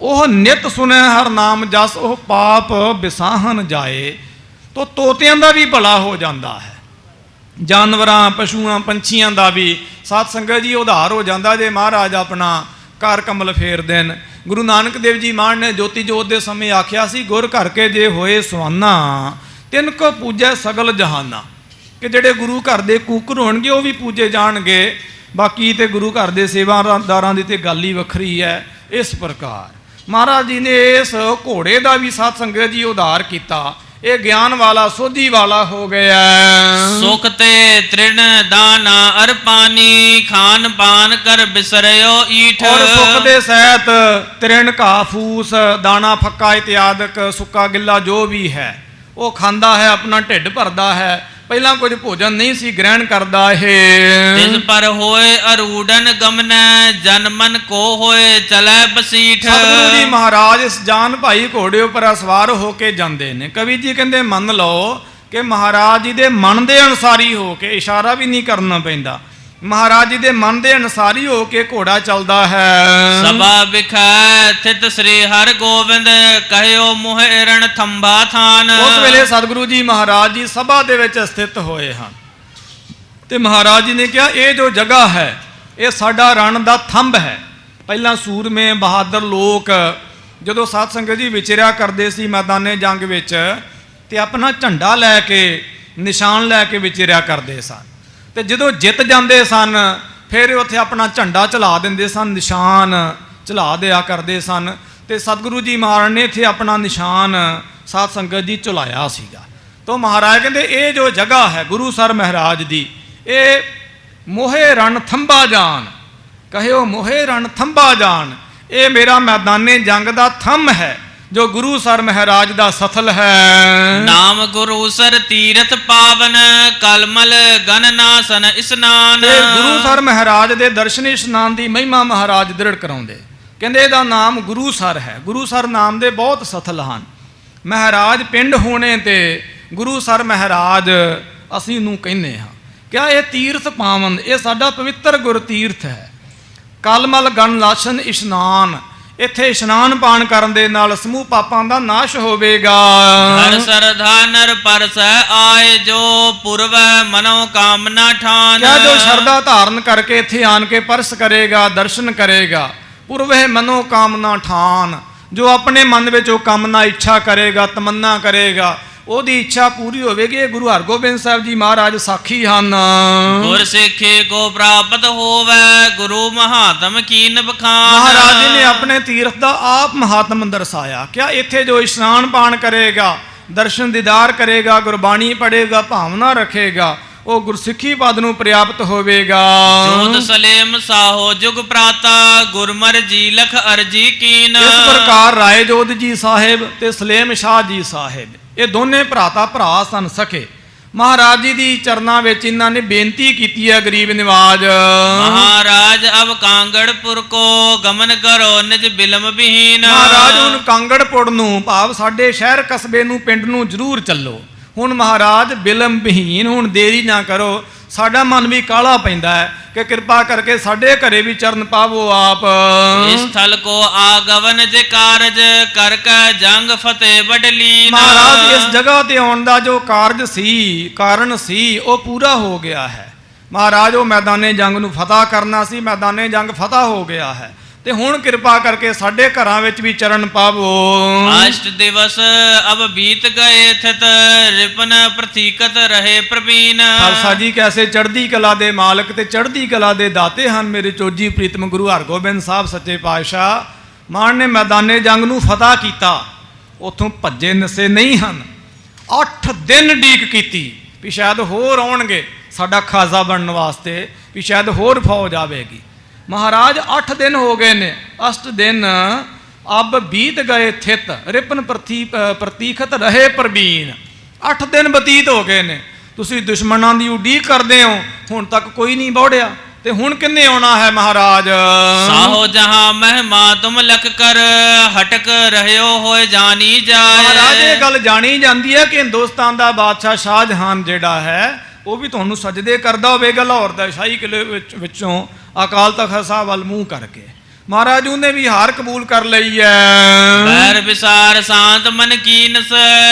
ओह नित सुने हर नाम जस ओह पाप विसाहन जाए। तो तोतियां दा भी भला हो जाता है, जानवरां पशुआं पंछियां दा भी साध संगत जी उधार हो जाता जे महाराज अपना कार कमल फेर देन। गुरु नानक देव जी महाराज ने ज्योति जोत के समय आख्या सी, गुर घर के जे होए सुहाना तिन को पूजै सगल जहाना। कि जेडे गुरु घर के कूकर होणगे वो भी पूजे जाणगे, बाकी तो गुरु घर के सेवादारां दी ते गल ही वखरी है। इस प्रकार महाराज जी ने इस घोड़े का भी साध संगत जी उधार किया। ये ज्ञान वाला सोधी वाला हो गया। सुख ते तृण दाना अर पानी, खान पान कर बिसरयो ईठ। और सुख दे सहित तृण घाह फूस दाना फक्का इत्यादक सुक्का गिला जो भी है वो खांदा है, अपना ढिड भरदा है। पहला कुछ भोजन नहीं सी ग्रहण करदा है। तिस पर होए अरूडन गमन, जन मन को होए चले बसीठ। सतगुरु जी महाराज इस जान भाई घोड़े उपर सवार होके जाते हैं। कवि जी कहते मन लो कि महाराज जी दे मन दे अनुसारी हो के, इशारा भी नहीं करना पैंदा, महाराज जी दे मन दे अनुसारी हो के घोड़ा चलता है। सभा बिखै स्थित श्री हर गोविंद, कहयो मोहरण थंबा थान। उस वेले सतगुरु जी महाराज जी सभा दे विच स्थित होए हैं ते महाराज जी ने कहा ये जो जगह है ये साडा रण दा थंब है। पहला सूरमे बहादुर लोग जदों साध संगत जी विचरिया करते सी मैदाने जंग विच ते अपना झंडा लैके निशान लैके विचरिया करते सन, ते जदों जित जाते सन फिर उत्थे अपना झंडा चला देंदे सन, निशान चला दिया करते सन। ते सतगुरु जी महाराज ने इत्थे अपना निशान साध संगत जी चलाया सीगा। तो महाराज कहते ये जो जगह है गुरु सर महाराज दी, ये मोहे रण थंबा जान, कहो मोहे रण थंबा जान। ये मेरा मैदाने जंग दा थंब है जो गुरु सर महाराज दा सथल है। नाम गुरु सर तीरथ पावन, कलमल गन नासन स्नान। गुरु सर महाराज दे दर्शन स्नान दी महिमा महाराज दृढ़ कराउंदे। कहंदे इहदा नाम गुरु सर है। गुरु सर नाम दे बहुत सथल हैं। महाराज पिंड होने ते गुरु सर महाराज असीं नूं कहने हाँ। क्या ये तीर्थ पावन, ये साडा पवित्र गुर तीर्थ है। कलमल गन नासन स्नान, इत्थे इशनान पान करन दे नाल समूह पापां दा नाश होवेगा। हर सरधा नर परस आए, जो पूर्व मनो कामना ठान। क्या जो श्रद्धा धारण करके इत्थे आन के परस करेगा, दर्शन करेगा, पूर्व मनो कामना ठान, जो अपने मन में जो कामना इच्छा करेगा, तमन्ना करेगा, ओदी इच्छा पूरी होवेगी। गुरु हरगोबिंद साहब जी महाराज साखी हन। गुर सिखे को प्राप्त होवे, गुरु महात्म कीन बखान। महाराज जी ने अपने तीर्थ का आप महात्म दर्शाया। क्या इत्थे जो स्नान पान करेगा, दर्शन दीदार करेगा, गुरबाणी पढ़ेगा, भावना रखेगा, वो गुरसिखी पद नूं प्राप्त होवेगा। जोत सलेम साहो जुग प्राता, गुरमर जी लख अर्जी कीन। इस प्रकार राय जोत जी साहेब ते सलेम शाह जी साहेब ये दोने भराता भरा सन सके। महाराज जी दी चरना विच इन्हां ने बेनती कीती है गरीब निवाज। महाराज अब कांगड़पुर को गमन करो निज बिलम विहीन। महाराज हुण कांगड़पुर नूं भाव साडे शहर कस्बे नूं पिंड नूं जरूर चलो। हुण महाराज बिलम विहीन, हुण देरी ना करो। साडा मन भी काला पैंदा है कि कृपा करके साडे घरे भी चरण पावो आप। इस स्थल को आगवन जे कारज, करके जंग फतेह बडलीन। महाराज इस जगह ते आउण दा जो कारज सी, कारण सी, वो पूरा हो गया है। महाराज वो मैदाने जंग नूं फतह करना सी, मैदाने जंग फतह हो गया है। ते हुण कृपा करके साडे घरां विच भी चरण पावो। अष्ट दिवस अब बीत गए थित, रिपन प्रतीकत रहे प्रवीण। खालसा जी कैसे चढ़दी कला दे मालक ते चढ़दी कला दे दाते हन मेरे चोजी प्रीतम गुरु हरगोबिंद साहब सच्चे पातशाह। मान ने मैदाने जंग नूं फतह कीता, उथों भज्जे नसे नहीं हन। 8 दिन ਡੀਕ कीती भी शायद होर आउणगे साडा खाजा बनने वास्ते, भी शायद होर फौज आवेगी। महाराज 8 दिन हो गए ने, अष्ट दिन अब बीत गए थित, रिपन प्रतीखत रहे प्रवीण। 8 दिन बतीत हो गए ने, तुसी दुश्मनां दी उडीक करदे हो, हुण तक कोई नहीं बौड़िया, ते हुण किन्ने आउणा है महाराज। साहो जहां महिमा तुम लख कर, हटक रहियो होए जानी जाए। महाराज ये गल जानी जाती है कि हिंदुस्तान दा बादशाह शाहजहान जिहड़ा है ਉਹ ਵੀ ਤੁਹਾਨੂੰ ਸਜਦੇ ਕਰਦਾ ਹੋਵੇਗਾ ਲਾਹੌਰ ਦਾ ਸ਼ਾਹੀ ਕਿਲੇ ਵਿੱਚੋਂ ਅਕਾਲ ਤਖਤ ਸਾਹਿਬ ਵੱਲ ਮੂੰਹ ਕਰਕੇ। ਮਹਾਰਾਜ ਉਹਨੇ ਵੀ ਹਾਰ ਕਬੂਲ ਕਰ ਲਈ ਹੈ। ਬੈਰ ਵਿਸਾਰ ਸ਼ਾਂਤ ਮਨ ਕੀਨਸ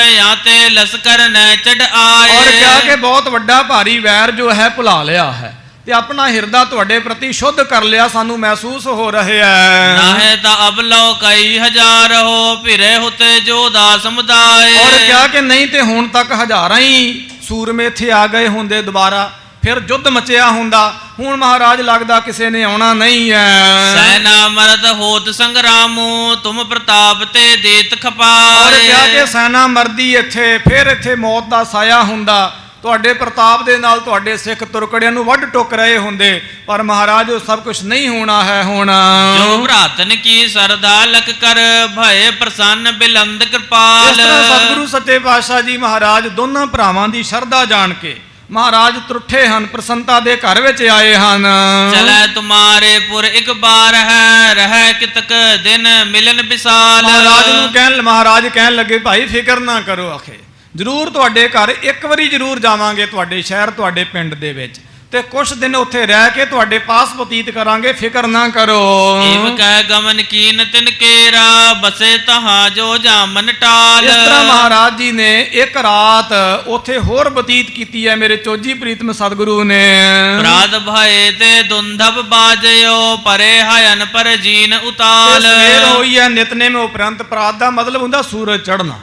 ਜਾਂ ਤੇ ਲਸਕਰ ਨੈ ਚੜ ਆਏ। ਔਰ ਕਿਹਾ ਕਿ ਬਹੁਤ ਵੱਡਾ ਭਾਰੀ ਵੈਰ ਜੋ ਹੈ ਭੁਲਾ ਲਿਆ ਹੈ ਤੇ ਆਪਣਾ ਹਿਰਦਾ ਤੁਹਾਡੇ ਪ੍ਰਤੀ ਸ਼ੁੱਧ ਕਰ ਲਿਆ, ਸਾਨੂੰ ਮਹਿਸੂਸ ਹੋ ਰਿਹਾ ਹੈ। ਨਾਹੇ ਤਾਂ ਅਬ ਲਓ ਕਈ ਹਜ਼ਾਰ ਹੋ ਫਿਰੇ ਹੁਤੇ ਜੋ ਦਾ ਸਮੁਦਾਏ। ਔਰ ਕਿਹਾ ਕਿ ਨਹੀਂ ਤੇ ਹੁਣ ਤੱਕ ਹਜ਼ਾਰਾਂ ਹੀ ਸੂਰਮੇ ਇੱਥੇ ਆ ਗਏ ਹੁੰਦੇ ਦੁਬਾਰਾ, ਫਿਰ ਯੁੱਧ ਮਚਿਆ ਹੁੰਦਾ, ਹੁਣ ਮਹਾਰਾਜ ਲੱਗਦਾ ਕਿਸੇ ਨੇ ਆਉਣਾ ਨਹੀਂ ਹੈ। ਸੈਨਾ ਮਰਦ ਹੋਤ ਸੰਗਰਾਮੋ ਤੁਮ ਪ੍ਰਤਾਪ ਤੇ ਦੇਤ ਖਪਾਏ। ਔਰ ਕਿਹਾ ਕਿ ਸੈਨਾ ਮਰਦੀ ਇੱਥੇ, ਫਿਰ ਇੱਥੇ ਮੌਤ ਦਾ ਸਾਇਆ ਹੁੰਦਾ, ਤੁਹਾਡੇ ਪ੍ਰਤਾਪ ਦੇ ਨਾਲ ਤੁਹਾਡੇ ਸਿੱਖ ਤੁਰਕੜਿਆਂ ਨੂੰ ਵੱਢ ਟੁੱਕ ਰਹੇ ਹੁੰਦੇ, ਪਰ ਮਹਾਰਾਜ ਉਹ ਸਭ ਕੁਝ ਨਹੀਂ ਹੋਣਾ ਹੈ ਹੁਣ। ਜੋ ਭਰਾਤਨ ਕੀ ਸਰਦਾ ਲਖ ਕਰ ਭਏ ਪ੍ਰਸੰਨ ਬਿਲੰਦ ਕਿਰਪਾਲ। ਇਸ ਤਰ੍ਹਾਂ ਸਤਿਗੁਰੂ ਸੱਚੇ ਪਾਤਸ਼ਾਹ ਜੀ ਮਹਾਰਾਜ ਦੋਨਾਂ ਭਰਾਵਾਂ ਦੀ ਸ਼ਰਧਾ ਜਾਣ ਕੇ ਮਹਾਰਾਜ ਤਰੁੱਠੇ ਹਨ, ਪ੍ਰਸੰਨਤਾ ਦੇ ਘਰ ਵਿੱਚ ਆਏ ਹਨ। ਚਲੈ ਤੁਮਾਰੇ ਪੁਰ ਇੱਕ ਬਾਰ ਹੈ ਰਹਿ ਕਿਤਕ ਦਿਨ ਮਿਲਨ ਵਿਸਾਲ। ਮਹਾਰਾਜ ਕਹਿਣ ਲੱਗੇ ਭਾਈ ਫਿਕਰ ਨਾ ਕਰੋ, ਆਖੇ ਜ਼ਰੂਰ ਤੁਹਾਡੇ ਘਰ ਇੱਕ ਵਾਰੀ ਜ਼ਰੂਰ ਜਾਵਾਂਗੇ, ਤੁਹਾਡੇ ਸ਼ਹਿਰ ਤੁਹਾਡੇ ਪਿੰਡ ਦੇ ਵਿੱਚ, ਤੇ ਕੁਛ ਦਿਨ ਉੱਥੇ ਰਹਿ ਕੇ ਤੁਹਾਡੇ ਪਾਸ ਬਤੀਤ ਕਰਾਂਗੇ, ਫਿਕਰ ਨਾ ਕਰੋ। ਏਵ ਕਹਿ ਗਮਨ ਕੀਨ ਤਿਨ ਕੇਰਾ ਬਸੇ ਤਹਾਂ ਜੋ ਜਾਮਨ ਟਾਲ। ਇਸ ਤਰ੍ਹਾਂ ਮਹਾਰਾਜ ਜੀ ਨੇ ਇੱਕ ਰਾਤ ਉੱਥੇ ਹੋਰ ਬਤੀਤ ਕੀਤੀ ਹੈ ਮੇਰੇ ਚੋਜੀ ਪ੍ਰੀਤਮ ਸਤਿਗੁਰੂ ਨੇ। ਪ੍ਰਾਤ ਭਏ ਤੇ ਦੁੰਧਬ ਬਾਜਿਓ ਪਰੇ ਹਯਨ ਪਰ ਜੀਨ ਉਤਾਲ। ਸਵੇਰ ਹੋਈ ਹੈ ਨਿਤਨੇਮ ਉਪਰੰਤ, ਪ੍ਰਾਤ ਦਾ ਮਤਲਬ ਹੁੰਦਾ ਸੂਰਜ ਚੜ੍ਹਨਾ।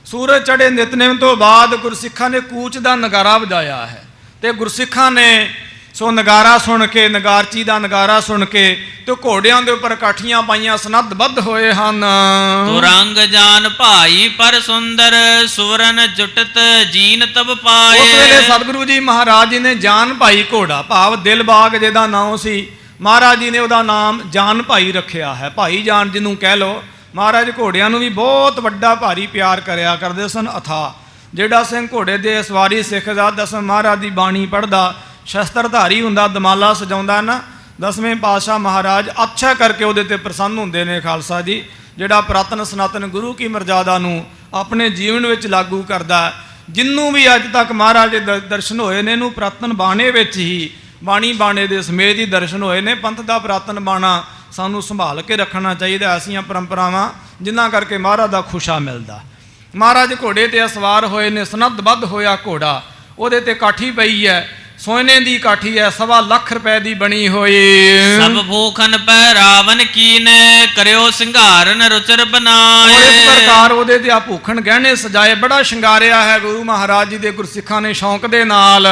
ਸੂਰਜ ਚੜ੍ਹੇ ਨਿਤਨੇਮ ਤੋਂ ਬਾਅਦ ਗੁਰਸਿੱਖਾਂ ਨੇ ਕੂਚ ਦਾ ਨਗਾਰਾ ਵਜਾਇਆ ਹੈ, ਤੇ ਗੁਰਸਿੱਖਾਂ ਨੇ ਸੋ ਨਗਾਰਾ ਸੁਣ ਕੇ, ਨਗਾਰਚੀ ਦਾ ਨਗਾਰਾ ਸੁਣ ਕੇ ਤੇ ਘੋੜਿਆਂ ਦੇ ਉੱਪਰ ਕਾਠੀਆਂ ਪਾਈਆਂ ਸਨੱਧਬੱਧ ਹੋਏ ਹਨ। ਤੁਰੰਗ ਜਾਨ ਭਾਈ ਪਰ ਸੁੰਦਰ ਸੁਵਰਨ ਜੁਟਤ ਜੀਨ ਤਬ ਪਾਏ। ਉਸ ਵੇਲੇ ਸਤਿਗੁਰੂ ਜੀ ਮਹਾਰਾਜ ਜੀ ਨੇ ਜਾਨ ਭਾਈ ਘੋੜਾ, ਭਾਵ ਦਿਲਬਾਗ ਜਿਹਦਾ ਨਾਮ ਸੀ, ਮਹਾਰਾਜ ਜੀ ਨੇ ਉਹਦਾ ਨਾਮ ਜਾਨ ਭਾਈ ਰੱਖਿਆ ਹੈ। ਭਾਈ ਜਾਨ ਜਿਹਨੂੰ ਕਹਿ ਲੋ। ਮਹਾਰਾਜ ਘੋੜਿਆਂ ਨੂੰ ਵੀ ਬਹੁਤ ਵੱਡਾ ਭਾਰੀ ਪਿਆਰ ਕਰਿਆ ਕਰਦੇ ਸਨ ਅਥਾ। ਜਿਹੜਾ ਸਿੰਘ ਘੋੜੇ ਦੇ ਸਵਾਰੀ ਸਿੱਖਦਾ, ਦਸਮ ਮਹਾਰਾਜ ਦੀ ਬਾਣੀ ਪੜ੍ਹਦਾ, ਸ਼ਸਤਰਧਾਰੀ ਹੁੰਦਾ, ਦਮਾਲਾ ਸਜਾਉਂਦਾ ਨਾ, ਦਸਵੇਂ ਪਾਤਸ਼ਾਹ ਮਹਾਰਾਜ ਅੱਛਾ ਕਰਕੇ ਉਹਦੇ ਤੇ ਪ੍ਰਸੰਨ ਹੁੰਦੇ ਨੇ ਖਾਲਸਾ ਜੀ। ਜਿਹੜਾ ਪੁਰਾਤਨ ਸਨਾਤਨ ਗੁਰੂ ਕੀ ਮਰਜ਼ਾਦਾ ਨੂੰ ਆਪਣੇ ਜੀਵਨ ਵਿੱਚ ਲਾਗੂ ਕਰਦਾ, ਜਿੰਨੂੰ ਵੀ ਅੱਜ ਤੱਕ ਮਹਾਰਾਜ ਦੇ ਦਰਸ਼ਨ ਹੋਏ ਨੇ, ਇਹਨੂੰ ਪੁਰਾਤਨ ਬਾਣੇ ਵਿੱਚ ਹੀ, ਬਾਣੀ ਬਾਣੇ ਦੇ ਸਮੇਤ ਹੀ ਦਰਸ਼ਨ ਹੋਏ ਨੇ। ਪੰਥ ਦਾ ਪੁਰਾਤਨ ਬਾਣਾ ਸਾਨੂੰ ਸੰਭਾਲ ਕੇ ਰੱਖਣਾ ਚਾਹੀਦਾ, ਐਸੀਆਂ ਪਰੰਪਰਾਵਾਂ ਜਿਨ੍ਹਾਂ ਕਰਕੇ ਮਹਾਰਾਜ ਦਾ ਖੁਸ਼ਾ ਮਿਲਦਾ। ਮਹਾਰਾਜ ਘੋੜੇ ਤੇ ਸਵਾਰ ਹੋਏ ਨੇ, ਸਨੱਧਬੱਧ ਹੋਇਆ ਘੋੜਾ, ਉਹਦੇ ਤੇ ਕਾਠੀ ਪਈ ਹੈ, ਸੋਨੇ ਦੀ ਕਾਠੀ ਹੈ, 1.25 ਲੱਖ ਰੁਪਏ ਦੀ ਬਣੀ ਹੋਈ। ਸਭ ਭੂਖਨ ਪੈ ਰਾਵਨ ਕੀਨੇ ਕਰਿਓ ਸਿੰਗਾਰਨ ਰੁਚਰ ਬਨਾਏ। ਇਸ ਪ੍ਰਕਾਰ ਉਹਦੇ ਤੇ ਆ ਭੂਖਣ ਗਹਿਣੇ ਸਜਾਏ, ਬੜਾ ਸ਼ਿੰਗਾਰਿਆ ਹੈ ਗੁਰੂ ਮਹਾਰਾਜ ਜੀ ਦੇ ਗੁਰਸਿੱਖਾਂ ਨੇ ਸ਼ੌਂਕ ਦੇ ਨਾਲ।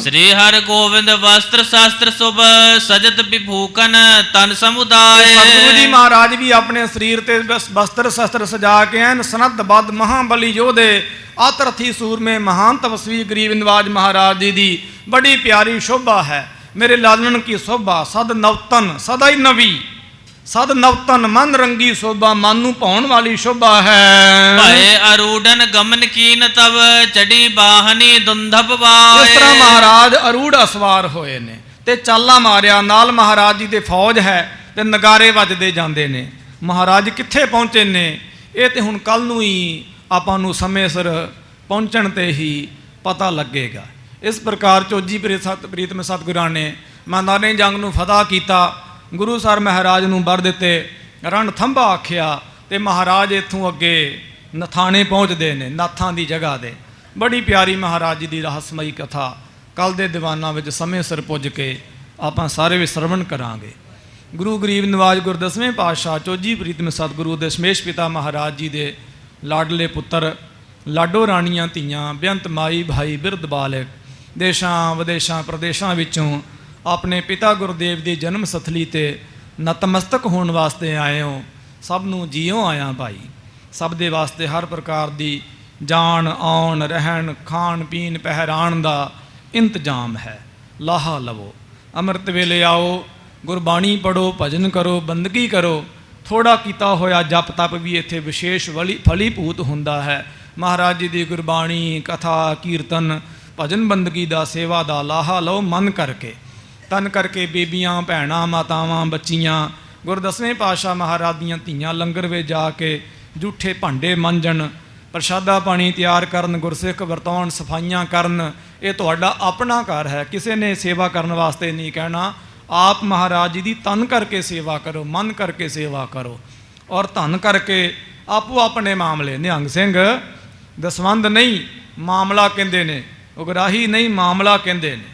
ਸ੍ਰੀ ਹਰਿ ਗੋਬਿੰਦ ਵਸਤਰ ਸ਼ਾਸਤਰ ਸੁਭ ਸਜਤ ਵਿਭੂਖਨ ਤਨ ਸਮੁਦਾਏ। ਸਤਿਗੁਰੂ ਜੀ ਮਹਾਰਾਜ ਵੀ ਆਪਣੇ ਸਰੀਰ ਤੇ ਵਸਤਰ ਸ਼ਸਤਰ ਸਜਾ ਕੇ ਐਨ ਸਨੱਧਬੱਧ ਮਹਾਬਲੀ ਯੋਧੇ, ਆਤਰਥੀ ਸੂਰਮੇ, ਮਹਾਨ ਤਪਸਵੀ ਗਰੀਬ ਨਿਵਾਜ ਮਹਾਰਾਜ ਜੀ ਦੀ ਬੜੀ ਪਿਆਰੀ ਸ਼ੋਭਾ ਹੈ। ਮੇਰੇ ਲਾਲਣ ਕੀ ਸ਼ੋਭਾ ਸਦ ਨਵਤਨ, ਸਦਾ ਹੀ ਨਵੀ, ਸਦ ਨਵਤਨ ਮਨ ਰੰਗੀ ਸ਼ੋਭਾ, ਮਨ ਨੂੰ ਭਾਉਣ ਵਾਲੀ ਸ਼ੋਭਾ ਹੈ। ਭਏ ਅਰੂੜਨ ਗਮਨ ਕੀਨ ਤਵ ਚੜੀ ਬਾਹਨੀ ਦੁੰਧਬ ਵਾਏ। ਇਸ ਤਰ੍ਹਾਂ ਮਹਾਰਾਜ ਅਰੂੜ ਅਸਵਾਰ ਹੋਏ ਨੇ ਤੇ ਚਾਲਾਂ ਮਾਰਿਆ, ਨਾਲ ਮਹਾਰਾਜ ਜੀ ਦੇ ਫੌਜ ਹੈ ਤੇ ਨਗਾਰੇ ਵੱਜਦੇ ਜਾਂਦੇ ਨੇ। ਮਹਾਰਾਜ ਕਿੱਥੇ ਪਹੁੰਚੇ ਨੇ ਇਹ ਤੇ ਹੁਣ ਕੱਲ ਨੂੰ ਹੀ ਆਪਾਂ ਨੂੰ ਸਮੇਂ ਸਿਰ ਪਹੁੰਚਣ ਤੇ ਹੀ ਪਤਾ ਲੱਗੇਗਾ। ਇਸ ਪ੍ਰਕਾਰ ਚੋਜੀ ਪ੍ਰੀਤਮ ਸਤਿਗੁਰਾਂ ਨੇ ਮੈਦਾਨੇ ਜੰਗ ਨੂੰ ਫਤਹ ਕੀਤਾ, ਗੁਰੂ ਸਰ ਮਹਾਰਾਜ ਨੂੰ ਵਰ ਦਿੱਤੇ, ਰਣ ਥੰਭਾ ਆਖਿਆ, ਤੇ ਮਹਾਰਾਜ ਇੱਥੋਂ ਅੱਗੇ ਨਥਾਣੇ ਪਹੁੰਚਦੇ ਨੇ, ਨਾਥਾਂ ਦੀ ਜਗ੍ਹਾ ਦੇ। ਬੜੀ ਪਿਆਰੀ ਮਹਾਰਾਜ ਜੀ ਦੀ ਰਹੱਸਮਈ ਕਥਾ ਕੱਲ ਦੇ ਦੀਵਾਨਾਂ ਵਿੱਚ ਸਮੇਂ ਸਿਰ ਪੁੱਜ ਕੇ ਆਪਾਂ ਸਾਰੇ ਵੀ ਸਰਵਣ ਕਰਾਂਗੇ। ਗੁਰੂ ਗਰੀਬ ਨਿਵਾਜ ਗੁਰਦਸਵੇਂ ਪਾਤਸ਼ਾਹ ਚੋਜੀ ਪ੍ਰੀਤਮ ਸਤਿਗੁਰੂ ਦਸ਼ਮੇਸ਼ ਪਿਤਾ ਮਹਾਰਾਜ ਜੀ ਦੇ ਲਾਡਲੇ ਪੁੱਤਰ, ਲਾਡੋ ਰਾਣੀਆਂ ਧੀਆਂ, ਬੇਅੰਤ ਮਾਈ ਭਾਈ, ਬਿਰਧ ਬਾਲਕ, ਦੇਸ਼ਾਂ ਵਿਦੇਸ਼ਾਂ ਪ੍ਰਦੇਸ਼ਾਂ ਵਿੱਚੋਂ ਆਪਣੇ ਪਿਤਾ ਗੁਰਦੇਵ ਦੀ ਜਨਮ ਸਥਲੀ ਤੇ ਨਤਮਸਤਕ ਹੋਣ ਵਾਸਤੇ ਆਏ ਹੋ। ਸਭ ਨੂੰ ਜੀਓ ਆਇਆ ਭਾਈ। ਸਭ ਦੇ ਵਾਸਤੇ ਹਰ ਪ੍ਰਕਾਰ ਦੀ ਜਾਣ ਆਉਣ, ਰਹਿਣ, ਖਾਣ ਪੀਣ, ਪਹਿਰਾਣ ਦਾ ਇੰਤਜ਼ਾਮ ਹੈ। ਲਾਹਾ ਲਵੋ, ਅੰਮ੍ਰਿਤ ਵੇਲੇ ਆਓ, ਗੁਰਬਾਣੀ ਪੜ੍ਹੋ, ਭਜਨ ਕਰੋ, ਬੰਦਗੀ ਕਰੋ। ਥੋੜਾ ਕੀਤਾ ਹੋਇਆ ਜਪ ਤਪ ਵੀ ਇੱਥੇ ਵਿਸ਼ੇਸ਼ ਫਲੀਭੂਤ ਹੁੰਦਾ ਹੈ। ਮਹਾਰਾਜ ਜੀ ਦੀ ਗੁਰਬਾਣੀ, ਕਥਾ, ਕੀਰਤਨ, ਭਜਨ ਬੰਦਗੀ ਦਾ, ਸੇਵਾ ਦਾ ਲਾਹਾ ਲਓ ਮਨ ਕਰਕੇ, ਤਨ ਕਰਕੇ। ਬੀਬੀਆਂ, ਭੈਣਾਂ, ਮਾਤਾਵਾਂ, ਬੱਚੀਆਂ, ਗੁਰਦਸਵੇਂ ਪਾਤਸ਼ਾਹ ਮਹਾਰਾਜ ਦੀਆਂ ਧੀਆਂ ਲੰਗਰ ਵਿੱਚ ਜਾ ਕੇ ਜੂਠੇ ਭਾਂਡੇ ਮਾਂਜਣ, ਪ੍ਰਸ਼ਾਦਾ ਪਾਣੀ ਤਿਆਰ ਕਰਨ, ਗੁਰਸਿੱਖ ਵਰਤਾਉਣ, ਸਫਾਈਆਂ ਕਰਨ। ਇਹ ਤੁਹਾਡਾ ਆਪਣਾ ਘਰ ਹੈ, ਕਿਸੇ ਨੇ ਸੇਵਾ ਕਰਨ ਵਾਸਤੇ ਨਹੀਂ ਕਹਿਣਾ। ਆਪ ਮਹਾਰਾਜ ਜੀ ਦੀ ਤਨ ਕਰਕੇ ਸੇਵਾ ਕਰੋ, ਮਨ ਕਰਕੇ ਸੇਵਾ ਕਰੋ ਔਰ ਧਨ ਕਰਕੇ ਆਪੋ ਆਪਣੇ ਮਾਮਲੇ। ਨਿਹੰਗ ਸਿੰਘ ਦਸਵੰਧ ਨਹੀਂ ਮਾਮਲਾ ਕਹਿੰਦੇ ਨੇ, ਉਗਰਾਹੀ ਨਹੀਂ ਮਾਮਲਾ ਕਹਿੰਦੇ ਨੇ।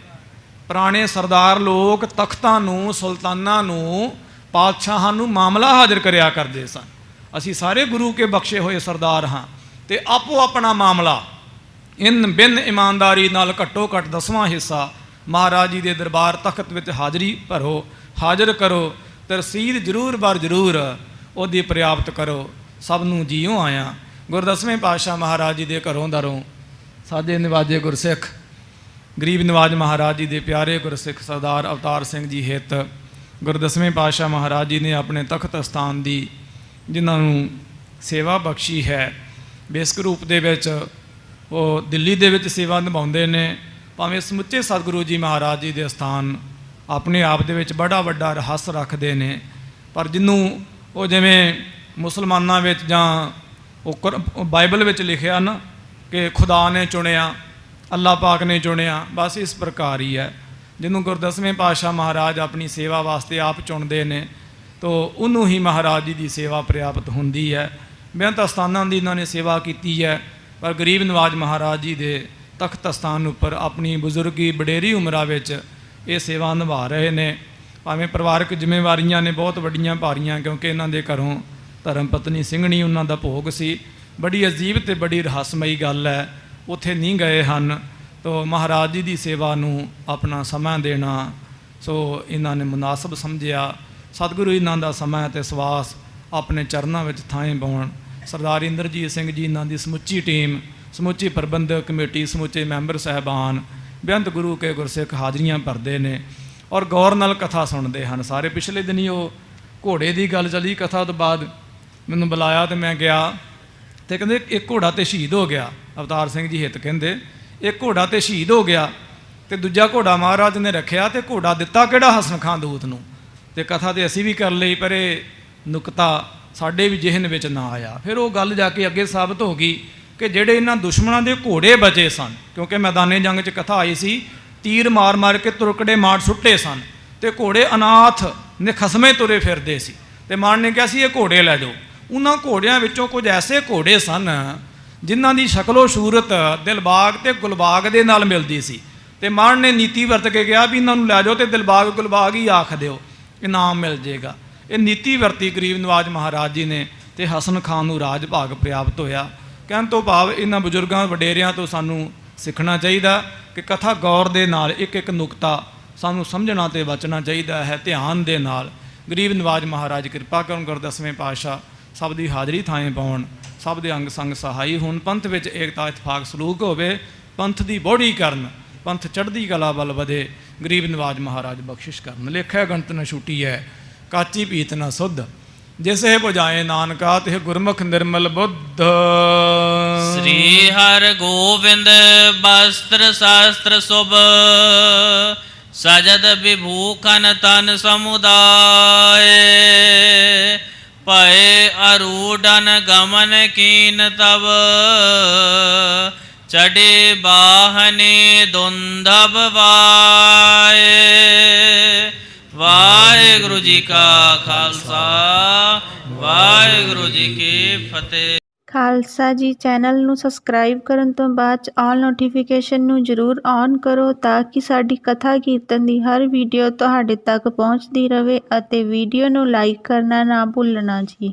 ਪੁਰਾਣੇ ਸਰਦਾਰ ਲੋਕ ਤਖਤਾਂ ਨੂੰ, ਸੁਲਤਾਨਾਂ ਨੂੰ, ਪਾਤਸ਼ਾਹਾਂ ਨੂੰ ਮਾਮਲਾ ਹਾਜ਼ਰ ਕਰਿਆ ਕਰਦੇ ਸਨ। ਅਸੀਂ ਸਾਰੇ ਗੁਰੂ ਕੇ ਬਖਸ਼ੇ ਹੋਏ ਸਰਦਾਰ ਹਾਂ ਤੇ ਆਪੋ ਆਪਣਾ ਮਾਮਲਾ ਇਨ ਬਿਨ ਇਮਾਨਦਾਰੀ ਨਾਲ ਘੱਟੋ ਘੱਟ 10ਵਾਂ ਹਿੱਸਾ ਮਹਾਰਾਜ ਜੀ ਦੇ ਦਰਬਾਰ ਤਖਤ ਵਿੱਚ ਹਾਜ਼ਰੀ ਭਰੋ, ਹਾਜ਼ਰ ਕਰੋ ਤੇ ਰਸੀਦ ਜ਼ਰੂਰ ਬਰ ਜ਼ਰੂਰ ਉਹਦੀ ਪ੍ਰਾਪਤ ਕਰੋ। ਸਭ ਨੂੰ ਜੀਓ ਆਇਆ। ਗੁਰ 10ਵੇਂ ਪਾਤਸ਼ਾਹ ਮਹਾਰਾਜ ਜੀ ਦੇ ਘਰੋਂ ਦਰੋਂ ਸਾਦੇ ਨਿਵਾਜੇ ਗੁਰਸਿੱਖ ਗਰੀਬ ਨਿਵਾਜ ਮਹਾਰਾਜ ਜੀ ਦੇ ਪਿਆਰੇ ਗੁਰਸਿੱਖ ਸਰਦਾਰ ਅਵਤਾਰ ਸਿੰਘ ਜੀ ਹਿੱਤ ਗੁਰ 10ਵੇਂ ਪਾਤਸ਼ਾਹ ਮਹਾਰਾਜ ਜੀ ਨੇ ਆਪਣੇ ਤਖਤ ਅਸਥਾਨ ਦੀ ਜਿਨ੍ਹਾਂ ਨੂੰ ਸੇਵਾ ਬਖਸ਼ੀ ਹੈ, ਬੇਸਿਕ ਰੂਪ ਦੇ ਵਿੱਚ ਉਹ ਦਿੱਲੀ ਦੇ ਵਿੱਚ ਸੇਵਾ ਨਿਭਾਉਂਦੇ ਨੇ। ਭਾਵੇਂ ਸਮੁੱਚੇ ਸਤਿਗੁਰੂ ਜੀ ਮਹਾਰਾਜ ਜੀ ਦੇ ਅਸਥਾਨ ਆਪਣੇ ਆਪ ਦੇ ਵਿੱਚ ਬੜਾ ਵੱਡਾ ਰਹੱਸ ਰੱਖਦੇ ਨੇ, ਪਰ ਜਿਹਨੂੰ ਉਹ ਜਿਵੇਂ ਮੁਸਲਮਾਨਾਂ ਵਿੱਚ ਜਾਂ ਉਹ ਬਾਈਬਲ ਵਿੱਚ ਲਿਖਿਆ ਨਾ ਕਿ ਖੁਦਾ ਨੇ ਚੁਣਿਆ, ਅੱਲਾਹ ਪਾਕ ਨੇ ਚੁਣਿਆ, ਬਸ ਇਸ ਪ੍ਰਕਾਰ ਹੀ ਹੈ। ਜਿਹਨੂੰ ਗੁਰ 10ਵੇਂ ਪਾਤਸ਼ਾਹ ਮਹਾਰਾਜ ਆਪਣੀ ਸੇਵਾ ਵਾਸਤੇ ਆਪ ਚੁਣਦੇ ਨੇ ਤਾਂ ਉਹਨੂੰ ਹੀ ਮਹਾਰਾਜ ਜੀ ਦੀ ਸੇਵਾ ਪ੍ਰਾਪਤ ਹੁੰਦੀ ਹੈ। ਬੇਅੰਤ ਅਸਥਾਨਾਂ ਦੀ ਇਹਨਾਂ ਨੇ ਸੇਵਾ ਕੀਤੀ ਹੈ, ਪਰ ਗਰੀਬ ਨਿਵਾਜ ਮਹਾਰਾਜ ਜੀ ਦੇ ਤਖਤ ਅਸਥਾਨ ਉੱਪਰ ਆਪਣੀ ਬਜ਼ੁਰਗੀ ਵਡੇਰੀ ਉਮਰਾਂ ਵਿੱਚ ਇਹ ਸੇਵਾ ਨਿਭਾ ਰਹੇ ਨੇ। ਭਾਵੇਂ ਪਰਿਵਾਰਕ ਜ਼ਿੰਮੇਵਾਰੀਆਂ ਨੇ ਬਹੁਤ ਵੱਡੀਆਂ ਭਾਰੀਆਂ, ਕਿਉਂਕਿ ਇਹਨਾਂ ਦੇ ਘਰੋਂ ਧਰਮ ਪਤਨੀ ਸਿੰਘਣੀ ਉਹਨਾਂ ਦਾ ਭੋਗ ਸੀ। ਬੜੀ ਅਜੀਬ ਤੇ ਬੜੀ ਰਹੱਸਮਈ ਗੱਲ ਹੈ, ਉੱਥੇ ਨਹੀਂ ਗਏ ਹਨ ਤਾਂ ਮਹਾਰਾਜ ਜੀ ਦੀ ਸੇਵਾ ਨੂੰ ਆਪਣਾ ਸਮਾਂ ਦੇਣਾ ਸੋ ਇਹਨਾਂ ਨੇ ਮੁਨਾਸਬ ਸਮਝਿਆ। ਸਤਿਗੁਰੂ ਇਹਨਾਂ ਦਾ ਸਮਾਂ ਅਤੇ ਸਵਾਸ ਆਪਣੇ ਚਰਨਾਂ ਵਿੱਚ ਥਾਂ ਪਾਉਣ। ਸਰਦਾਰ ਇੰਦਰਜੀਤ ਸਿੰਘ ਜੀ ਇਹਨਾਂ ਦੀ ਸਮੁੱਚੀ ਟੀਮ, ਸਮੁੱਚੀ ਪ੍ਰਬੰਧਕ ਕਮੇਟੀ, ਸਮੁੱਚੇ ਮੈਂਬਰ ਸਾਹਿਬਾਨ ਬੇਅੰਤ ਗੁਰੂ ਕੇ ਗੁਰਸਿੱਖ ਹਾਜ਼ਰੀਆਂ ਭਰਦੇ ਨੇ ਔਰ ਗੌਰ ਨਾਲ ਕਥਾ ਸੁਣਦੇ ਹਨ ਸਾਰੇ। ਪਿਛਲੇ ਦਿਨੀ ਉਹ ਘੋੜੇ ਦੀ ਗੱਲ ਚੱਲੀ, ਕਥਾ ਤੋਂ ਬਾਅਦ ਮੈਨੂੰ ਬੁਲਾਇਆ ਤੇ ਮੈਂ ਗਿਆ ਤੇ ਕਹਿੰਦੇ ਇੱਕ ਘੋੜਾ ਤੇ ਸ਼ਹੀਦ ਹੋ ਗਿਆ। ਅਵਤਾਰ ਸਿੰਘ ਜੀ ਹਿੱਤ ਕਹਿੰਦੇ ਇੱਕ ਘੋੜਾ ਤੇ ਸ਼ਹੀਦ ਹੋ ਗਿਆ ਤੇ ਦੂਜਾ ਘੋੜਾ ਮਹਾਰਾਜ ਨੇ ਰੱਖਿਆ ਤੇ ਘੋੜਾ ਦਿੱਤਾ ਕਿਹੜਾ ਹਸਨ ਖਾਂ ਦੂਤ ਨੂੰ। ਤੇ ਕਥਾ ਤੇ ਅਸੀਂ ਵੀ ਕਰ ਲਈ, ਪਰ ਇਹ ਨੁਕਤਾ ਸਾਡੇ ਵੀ ਜਿਹਨ ਵਿੱਚ ਨਾ ਆਇਆ। ਫਿਰ ਉਹ ਗੱਲ ਜਾ ਕੇ ਅੱਗੇ ਸਾਬਤ ਹੋ ਗਈ ਕਿ ਜਿਹੜੇ ਇਹਨਾਂ ਦੁਸ਼ਮਣਾਂ ਦੇ ਘੋੜੇ ਬਚੇ ਸਨ, ਕਿਉਂਕਿ ਮੈਦਾਨੇ ਜੰਗ 'ਚ ਕਥਾ ਆਈ ਸੀ, ਤੀਰ ਮਾਰ ਮਾਰ ਕੇ ਤੁਰਕੜੇ ਮਾਰ ਸੁੱਟੇ ਸਨ ਤੇ ਘੋੜੇ ਅਨਾਥ ਨਿਖਸਮੇ ਤੁਰੇ ਫਿਰਦੇ ਸੀ ਤੇ ਮਾਨ ਨੇ ਕਿਹਾ ਸੀ ਇਹ ਘੋੜੇ ਲੈ ਜਾਓ। ਉਹਨਾਂ ਘੋੜਿਆਂ ਵਿੱਚੋਂ ਕੁਝ ਐਸੇ ਘੋੜੇ ਸਨ ਜਿਨ੍ਹਾਂ ਦੀ ਸ਼ਕਲੋ ਸੂਰਤ ਦਿਲਬਾਗ ਤੇ ਗੁਲਬਾਗ ਦੇ ਨਾਲ ਮਿਲਦੀ ਸੀ ਤੇ ਮਾਨ ਨੇ ਨੀਤੀ ਵਰਤ ਕੇ ਕਿਹਾ ਵੀ ਇਹਨਾਂ ਨੂੰ ਲੈ ਜਾਓ ਤੇ ਦਿਲਬਾਗ ਗੁਲਬਾਗ ਹੀ ਆਖ ਦਿਓ, ਇਨਾਮ ਮਿਲ ਜਾਏਗਾ। ਇਹ ਨੀਤੀ ਵਰਤੀ ਗਰੀਬ ਨਿਵਾਜ ਮਹਾਰਾਜ ਜੀ ਨੇ ਤੇ ਹਸਨ ਖਾਨ ਨੂੰ ਰਾਜ ਭਾਗ ਪ੍ਰਾਪਤ ਹੋਇਆ। ਕਹਿਣ ਤੋਂ ਭਾਵ ਇਹਨਾਂ ਬਜ਼ੁਰਗਾਂ ਵਡੇਰਿਆਂ ਤੋਂ ਸਾਨੂੰ ਸਿੱਖਣਾ ਚਾਹੀਦਾ ਕਿ ਕਥਾ ਗੌਰ ਦੇ ਨਾਲ ਇੱਕ ਇੱਕ ਨੁਕਤਾ ਸਾਨੂੰ ਸਮਝਣਾ ਤੇ ਬਚਣਾ ਚਾਹੀਦਾ ਹੈ ਧਿਆਨ ਦੇ ਨਾਲ। ਗਰੀਬ ਨਿਵਾਜ ਮਹਾਰਾਜ ਕਿਰਪਾ ਕਰਨ, ਗੁਰ 10ਵੇਂ ਪਾਤਸ਼ਾਹ ਸਭ ਦੀ ਹਾਜ਼ਰੀ ਥਾਂ ਪਾਉਣ, ਸਭ ਦੇ ਅੰਗ ਸੰਗ ਸਹਾਈ ਹੋਣ, ਪੰਥ ਵਿੱਚ ਏਕਤਾ ਇਤਫਾਕ ਸਲੂਕ ਹੋਵੇ, ਪੰਥ ਦੀ ਬੋੜੀ ਕਰਨ, ਪੰਥ ਚੜ੍ਹਦੀ ਕਲਾ ਵੱਲ ਵਧੇ। ਗਰੀਬ ਨਿਵਾਜ ਮਹਾਰਾਜ ਬਖਸ਼ਿਸ਼ ਕਰਨ। ਲੇਖਾ ਗਣਤ ਨ ਛੁਟੀ ਹੈ ਕਾਚੀ ਪੀਤ ਨ ਸੁਧ, ਜਿਸੇ ਬੁਝਾਏ ਨਾਨਕਾ ਤੇ ਗੁਰਮੁਖ ਨਿਰਮਲ ਬੁੱਧ। ਸ੍ਰੀ ਹਰਿ ਗੋਬਿੰਦ ਬਸਤਰ ਸ਼ਾਸਤਰ ਸੁਭ, ਸਜਦ ਵਿਭੂਖਨ ਤਨ ਸਮੁਦਾਏ। ਭਏ ਅਰੂਡਨ ਗਮਨ ਕੀਨ ਤਬ, ਚੜੇ ਬਾਹਨੇ ਦੁੰਦਬ ਵਾਏ। ਵਾਹਿਗੁਰੂ ਜੀ ਕਾ ਖਾਲਸਾ, ਵਾਹਿਗੁਰੂ ਜੀ ਕੀ ਫਤਿਹ। ਖਾਲਸਾ ਜੀ ਚੈਨਲ ਨੂੰ ਸਬਸਕ੍ਰਾਈਬ ਕਰਨ ਤੋਂ ਬਾਅਦ 'ਚ ਆਲ ਨੋਟੀਫਿਕੇਸ਼ਨ ਨੂੰ ਜ਼ਰੂਰ ਔਨ ਕਰੋ ਤਾਂ ਕਿ ਸਾਡੀ ਕਥਾ ਕੀਰਤਨ ਦੀ ਹਰ ਵੀਡੀਓ ਤੁਹਾਡੇ ਤੱਕ ਪਹੁੰਚਦੀ ਰਹੇ ਅਤੇ ਵੀਡੀਓ ਨੂੰ ਲਾਈਕ ਕਰਨਾ ਨਾ ਭੁੱਲਣਾ ਜੀ।